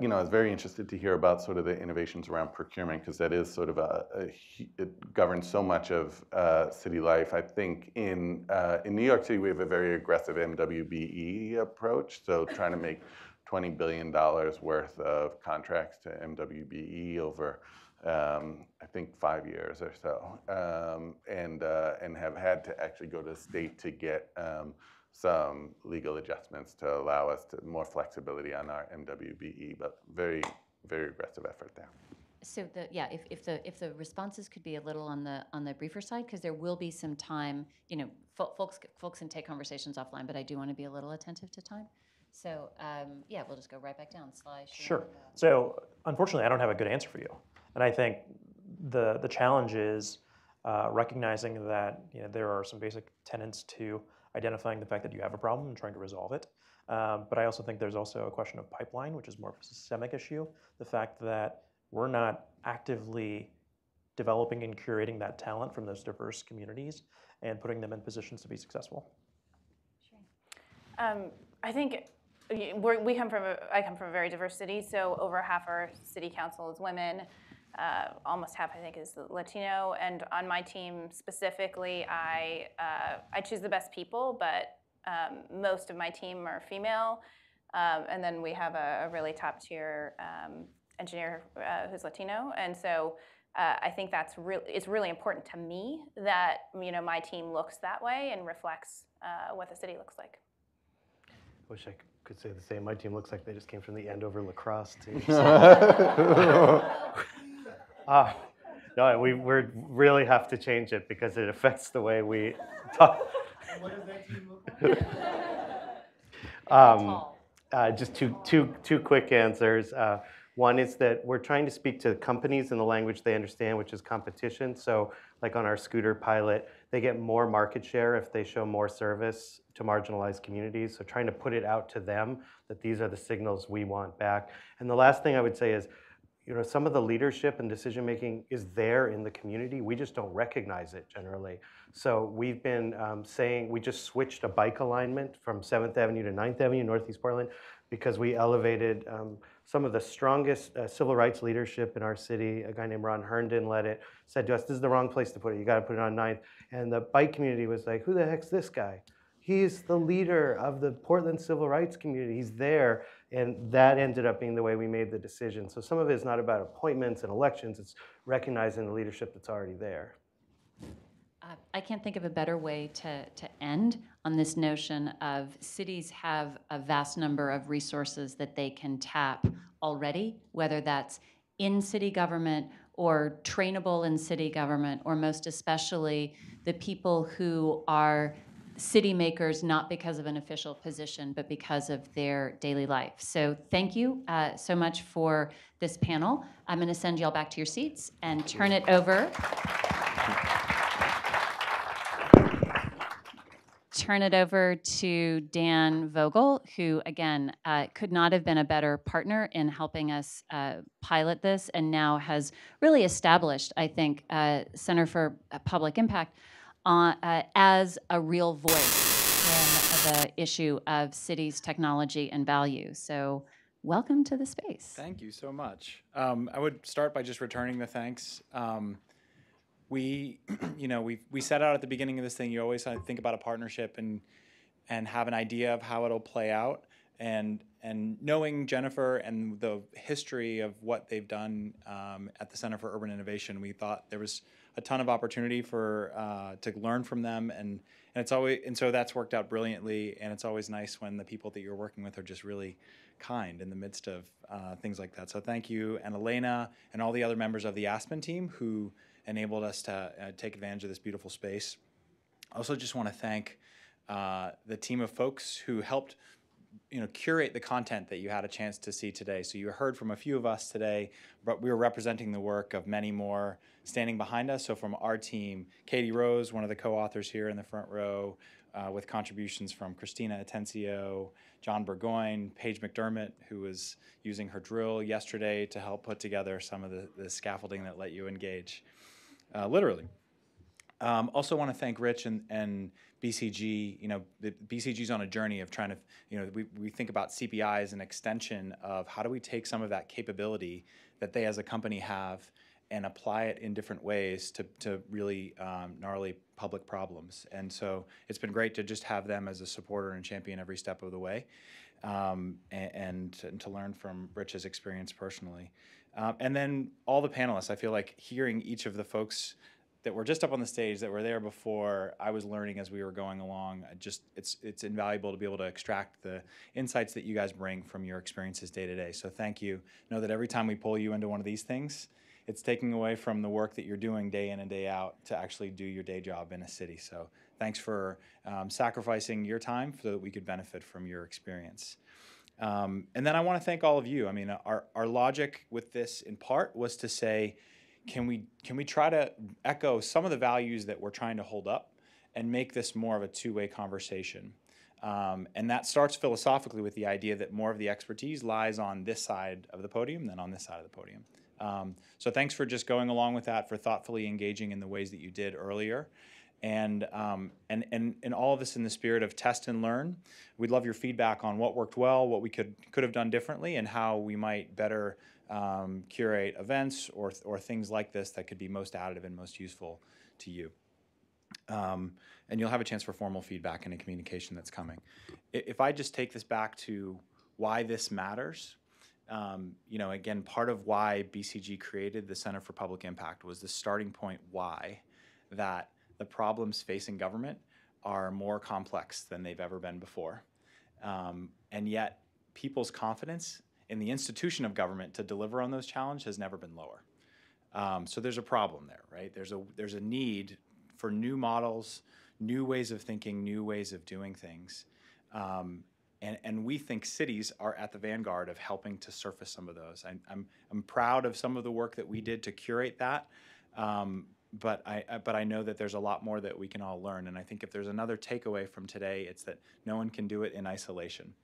you know, I was very interested to hear about sort of the innovations around procurement, because that is sort of it governs so much of city life. I think in New York City, we have a very aggressive MWBE approach, so trying to make $20 billion worth of contracts to MWBE over, I think 5 years or so, and have had to actually go to the state to get some legal adjustments to allow us to more flexibility on our MWBE, but very, very aggressive effort there.
So if the responses could be a little on the briefer side, because there will be some time, you know, folks can take conversations offline, but I do want to be a little attentive to time. So yeah, we'll just go right back down. Sly.
Sure. So unfortunately, I don't have a good answer for you, and I think the challenge is recognizing that, you know, there are some basic tenets to identifying the fact that you have a problem and trying to resolve it. But I also think there's also a question of pipeline, which is more of a systemic issue. The fact that we're not actively developing and curating that talent from those diverse communities and putting them in positions to be successful.
Sure. I think I come from a very diverse city, so over half our city council is women. Almost half, I think, is Latino, and on my team specifically, I choose the best people, but most of my team are female, and then we have a really top-tier engineer who's Latino, and so I think it's really important to me that, you know, my team looks that way and reflects what the city looks like.
Wish I could say the same. My team looks like they just came from the Andover lacrosse team. No, we really have to change it because it affects the way we talk.
What does that team look like?
Just two quick answers. One is that we're trying to speak to companies in the language they understand, which is competition. So like on our scooter pilot, they get more market share if they show more service to marginalized communities. So trying to put it out to them that these are the signals we want back. And the last thing I would say is, you know, some of the leadership and decision making is there in the community. We just don't recognize it generally. So we've been saying we just switched a bike alignment from 7th Avenue to 9th Avenue, Northeast Portland, because we elevated some of the strongest civil rights leadership in our city. A guy named Ron Herndon led it, said to us, this is the wrong place to put it. You got to put it on 9th. And the bike community was like, who the heck's this guy? He's the leader of the Portland civil rights community. He's there. And that ended up being the way we made the decision. So some of it is not about appointments and elections. It's recognizing the leadership that's already there.
I can't think of a better way to end on this notion of cities have a vast number of resources that they can tap already, whether that's in city government or trainable in city government, or most especially the people who are city makers, not because of an official position, but because of their daily life. So thank you so much for this panel. I'm going to send y'all back to your seats and turn it over. Turn it over to Dan Vogel, who, again, could not have been a better partner in helping us pilot this, and now has really established, I think, Center for Public Impact as a real voice in the issue of cities, technology, and value. So welcome to the space.
Thank you so much. I would start by just returning the thanks. We set out at the beginning of this thing, you always think about a partnership and have an idea of how it'll play out. And knowing Jennifer and the history of what they've done at the Center for Urban Innovation, we thought there was a ton of opportunity for to learn from them, and so that's worked out brilliantly. And it's always nice when the people that you're working with are just really kind in the midst of things like that. So thank you, and Elena and all the other members of the Aspen team who enabled us to take advantage of this beautiful space. I also just want to thank the team of folks who helped curate the content that you had a chance to see today. So you heard from a few of us today, but we were representing the work of many more standing behind us. So from our team, Katie Rose, one of the co-authors here in the front row, with contributions from Christina Atencio, John Burgoyne, Paige McDermott, who was using her drill yesterday to help put together some of the scaffolding that let you engage, literally. Also want to thank Rich and BCG. The BCG's on a journey of trying to, we think about CPI as an extension of how do we take some of that capability that they as a company have and apply it in different ways to really gnarly public problems. And so it's been great to just have them as a supporter and champion every step of the way, and to learn from Rich's experience personally. And then all the panelists, I feel like hearing each of the folks that were just up on the stage that were there before, I was learning as we were going along. It's invaluable to be able to extract the insights that you guys bring from your experiences day to day. So thank you. Know that every time we pull you into one of these things, it's taking away from the work that you're doing day in and day out to actually do your day job in a city. So thanks for sacrificing your time so that we could benefit from your experience. And then I want to thank all of you. I mean, our logic with this in part was to say, can we try to echo some of the values that we're trying to hold up and make this more of a two-way conversation? And that starts philosophically with the idea that more of the expertise lies on this side of the podium than on this side of the podium. So thanks for just going along with that, for thoughtfully engaging in the ways that you did earlier. And all of this in the spirit of test and learn. We'd love your feedback on what worked well, what we could have done differently, and how we might better curate events or things like this that could be most additive and most useful to you. And you'll have a chance for formal feedback and a communication that's coming. If I just take this back to why this matters, again, part of why BCG created the Center for Public Impact was the starting point why that the problems facing government are more complex than they've ever been before. And yet people's confidence in the institution of government to deliver on those challenges has never been lower. So there's a problem there, right? There's a need for new models, new ways of thinking, new ways of doing things. And we think cities are at the vanguard of helping to surface some of those. I'm proud of some of the work that we did to curate that, but I know that there's a lot more that we can all learn. And I think if there's another takeaway from today, it's that no one can do it in isolation.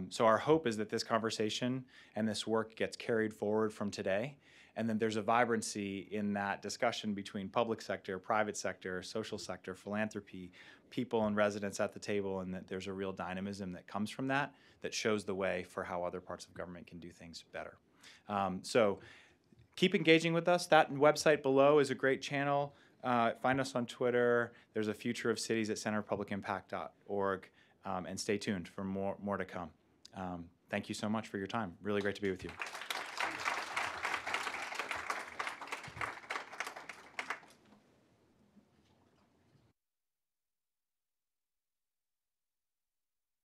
So our hope is that this conversation and this work gets carried forward from today, and then there's a vibrancy in that discussion between public sector, private sector, social sector, philanthropy, people and residents at the table, and that there's a real dynamism that comes from that shows the way for how other parts of government can do things better. So keep engaging with us. That website below is a great channel. Find us on Twitter. There's a Future of Cities at centerofpublicimpact.org. And stay tuned for more to come. Thank you so much for your time. Really great to be with you.